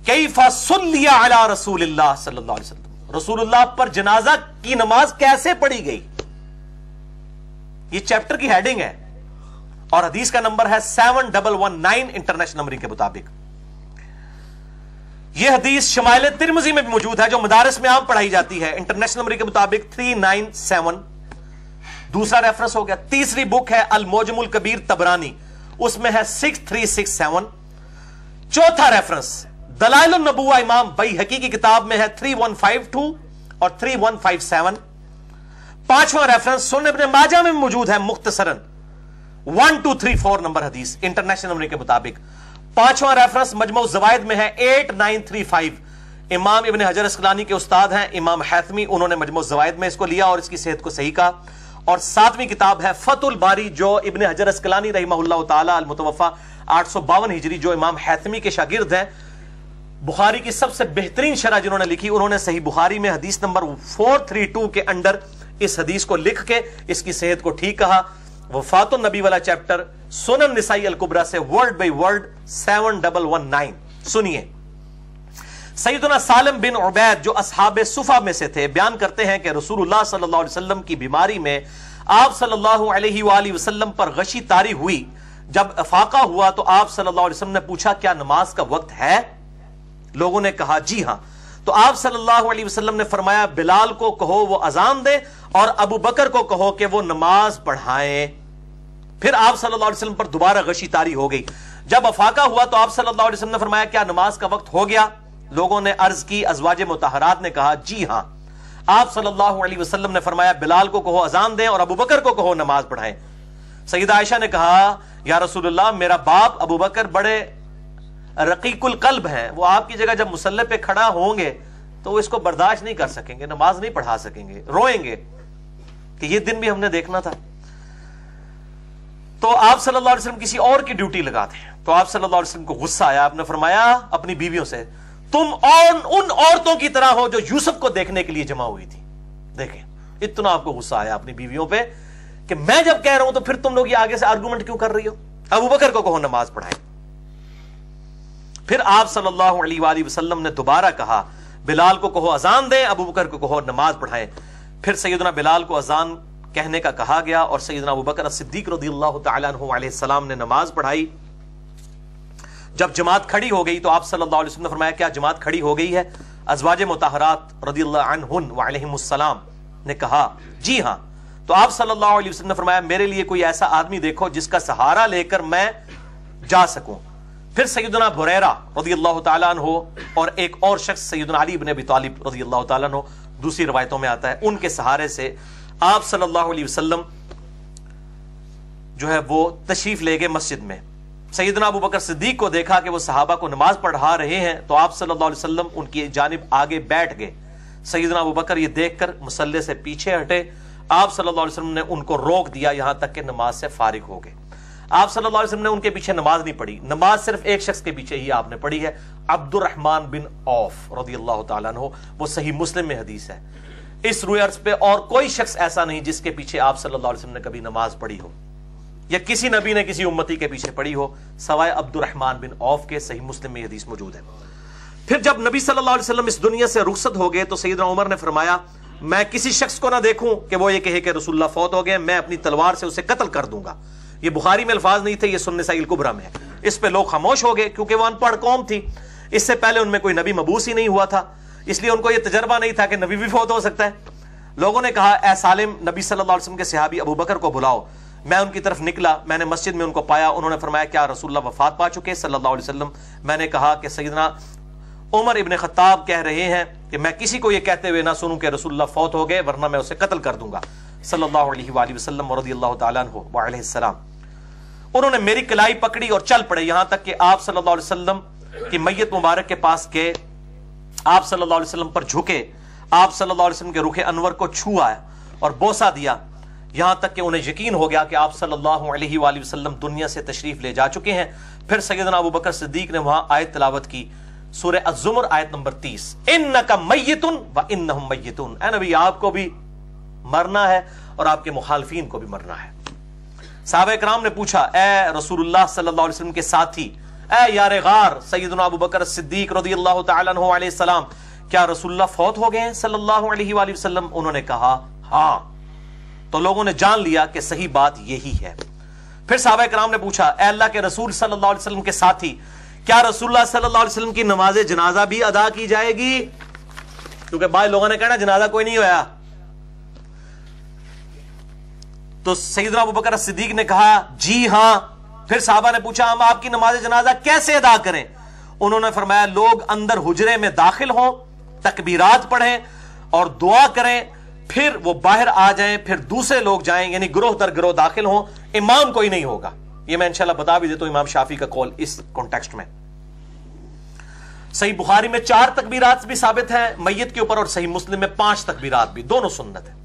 کیف صلی علی رسول اللہ صلی اللہ علیہ وسلم، رسول اللہ پر جنازہ کی نماز کیسے پڑھی گئی، یہ چیپٹر کی ہیڈنگ ہے، اور حدیث کا نمبر ہے 7119 انٹرنیشنل نمبر کے مطابق۔ یہ حدیث شمائل ترمذی میں بھی موجود ہے جو مدارس میں عام پڑھائی جاتی ہے، انٹرنیشنل نمبر کے مطابق 397، دوسرا ریفرنس ہو گیا۔ تیسری بک ہے المعجم الکبیر طبرانی، اس میں ہے 6367۔ چوتھا ریفرنس دلائل النبوہ امام بیہقی کی کتاب میں ہے 3152 اور 3157۔ پانچواں ریفرنس سنن ابن ماجہ میں موجود ہے مختصراً 1234 نمبر حدیث انٹرنیشنل نمبر کے مطابق۔ پانچواں ریفرنس مجموع الزوائد میں ہے 8935، امام ابن حجر اسقلانی کے استاد ہیں امام حیثمی، انہوں نے مجموع الزوائد میں اس کو لیا اور اس کی صحت کو صحیح کہا۔ اور ساتویں کتاب ہے فتح الباری جو ابن حجر اسقلانی رحمہ اللہ تعالی المتوفى 852 ہجری، جو امام حیثمی کے شاگرد ہیں، بخاری کی سب سے بہترین شرح جنہوں نے لکھی، انہوں نے صحیح بخاری میں حدیث نمبر 432 کے انڈر اس حدیث کو لکھ کے اس کی صحت کو ٹھیک کہا۔ وفات النبی والا چیپٹر سنن نسائی الکبریٰ سے ورڈ بائی ورڈ 7119 سنیے۔ سیدنا سالم بن عبید جو اصحاب صفا میں سے تھے بیان کرتے ہیں کہ رسول اللہ صلی اللہ علیہ وسلم کی بیماری میں آپ صلی اللہ علیہ وآلہ وسلم پر غشی طاری ہوئی۔ جب افاقہ ہوا تو آپ صلی اللہ علیہ وسلم نے پوچھا کیا نماز کا وقت ہے؟ لوگوں نے کہا جی ہاں۔ تو آپ صلی اللہ علیہ وسلم نے فرمایا بلال کو کہو وہ اذان دے اور ابو بکر کو کہو کہ وہ نماز پڑھائیں۔ پھر آپ صلی اللہ علیہ وسلم پر دوبارہ غشی طاری ہو گئی۔ جب افاقہ ہوا تو آپ صلی اللہ علیہ وسلم نے فرمایا کیا نماز کا وقت ہو گیا؟ لوگوں نے عرض کی، ازواج مطہرات نے کہا جی ہاں۔ آپ صلی اللہ علیہ وسلم نے فرمایا بلال کو کہو اذان دیں اور ابو بکر کو کہو نماز پڑھائیں۔ سیدہ عائشہ نے کہا یا رسول اللہ میرا باپ ابو بکر بڑے رقیق القلب ہیں، وہ آپ کی جگہ جب مصلی پہ کھڑا ہوں گے تو وہ اس کو برداشت نہیں کر سکیں گے، نماز نہیں پڑھا سکیں گے، روئیں گے کہ یہ دن بھی ہم نے دیکھنا تھا۔ تو آپ صلی اللہ علیہ وسلم کسی اور کی ڈیوٹی لگاتے ہیں۔ تو آپ صلی اللہ علیہ وسلم کو غصہ آیا، آپ نے فرمایا اپنی بیویوں سے تم ان عورتوں کی طرح ہو جو یوسف کو دیکھنے کے لیے جمع ہوئی تھی۔ دیکھیں اتنا آپ کو غصہ آیا اپنی بیویوں پہ کہ میں جب کہہ رہا ہوں تو پھر تم لوگ یہ آگے سے آرگومنٹ کیوں کر رہی ہو؟ ابو بکر کو کہو نماز پڑھائیں۔ پھر آپ صلی اللہ علیہ وآلہ وسلم نے دوبارہ کہا بلال کو کہو اذان دیں، ابو بکر کو کہو نماز پڑھائیں۔ پھر سیدنا بلال کو اذان کہنے کا کہا گیا اور سیدنا ابو بکر صدیق رضی اللہ تعالیٰ عنہ علیہ السلام نے نماز پڑھائی۔ جب جماعت کھڑی ہو گئی تو آپ صلی اللہ علیہ وسلم نے فرمایا کیا جماعت کھڑی ہو گئی ہے؟ ازواج مطہرات رضی اللہ عنہن وعلیہم السلام نے کہا جی ہاں۔ تو آپ صلی اللہ علیہ وسلم نے فرمایا میرے لیے کوئی ایسا آدمی دیکھو جس کا سہارا لے کر میں جا سکوں۔ پھر سیدنا بریرہ رضی اللہ تعالیٰ عنہ اور ایک اور شخص سیدنا علی بن ابی طالب رضی اللہ تعالیٰ عنہ، دوسری روایتوں میں آتا ہے، ان کے سہارے سے آپ صلی اللہ علیہ وسلم جو ہے وہ تشریف لے گئے مسجد میں۔ سیدنا ابو بکر صدیق کو دیکھا کہ وہ صحابہ کو نماز پڑھا رہے ہیں تو آپ صلی اللہ علیہ وسلم ان کی جانب آگے بیٹھ گئے۔ سیدنا ابو بکر یہ دیکھ کر مصلی سے پیچھے ہٹے، آپ صلی اللہ علیہ وسلم نے ان کو روک دیا یہاں تک کہ نماز سے فارغ ہو گئے۔ آپ صلی اللہ علیہ وسلم نے ان کے پیچھے نماز نہیں پڑھی، نماز صرف ایک شخص کے پیچھے ہی آپ نے پڑھی ہے، عبد الرحمن بن عوف رضی اللہ تعالیٰ عنہ، وہ صحیح مسلم میں حدیث ہے۔ اس روئے عرض پہ اور کوئی شخص ایسا نہیں جس کے پیچھے آپ صلی اللہ علیہ وسلم نے کبھی نماز پڑھی ہو یا کسی نبی نے کسی امتی کے پیچھے پڑھی ہو سوائے عبد الرحمن بن عوف کے، صحیح مسلم میں حدیث موجود ہے۔ پھر جب نبی صلی اللہ علیہ وسلم اس دنیا سے رخصت ہو گئے تو سیدنا عمر نے فرمایا میں کسی شخص کو نہ دیکھوں کہ وہ یہ کہے کہ رسول اللہ فوت ہو گئے، میں اپنی تلوار سے اسے قتل کر دوں گا۔ یہ بخاری میں الفاظ نہیں تھے، یہ سنن نسائی الکبریٰ میں ہے. اس پہ لوگ خاموش ہو گئے کیونکہ وہ ان پڑھ قوم تھی، اس سے پہلے ان میں کوئی نبی مبعوث ہی نہیں ہوا تھا، اس لیے ان کو یہ تجربہ نہیں تھا کہ نبی بھی فوت ہو سکتا ہے. لوگوں نے کہا اے سالم، نبی صلی اللہ علیہ وسلم کے صحابی ابو بکر کو بلاؤ. میں ان کی طرف نکلا، میں نے مسجد میں ان کو پایا. انہوں نے فرمایا کیا رسول اللہ وفات پا چکے صلی اللہ علیہ وسلم؟ میں نے کہا کہ سیدنا عمر ابن خطاب کہہ رہے ہیں کہ میں کسی کو یہ کہتے ہوئے نہ سنوں کہ رسول اللہ فوت ہو گئے ورنہ میں اسے قتل کر دوں گا صلی اللہ علیہ وآلہ وسلم رضی اللہ تعالیٰ عنہ وعلیہ السلام. انہوں نے میری کلائی پکڑی اور چل پڑے، یہاں تک کہ آپ صلی اللہ علیہ وسلم کی میت مبارک کے پاس گئے، آپ صلی اللہ علیہ وسلم پر جھکے، آپ صلی اللہ علیہ وسلم کے رخ انور کو چھوا اور بوسہ دیا، یہاں تک کہ انہیں یقین ہو گیا کہ آپ صلی اللہ علیہ وآلہ وسلم دنیا سے تشریف لے جا چکے ہیں. پھر سیدنا ابو بکر صدیق نے وہاں آیت تلاوت کی، سورہ الزمر آیت نمبر 30، انک میت وانہم میتون. اے نبی آپ کو بھی مرنا ہے اور آپ کے مخالفین کو بھی مرنا ہے. صحابہ کرام نے پوچھا اے رسول اللہ صلی اللہ علیہ وسلم کے ساتھی، اے یار غار سیدنا ابو بکر صدیق رضی اللہ تعالیٰ عنہ علیہ السلام، کیا رسول اللہ فوت ہو گئے ہیں صلی اللہ علیہ وآلہ وسلم؟ انہوں نے کہا ہاں. تو لوگوں نے جان لیا کہ صحیح بات یہی ہے. پھر صحابہ کرام نے پوچھا اے اللہ کے رسول صلی اللہ علیہ وسلم کے ساتھی، کیا رسول اللہ صلی اللہ علیہ وسلم کی نماز جنازہ بھی ادا کی جائے گی؟ کیونکہ بعض لوگوں نے کہنا جنازہ کوئی نہیں ہوا. تو سیدنا ابو بکر صدیق نے کہا جی ہاں. پھر صحابہ نے پوچھا ہم آپ کی نماز جنازہ کیسے ادا کریں؟ انہوں نے فرمایا لوگ اندر حجرے میں داخل ہوں، تکبیرات پڑھیں اور دعا کریں، پھر وہ باہر آ جائیں، پھر دوسرے لوگ جائیں، یعنی گروہ در گروہ داخل ہوں، امام کوئی نہیں ہوگا. یہ میں انشاءاللہ بتا بھی دیتا ہوں امام شافعی کا قول اس کانٹیکسٹ میں. صحیح بخاری میں 4 تکبیرات بھی ثابت ہیں میت کے اوپر، اور صحیح مسلم میں 5 تکبیرات بھی، دونوں سنت ہیں.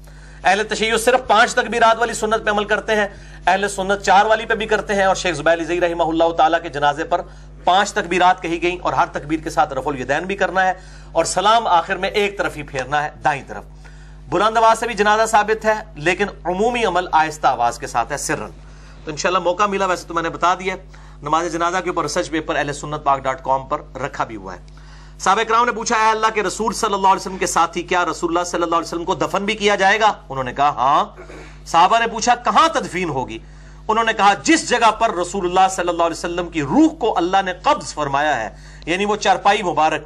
اہل تشیع صرف 5 تکبیرات والی سنت پہ عمل کرتے ہیں، اہل سنت 4 والی پہ بھی کرتے ہیں. اور شیخ زبیر علی رحمہ اللہ تعالیٰ کے جنازے پر 5 تکبیرات کہی گئیں، اور ہر تکبیر کے ساتھ رفع الیدین بھی کرنا ہے، اور سلام آخر میں ایک طرف ہی پھیرنا ہے، دائیں طرف. بلند آواز سے بھی جنازہ ثابت ہے، لیکن عمومی عمل آہستہ آواز کے ساتھ ہے، سرن. تو انشاءاللہ موقع ملا، ویسے تو میں نے بتا دیا نماز جنازہ کے اوپر ریسرچ پیپر اہل سنت پاک .com پر رکھا بھی ہوا ہے. صحابہ کرام نے پوچھا اے اللہ کے رسول صلی اللہ علیہ وسلم کے ساتھی، کیا رسول اللہ صلی اللہ علیہ وسلم کو دفن بھی کیا جائے گا؟ انہوں نے کہا ہاں. صحابہ نے پوچھا کہاں تدفین ہوگی؟ انہوں نے کہا جس جگہ پر رسول اللہ صلی اللہ علیہ وسلم کی روح کو اللہ نے قبض فرمایا ہے، یعنی وہ چارپائی مبارک،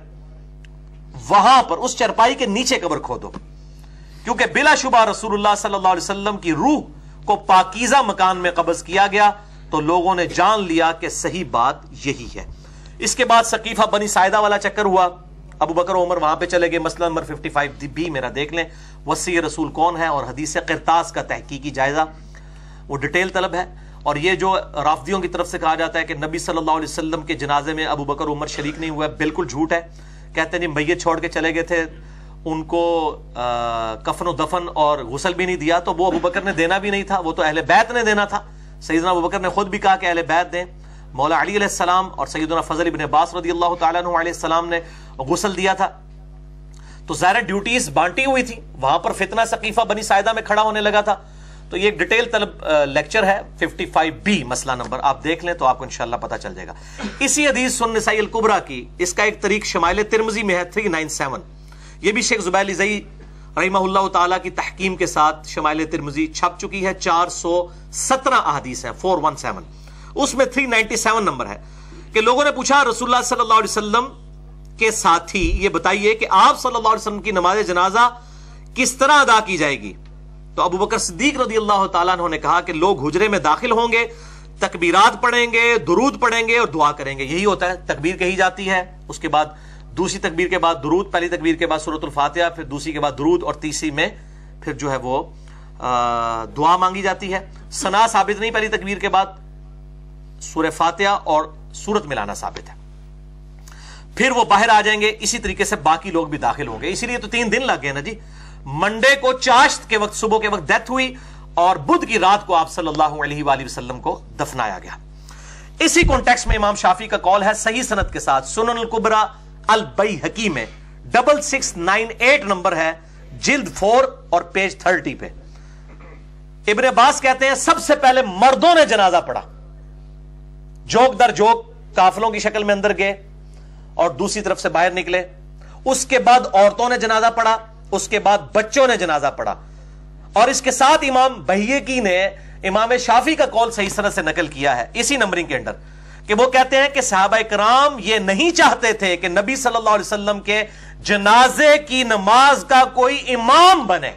وہاں پر اس چارپائی کے نیچے قبر کھودو، کیونکہ بلا شبہ رسول اللہ صلی اللہ علیہ وسلم کی روح کو پاکیزہ مکان میں قبض کیا گیا. تو لوگوں نے جان لیا کہ صحیح بات یہی ہے. اس کے بعد ثقیفہ بنی ساعدہ والا چکر ہوا، ابو بکر و عمر وہاں پہ چلے گئے. مسئلہ نمبر 55 بھی میرا دیکھ لیں، وصی رسول کون ہے اور حدیث قرطاس کا تحقیقی جائزہ، وہ ڈیٹیل طلب ہے. اور یہ جو رافضیوں کی طرف سے کہا جاتا ہے کہ نبی صلی اللہ علیہ وسلم کے جنازے میں ابو بکر و عمر شریک نہیں ہوا، بالکل جھوٹ ہے. کہتے ہیں میت چھوڑ کے چلے گئے تھے، ان کو کفن و دفن اور غسل بھی نہیں دیا، تو وہ ابو بکر نے دینا بھی نہیں تھا، وہ تو اہل بیت نے دینا تھا. سیدنا ابو بکر نے خود بھی کہا کہ اہل بیت دیں. مولا علی علیہ السلام اور سیدنا فضل ابن عباس رضی اللہ تعالیٰ عنہ علیہ السلام نے غسل دیا تھا. تو ظاہر ڈیوٹیز بانٹی ہوئی تھی. وہاں پر فتنہ ثقیفہ بنی ساعدہ میں کھڑا ہونے لگا تھا. تو یہ ایک ڈیٹیل طلب لیکچر ہے 55B مسئلہ نمبر، آپ دیکھ لیں تو آپ کو انشاءاللہ پتہ چل جائے گا. اسی حدیث سنن نسائی الکبریٰ کی اس کا ایک طریق شمائل ترمذی میں ہے 397. یہ بھی شیخ زبیر علی رحمہ اللہ تعالیٰ کی تحکیم کے ساتھ شمائل ترمذی چھپ چکی ہے. 417 احادیث ہیں 417. اس میں 397 نمبر ہے کہ لوگوں نے پوچھا رسول اللہ صلی اللہ علیہ وسلم کے ساتھی یہ بتائیے کہ آپ صلی اللہ علیہ وسلم کی نماز جنازہ کس طرح ادا کی جائے گی؟ تو ابو بکر صدیق رضی اللہ تعالیٰ عنہ نے کہا کہ لوگ حجرے میں داخل ہوں گے، تکبیرات پڑھیں گے، درود پڑھیں گے اور دعا کریں گے. یہی ہوتا ہے، تکبیر کہی جاتی ہے، اس کے بعد دوسری تکبیر کے بعد درود، پہلی تکبیر کے بعد سورۃ الفاتحہ، پھر دوسری کے بعد درود، اور تیسری میں پھر جو ہے وہ دعا مانگی جاتی ہے. ثنا ثابت نہیں، پہلی تکبیر کے بعد سورہ فاتحہ اور سورت ملانا ثابت ہے. پھر وہ باہر آ جائیں گے، اسی طریقے سے باقی لوگ بھی داخل ہوں گے. اسی لیے تو 3 دن لگ گئے نا جی. منڈے کو چاشت کے وقت صبح کے وقت ڈیتھ ہوئی، اور بدھ کی رات کو آپ صلی اللہ علیہ وآلہ وسلم کو دفنایا گیا. اسی کانٹیکسٹ میں امام شافعی کا قول ہے صحیح سند کے ساتھ، سنن الکبریٰ البیہقی میں 6698 نمبر ہے، جلد 4 اور پیج 30 پہ. ابن عباس کہتے ہیں سب سے پہلے مردوں نے جنازہ پڑھا، جوک در جوک قافلوں کی شکل میں اندر گئے اور دوسری طرف سے باہر نکلے. اس کے بعد عورتوں نے جنازہ پڑھا، اس کے بعد بچوں نے جنازہ پڑھا. اور اس کے ساتھ امام بہیقی نے امام شافعی کا قول صحیح سند سے نقل کیا ہے اسی نمبرنگ کے اندر کہ وہ کہتے ہیں کہ صحابہ کرام یہ نہیں چاہتے تھے کہ نبی صلی اللہ علیہ وسلم کے جنازے کی نماز کا کوئی امام بنے،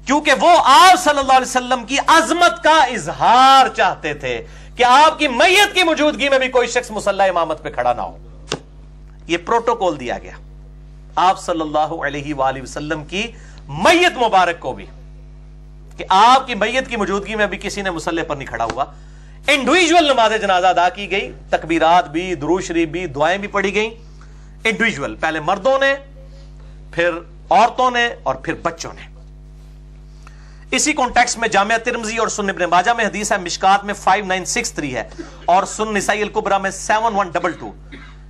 کیونکہ وہ آپ صلی اللہ علیہ وسلم کی عظمت کا اظہار چاہتے تھے کہ آپ کی میت کی موجودگی میں بھی کوئی شخص مصلی امامت پہ کھڑا نہ ہو۔ یہ پروٹوکول دیا گیا آپ صلی اللہ علیہ وآلہ وسلم کی میت مبارک کو بھی، کہ آپ کی میت کی موجودگی میں بھی کسی نے مصلی پر نہیں کھڑا ہوا۔ انڈیویجول نماز جنازہ ادا کی گئی، تکبیرات بھی، درود شریف بھی، دعائیں بھی پڑھی گئیں انڈیویجول، پہلے مردوں نے، پھر عورتوں نے، اور پھر بچوں نے۔ اسی کانٹیکسٹ میں جامعہ ترمذی اور سنن ابن ماجہ میں حدیث ہے، مشکات میں 5963 ہے اور سنن نسائی الکبریٰ میں 7122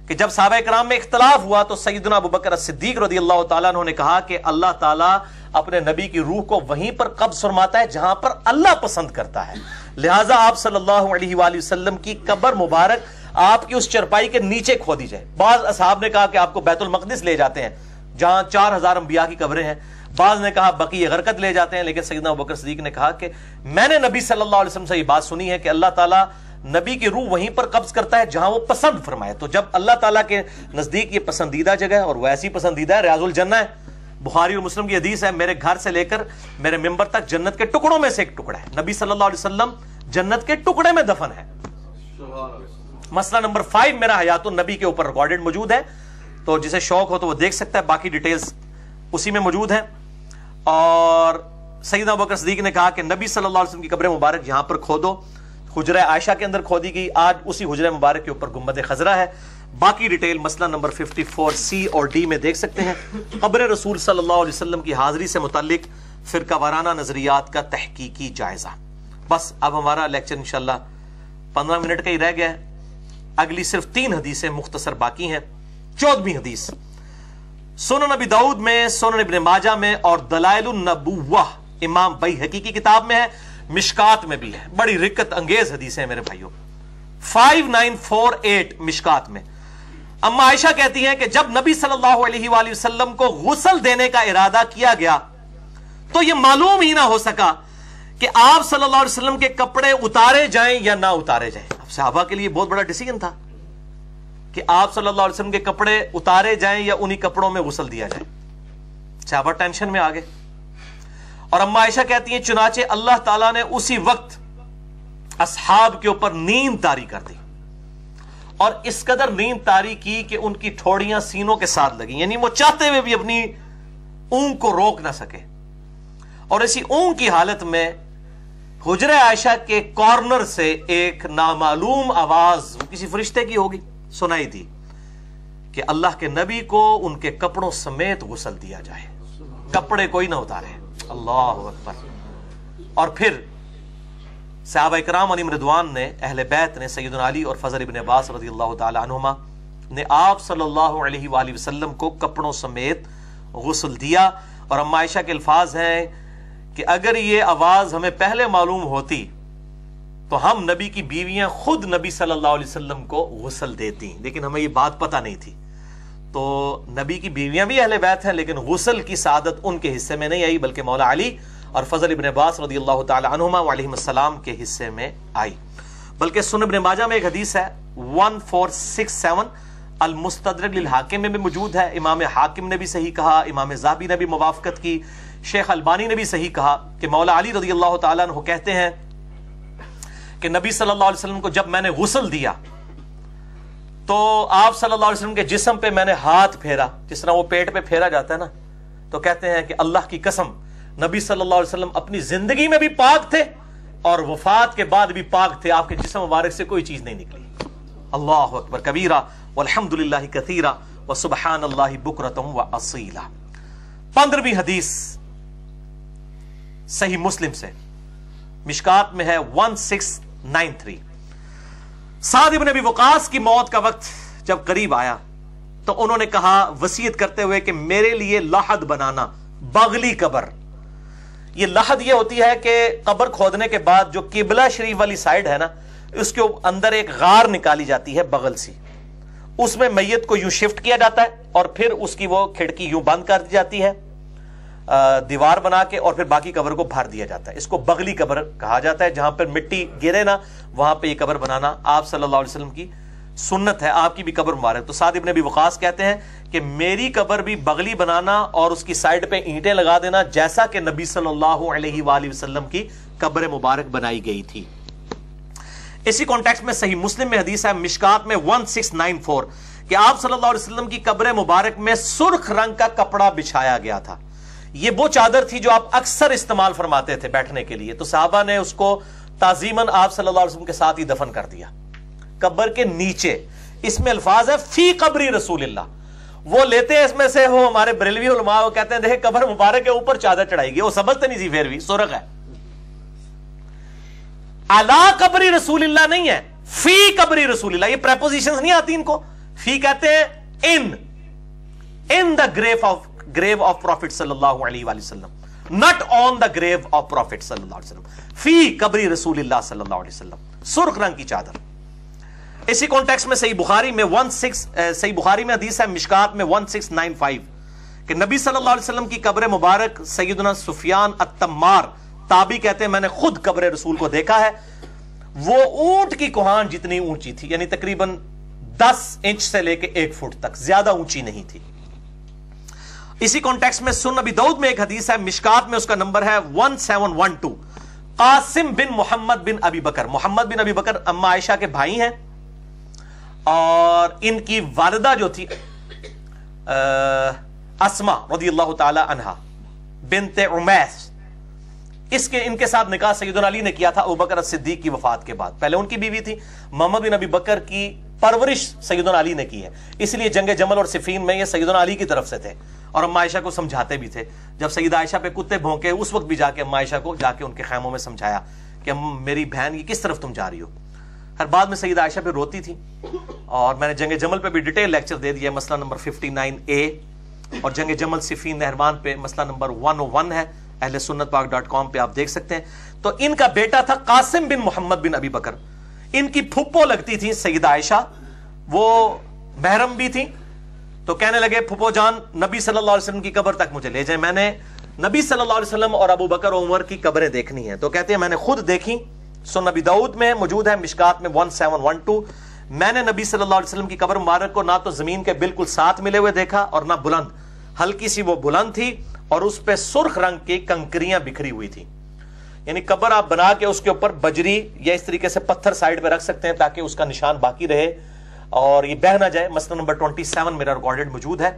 کہ جب صحابہ کرام میں اختلاف ہوا تو سیدنا ابوبکر صدیق رضی اللہ تعالیٰ عنہ نے کہا کہ اللہ تعالیٰ اپنے نبی کی روح کو وہیں پر قبض فرماتا ہے جہاں پر اللہ پسند کرتا ہے، لہٰذا آپ صلی اللہ علیہ وآلہ وسلم کی قبر مبارک آپ کی اس چرپائی کے نیچے کھودی جائے۔ بعض اصحاب نے کہا کہ آپ کو بیت المقدس لے جاتے ہیں جہاں 4000 انبیاء کی قبریں ہیں، بعض نے کہا بقیع غرقد لے جاتے ہیں، لیکن سیدنا ابوبکر صدیق نے کہا کہ میں نے نبی صلی اللہ علیہ وسلم سے یہ بات سنی ہے کہ اللہ تعالیٰ نبی کی روح وہیں پر قبض کرتا ہے جہاں وہ پسند فرمائے، تو جب اللہ تعالیٰ کے نزدیک یہ پسندیدہ جگہ ہے اور وہ ایسی پسندیدہ ہے، ریاض الجنہ ہے، بخاری اور مسلم کی حدیث ہے، میرے گھر سے لے کر میرے ممبر تک جنت کے ٹکڑوں میں سے ایک ٹکڑا ہے، نبی صلی اللہ علیہ وسلم جنت کے ٹکڑے میں دفن ہے۔ مسئلہ نمبر 5 میرا حیات النبی کے اوپر ریکارڈڈ موجود ہے، تو جسے شوق ہو تو وہ دیکھ سکتا ہے، باقی ڈیٹیلز اسی میں موجود ہیں۔ اور سیدنا ابوبکر صدیق نے کہا کہ نبی صلی اللہ علیہ وسلم کی قبر مبارک یہاں پر کھودو، حجرہ عائشہ کے اندر کھودی گئی، آج اسی حجرہ مبارک کے اوپر گنبد خضرا ہے۔ باقی ڈیٹیل مسئلہ نمبر 54C اور D میں دیکھ سکتے ہیں۔ قبر رسول صلی اللہ علیہ وسلم کی حاضری سے متعلق فرقہ وارانہ نظریات کا تحقیقی جائزہ۔ بس اب ہمارا لیکچر انشاءاللہ 15 منٹ کا ہی رہ گیا ہے، اگلی صرف 3 حدیثیں مختصر باقی ہیں۔ 14ویں حدیث سنن نبی داؤد میں، سنن ابن ماجہ میں اور دلائل النبوہ امام بیہقی کی کتاب میں ہے، مشکات میں بھی ہے، بڑی رکت انگیز حدیث ہے میرے بھائیوں۔ 5948 مشکات میں اما عائشہ کہتی ہیں کہ جب نبی صلی اللہ علیہ وآلہ وسلم کو غسل دینے کا ارادہ کیا گیا تو یہ معلوم ہی نہ ہو سکا کہ آپ صلی اللہ علیہ وسلم کے کپڑے اتارے جائیں یا نہ اتارے جائیں۔ اب صحابہ کے لیے بہت بڑا ڈیسیژن تھا کہ آپ صلی اللہ علیہ وسلم کے کپڑے اتارے جائیں یا انہی کپڑوں میں غسل دیا جائے۔ صحابہ ٹینشن میں آگے، اور اما عائشہ کہتی ہیں چنانچہ اللہ تعالیٰ نے اسی وقت اصحاب کے اوپر نیند طاری کر دی، اور اس قدر نیند طاری کی کہ ان کی ٹھوڑیاں سینوں کے ساتھ لگیں، یعنی وہ چاہتے ہوئے بھی اپنی اونگ کو روک نہ سکے، اور اسی اونگ کی حالت میں حجرہ عائشہ کے کارنر سے ایک نامعلوم آواز کسی فرشتے کی ہوگی سنائی دی کہ اللہ کے نبی کو ان کے کپڑوں سمیت غسل دیا جائے، کپڑے کوئی نہ اتارے۔ اللہ اکبر۔ اور پھر صحابہ کرام علیہم رضوان نے، اہل بیت نے، سیدنا علی اور فضل ابن عباس رضی اللہ تعالی عنہما نے آپ صلی اللہ علیہ وآلہ وسلم کو کپڑوں سمیت غسل دیا، اور اما عائشہ کے الفاظ ہیں کہ اگر یہ آواز ہمیں پہلے معلوم ہوتی تو ہم نبی کی بیویاں خود نبی صلی اللہ علیہ وسلم کو غسل دیتی، لیکن ہمیں یہ بات پتہ نہیں تھی۔ تو نبی کی بیویاں بھی اہل بیت ہیں، لیکن غسل کی سعادت ان کے حصے میں نہیں آئی، بلکہ مولا علی اور فضل ابن عباس رضی اللہ تعالی عنہما علیہم السلام کے حصے میں آئی۔ بلکہ سنن ابن ماجہ میں ایک حدیث ہے 1467 المستدرک للحاکم میں بھی موجود ہے، امام حاکم نے بھی صحیح کہا، امام ذہبی نے بھی موافقت کی، شیخ البانی نے بھی صحیح کہا کہ مولا علی رضی اللہ تعالیٰ عنہ کہتے ہیں کہ نبی صلی اللہ علیہ وسلم کو جب میں نے غسل دیا تو آپ صلی اللہ علیہ وسلم کے جسم پہ میں نے ہاتھ پھیرا، جس طرح وہ پیٹ پہ پھیرا جاتا ہے نا، تو کہتے ہیں کہ اللہ کی قسم نبی صلی اللہ علیہ وسلم اپنی زندگی میں بھی پاک تھے اور وفات کے بعد بھی پاک تھے، آپ کے جسم مبارک سے کوئی چیز نہیں نکلی۔ اللہ اکبر کبیرہ والحمد للہ کثیرہ وسبحان اللہ بکرۃ واصیلا۔ 15ویں حدیث صحیح مسلم سے، مشکات میں ہے 1693۔ سعد ابن ابی وقاص کی موت کا وقت جب قریب آیا تو انہوں نے کہا وصیت کرتے ہوئے کہ میرے لیے لحد بنانا، بغلی قبر۔ یہ لحد یہ ہوتی ہے کہ قبر کھودنے کے بعد جو قبلہ شریف والی سائیڈ ہے نا، اس کے اندر ایک غار نکالی جاتی ہے بغل سی، اس میں میت کو یوں شفٹ کیا جاتا ہے اور پھر اس کی وہ کھڑکی یوں بند کر دی جاتی ہے، دیوار بنا کے اور پھر باقی قبر کو بھر دیا جاتا ہے. اس کو بغلی قبر کہا جاتا ہے, جہاں پر مٹی گرے نا وہاں پہ یہ قبر بنانا آپ صلی اللہ علیہ وسلم کی سنت ہے. آپ کی بھی قبر مبارک. تو سعد ابن ابی وقاص کہتے ہیں کہ میری قبر بھی بغلی بنانا اور اس کی سائڈ پہ اینٹیں لگا دینا جیسا کہ نبی صلی اللہ علیہ وآلہ وسلم کی قبر مبارک بنائی گئی تھی. اسی کانٹیکسٹ میں صحیح مسلم میں حدیث ہے مشکات میں 1694 کہ آپ صلی اللہ علیہ وسلم کی قبر مبارک میں سرخ رنگ کا کپڑا بچھایا گیا تھا. یہ وہ چادر تھی جو آپ اکثر استعمال فرماتے تھے بیٹھنے کے لیے. تو صحابہ نے اس کو تعظیماً آپ صلی اللہ علیہ وسلم کے ساتھ ہی دفن کر دیا قبر کے نیچے. اس میں الفاظ ہے فی قبری رسول اللہ. وہ لیتے ہیں اس میں سے, وہ ہمارے بریلوی علماء وہ کہتے ہیں دیکھیں قبر مبارک کے اوپر چادر چڑھائی گئی. وہ سمجھتے نہیں تھی پھر بھی سرخ ہے. علی قبری رسول اللہ نہیں ہے, فی قبری رسول اللہ. یہ پریپوزیشنز نہیں آتی ان کو. فی کہتے ہیں ان دا گریو آف پروفٹ صلی اللہ علیہ وآلہ وسلم, not on the grave of prophet صلی اللہ علیہ وسلم. فی قبری رسول اللہ صلی اللہ علیہ وسلم, سرخ رنگ کی چادر. اسی کانٹیکسٹ میں صحیح بخاری میں صحیح بخاری میں حدیث ہے مشکات میں 1695 کہ نبی صلی اللہ علیہ وسلم کی قبر مبارک سیدنا سفیان التمار تابعی کہتے ہیں میں نے خود قبر رسول کو دیکھا ہے. وہ اونٹ کی کوہان جتنی اونچی تھی, یعنی تقریباً 10 انچ سے لے کے 1 فٹ تک, زیادہ اونچی نہیں تھی. اسی کانٹیکسٹ میں سنن ابی داؤد میں ایک حدیث ہے مشکات میں, اس کا نمبر ہے 1712 قاسم بن محمد بن ابی بکر. محمد بن ابی بکر اما عائشہ کے بھائی ہیں اور ان کی والدہ جو تھی اسما رضی اللہ تعالی عنہا بنت عمیس, ان کے ساتھ نکاح سیدنا علی نے کیا تھا ابوبکر الصدیق کی وفات کے بعد. پہلے ان کی بیوی تھی. محمد بن ابی بکر کی پرورش سیدنا علی نے کی ہے, اس لیے جنگ جمل اور صفین میں یہ سیدنا علی کی طرف سے تھے اور اما عائشہ کو سمجھاتے بھی تھے. جب سیدہ عائشہ پہ کتے بھونکے اس وقت بھی جا کے اما عائشہ کو جا کے ان کے خیموں میں سمجھایا کہ میری بہن یہ کس طرف تم جا رہی ہو. ہر بعد میں سیدہ عائشہ پہ روتی تھی اور میں نے جنگ جمل پہ بھی ڈیٹیل لیکچر دے دیا ہے, مسئلہ نمبر 59A, اور جنگ جمل صفین نہروان پہ مسئلہ نمبر 101 ہے, اہل سنت پاک.com پہ آپ دیکھ سکتے ہیں. تو ان کا بیٹا تھا قاسم بن محمد بن ابی بکر. ان کی پھپھو لگتی تھی سیدہ عائشہ, وہ محرم بھی تھی. تو کہنے لگے پھپھو جان نبی صلی اللہ علیہ وسلم کی قبر تک مجھے لے جائیں, میں نے نبی صلی اللہ علیہ وسلم اور ابو بکر و عمر کی قبریں دیکھنی ہیں. تو کہتے ہیں میں نے خود دیکھی. سنن ابی داؤد میں موجود ہے مشکات میں 1712 میں نے نبی صلی اللہ علیہ وسلم کی قبر مبارک کو نہ تو زمین کے بالکل ساتھ ملے ہوئے دیکھا اور نہ بلند, ہلکی سی وہ بلند تھی اور اس پہ سرخ رنگ کی کنکریاں بکھری ہوئی تھی. یعنی قبر آپ بنا کے اس کے اوپر بجری یا اس طریقے سے پتھر سائڈ پہ رکھ سکتے ہیں تاکہ اس کا نشان باقی رہے اور یہ بہہ نہ جائے. مسئلہ نمبر 27 میرا ریکارڈڈ موجود ہے.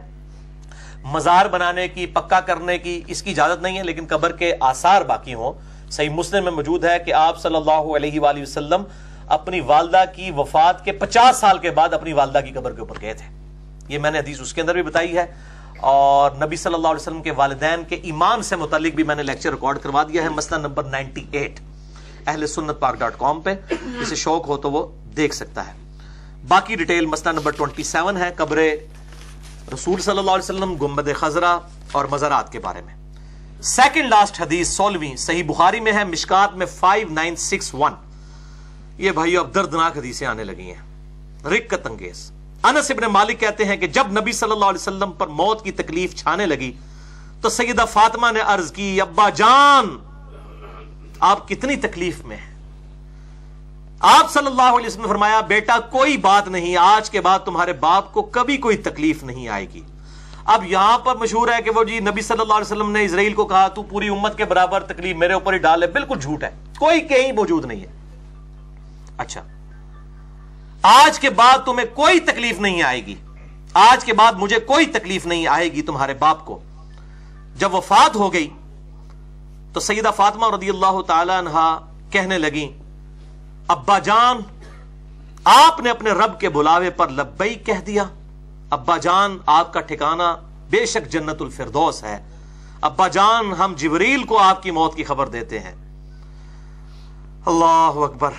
مزار بنانے کی, پکا کرنے کی اس کی اجازت نہیں ہے, لیکن قبر کے آثار باقی ہوں. صحیح مسلم میں موجود ہے کہ آپ صلی اللہ علیہ وآلہ وسلم اپنی والدہ کی وفات کے 50 سال کے بعد اپنی والدہ کی قبر کے اوپر گئے تھے. یہ میں نے حدیث اس کے اندر بھی بتائی ہے, اور نبی صلی اللہ علیہ وسلم کے والدین کے ایمان سے متعلق بھی میں نے لیکچر ریکارڈ کروا دیا ہے, مسئلہ نمبر 98 اہل سنت پاک.com پہ, جسے شوق ہو تو وہ دیکھ سکتا ہے. باقی ڈیٹیل مسئلہ نمبر 27 ہے قبر رسول صلی اللہ علیہ وسلم, گنبد خضرا اور مزارات کے بارے میں. سیکنڈ لاسٹ حدیث 16ویں صحیح بخاری میں ہے مشکات میں 5961. یہ بھائیو اب دردناک حدیثیں آنے لگی ہیں, رقت انگیز. انس ابن مالک کہتے ہیں کہ جب نبی صلی اللہ علیہ وسلم پر موت کی تکلیف چھانے لگی تو سیدہ فاطمہ نے عرض کی ابا جان آپ کتنی تکلیف میں ہیں. آپ صلی اللہ علیہ وسلم نے فرمایا بیٹا کوئی بات نہیں, آج کے بعد تمہارے باپ کو کبھی کوئی تکلیف نہیں آئے گی. اب یہاں پر مشہور ہے کہ وہ جی نبی صلی اللہ علیہ وسلم نے اسرائیل کو کہا تو پوری امت کے برابر تکلیف میرے اوپر ہی ڈال ہے. بالکل جھوٹ ہے, کوئی کہیں موجود نہیں ہے. اچھا آج کے بعد تمہیں کوئی تکلیف نہیں آئے گی, آج کے بعد مجھے کوئی تکلیف نہیں آئے گی تمہارے باپ کو. جب وفات ہو گئی تو سیدہ فاطمہ رضی اللہ تعالی عنہا کہنے لگیں ابا جان آپ نے اپنے رب کے بلاوے پر لبیک کہہ دیا. ابا جان آپ کا ٹھکانہ بے شک جنت الفردوس ہے. ابا جان ہم جبریل کو آپ کی موت کی خبر دیتے ہیں. اللہ اکبر.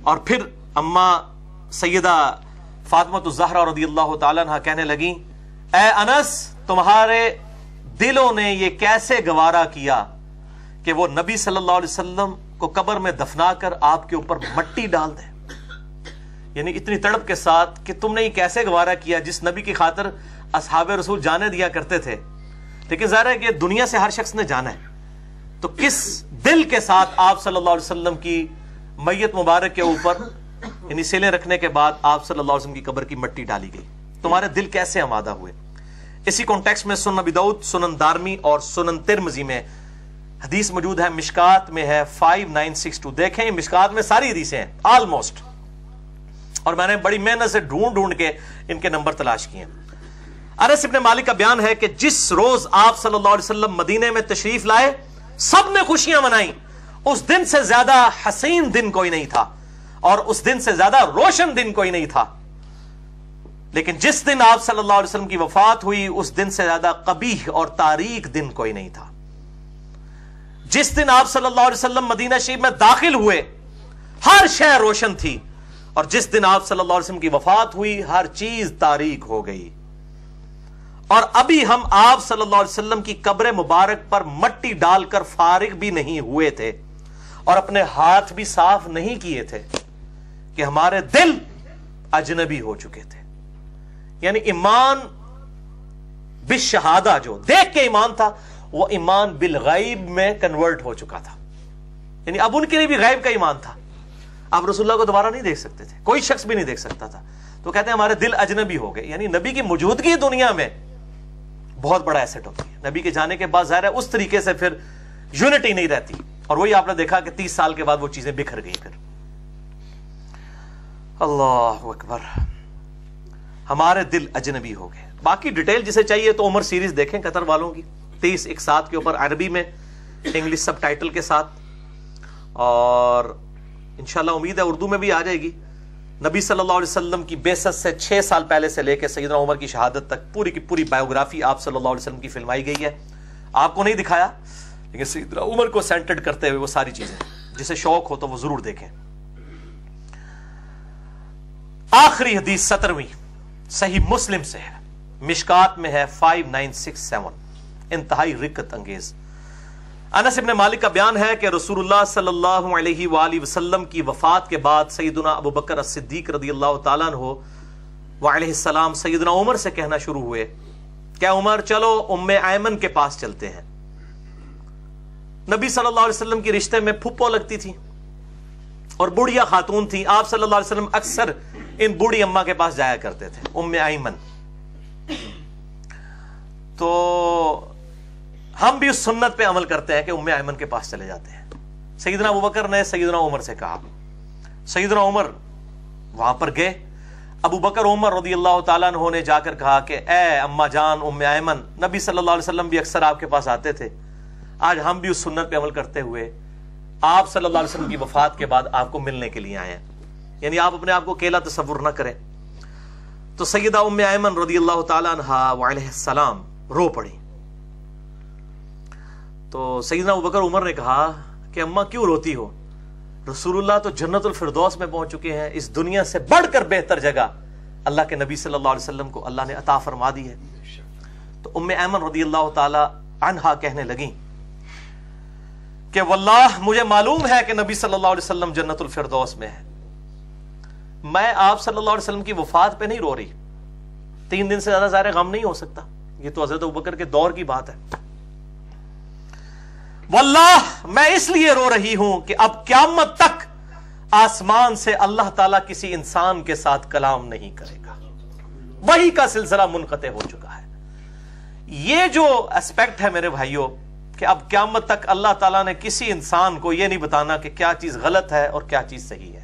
اور پھر اما سیدہ فاطمہ الزہرا رضی اللہ تعالیٰ عنہ کہنے لگیں اے انس تمہارے دلوں نے یہ کیسے گوارا کیا کہ وہ نبی صلی اللہ علیہ وسلم کو قبر میں دفنا کر آپ کے اوپر مٹی ڈال دیں. یعنی اتنی تڑپ کے ساتھ کہ تم نے یہ کیسے گوارا کیا جس نبی کی خاطر اصحاب رسول جانے دیا کرتے تھے, لیکن ظاہر ہے کہ دنیا سے ہر شخص نے جانا ہے، تو کس دل کے ساتھ آپ صلی اللہ علیہ وسلم کی میت مبارک کے اوپر یعنی سلے رکھنے کے بعد آپ صلی اللہ علیہ وسلم کی قبر کی مٹی ڈالی گئی، تمہارے دل کیسے آمادہ ہوئے؟ اسی کانٹیکس میں سنن ابی داؤد، سنن دارمی اور سنن ترمذی میں حدیث موجود ہے، مشکات میں ہے 5962. دیکھیں مشکات میں ساری حدیثیں ہیں آلموسٹ، اور میں نے بڑی محنت سے ڈھونڈ کے ان کے نمبر تلاش کیے. انس ابن مالک کا بیان ہے کہ جس روز آپ صلی اللہ علیہ وسلم مدینے میں تشریف لائے سب نے خوشیاں منائیں. اس دن سے زیادہ حسین دن کوئی نہیں تھا اور اس دن سے زیادہ روشن دن کوئی نہیں تھا. لیکن جس دن آپ صلی اللہ علیہ وسلم کی وفات ہوئی اس دن سے زیادہ قبیح اور تاریک دن کوئی نہیں تھا. جس دن آپ صلی اللہ علیہ وسلم مدینہ شریف میں داخل ہوئے ہر شے روشن تھی، اور جس دن آپ صلی اللہ علیہ وسلم کی وفات ہوئی ہر چیز تاریک ہو گئی. اور ابھی ہم آپ صلی اللہ علیہ وسلم کی قبر مبارک پر مٹی ڈال کر فارغ بھی نہیں ہوئے تھے اور اپنے ہاتھ بھی صاف نہیں کیے تھے کہ ہمارے دل اجنبی ہو چکے تھے. یعنی ایمان بالشہادہ جو دیکھ کے ایمان تھا وہ ایمان بالغیب میں کنورٹ ہو چکا تھا. یعنی اب ان کے لیے بھی غیب کا ایمان تھا. آپ رسول اللہ کو دوبارہ نہیں دیکھ سکتے تھے، کوئی شخص بھی نہیں دیکھ سکتا تھا، تو کہتے ہیں ہمارے دل اجنبی ہو گئے. یعنی نبی کی موجودگی دنیا میں بہت بڑا ایسٹ ہوتی ہے. نبی کے جانے کے بعد ظاہر ہے اس طریقے سے پھر یونٹی نہیں رہتی، اور وہی آپ نے دیکھا کہ 30 سال کے بعد وہ چیزیں بکھر گئی. پھر اللہ اکبر، ہمارے دل اجنبی ہو گئے. باقی ڈیٹیل جسے چاہیے تو عمر سیریز دیکھیں قطر والوں کی، 30:1 کے اوپر عربی میں انگلش سب ٹائٹل کے ساتھ، اور انشاءاللہ امید ہے اردو میں بھی آ جائے گی. نبی صلی اللہ علیہ وسلم کی بعثت سے 6 سال پہلے سے لے کے سیدنا عمر کی شہادت تک پوری کی پوری بایوگرافی آپ صلی اللہ علیہ وسلم کی فلمائی گئی ہے. آپ کو نہیں دکھایا لیکن سیدنا عمر کو سینٹرڈ کرتے ہوئے وہ ساری چیزیں، جسے شوق ہو تو وہ ضرور دیکھیں. آخری حدیث 17ویں صحیح مسلم سے ہے، مشکات میں ہے 5967، انتہائی رقت انگیز. انس ابن مالک کا بیان ہے کہ رسول اللہ صلی اللہ علیہ وآلہ وسلم کی وفات کے بعد سیدنا ابو بکر الصدیق رضی اللہ تعالیٰ عنہ وعلیہ السلام سیدنا عمر سے کہنا شروع ہوئے کہ عمر چلو ام ایمن کے پاس چلتے ہیں. نبی صلی اللہ علیہ وسلم کی رشتے میں پھپھو لگتی تھی اور بوڑھیا خاتون تھی. آپ صلی اللہ علیہ وسلم اکثر ان بوڑھی اماں کے پاس جایا کرتے تھے، ام ایمن. تو ہم بھی اس سنت پہ عمل کرتے ہیں کہ ام ایمن کے پاس چلے جاتے ہیں. سیدنا ابوبکر نے سیدنا عمر سے کہا، سیدنا عمر وہاں پر گئے. ابو بکر عمر رضی اللہ تعالیٰ عنہ نے جا کر کہا کہ اے اما جان ام ایمن، نبی صلی اللہ علیہ وسلم بھی اکثر آپ کے پاس آتے تھے، آج ہم بھی اس سنت پہ عمل کرتے ہوئے آپ صلی اللہ علیہ وسلم کی وفات کے بعد آپ کو ملنے کے لیے آئے ہیں. یعنی آپ اپنے آپ کو اکیلا تصور نہ کریں. تو سیدہ ام ایمن رضی اللہ تعالیٰ عنہ وعلیہ السلام رو پڑی. تو سیدنا ابوبکر عمر نے کہا کہ اماں کیوں روتی ہو؟ رسول اللہ تو جنت الفردوس میں پہنچ چکے ہیں، اس دنیا سے بڑھ کر بہتر جگہ اللہ کے نبی صلی اللہ علیہ وسلم کو اللہ نے عطا فرما دی ہے. تو ام ایمن رضی اللہ تعالی عنہا کہنے لگیں کہ واللہ مجھے معلوم ہے کہ نبی صلی اللہ علیہ وسلم جنت الفردوس میں ہے، میں آپ صلی اللہ علیہ وسلم کی وفات پہ نہیں رو رہی. 3 دن سے زیادہ ظاہر غم نہیں ہو سکتا، یہ تو حضرت ابوبکر کے دور کی بات ہے. واللہ میں اس لیے رو رہی ہوں کہ اب قیامت تک آسمان سے اللہ تعالیٰ کسی انسان کے ساتھ کلام نہیں کرے گا، وحی کا سلسلہ منقطع ہو چکا ہے. یہ جو اسپیکٹ ہے میرے بھائیوں کہ اب قیامت تک اللہ تعالیٰ نے کسی انسان کو یہ نہیں بتانا کہ کیا چیز غلط ہے اور کیا چیز صحیح ہے.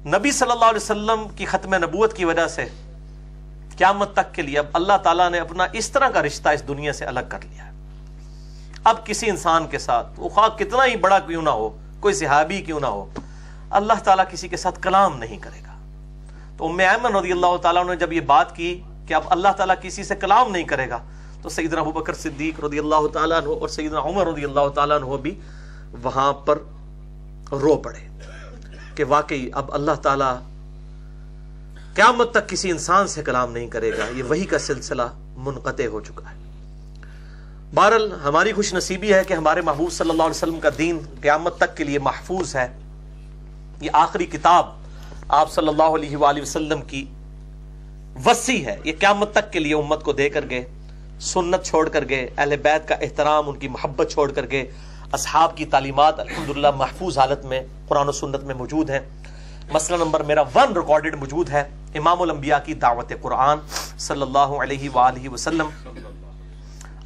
نبی صلی اللہ علیہ وسلم کی ختم نبوت کی وجہ سے قیامت تک کے لیے اب اللہ تعالیٰ نے اپنا اس طرح کا رشتہ اس دنیا سے الگ کر لیا ہے. اب کسی انسان کے ساتھ وہ خواہ کتنا ہی بڑا کیوں نہ ہو، کوئی صحابی کیوں نہ ہو، اللہ تعالیٰ کسی کے ساتھ کلام نہیں کرے گا. تو ام ایمن رضی اللہ تعالیٰ نے جب یہ بات کی کہ اب اللہ تعالیٰ کسی سے کلام نہیں کرے گا تو سیدنا ابوبکر صدیق رضی اللہ تعالیٰ عنہ اور سیدنا عمر رضی اللہ تعالیٰ عنہ بھی وہاں پر رو پڑے کہ واقعی اب اللہ تعالیٰ قیامت تک کسی انسان سے کلام نہیں کرے گا، یہ وحی کا سلسلہ منقطع ہو چکا ہے. بہرحال ہماری خوش نصیبی ہے کہ ہمارے محبوب صلی اللہ علیہ وسلم کا دین قیامت تک کے لیے محفوظ ہے. یہ آخری کتاب آپ صلی اللہ علیہ وآلہ وسلم کی وصی ہے، یہ قیامت تک کے لیے امت کو دے کر گئے سنت چھوڑ کر گئے، اہل بیت کا احترام، ان کی محبت چھوڑ کر گئے، اصحاب کی تعلیمات الحمدللہ محفوظ حالت میں قرآن و سنت میں موجود ہیں۔ مسئلہ نمبر میرا 1 ریکارڈڈ موجود ہے، امام الانبیاء کی دعوت قرآن صلی اللہ علیہ وآلہ وسلم۔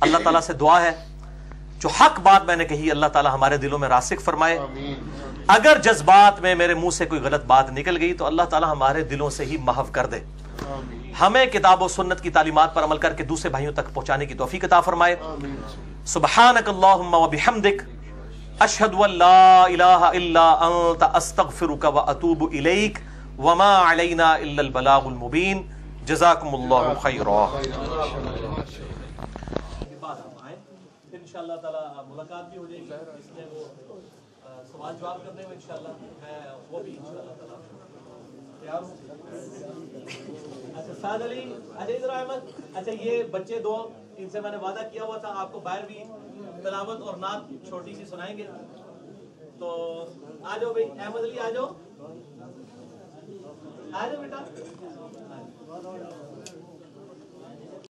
اللہ تعالیٰ سے دعا ہے جو حق بات میں نے کہی اللہ تعالیٰ ہمارے دلوں میں راسخ فرمائے، اگر جذبات میں میرے منہ سے کوئی غلط بات نکل گئی تو اللہ تعالیٰ ہمارے دلوں سے ہی محو کر دے، ہمیں کتاب و سنت کی تعلیمات پر عمل کر کے دوسرے بھائیوں تک پہنچانے کی توفیق عطا فرمائے۔ سبحانک اللہم و بحمدک، اشہد ان لا الہ الا انت، استغفرک و اتوب الیک، وما علینا الا البلاغ المبین۔ جزاکم اللہ خیرا۔ انشاءاللہ تعالی ملاقات بھی ہو جائے گی، اس میں وہ سوال جواب کرنے میں انشاءاللہ میں وہ بھی انشاءاللہ تعالی تیار ہوں۔ اچھا سعد علی، اچھا ادھر احمد، اچھا یہ بچے دو، ان سے میں نے وعدہ کیا ہوا تھا آپ کو باہر بھی تلاوت اور نعت چھوٹی سی سنائیں گے، تو آ جاؤ بھائی، احمد علی آ جاؤ، آ جاؤ بیٹا۔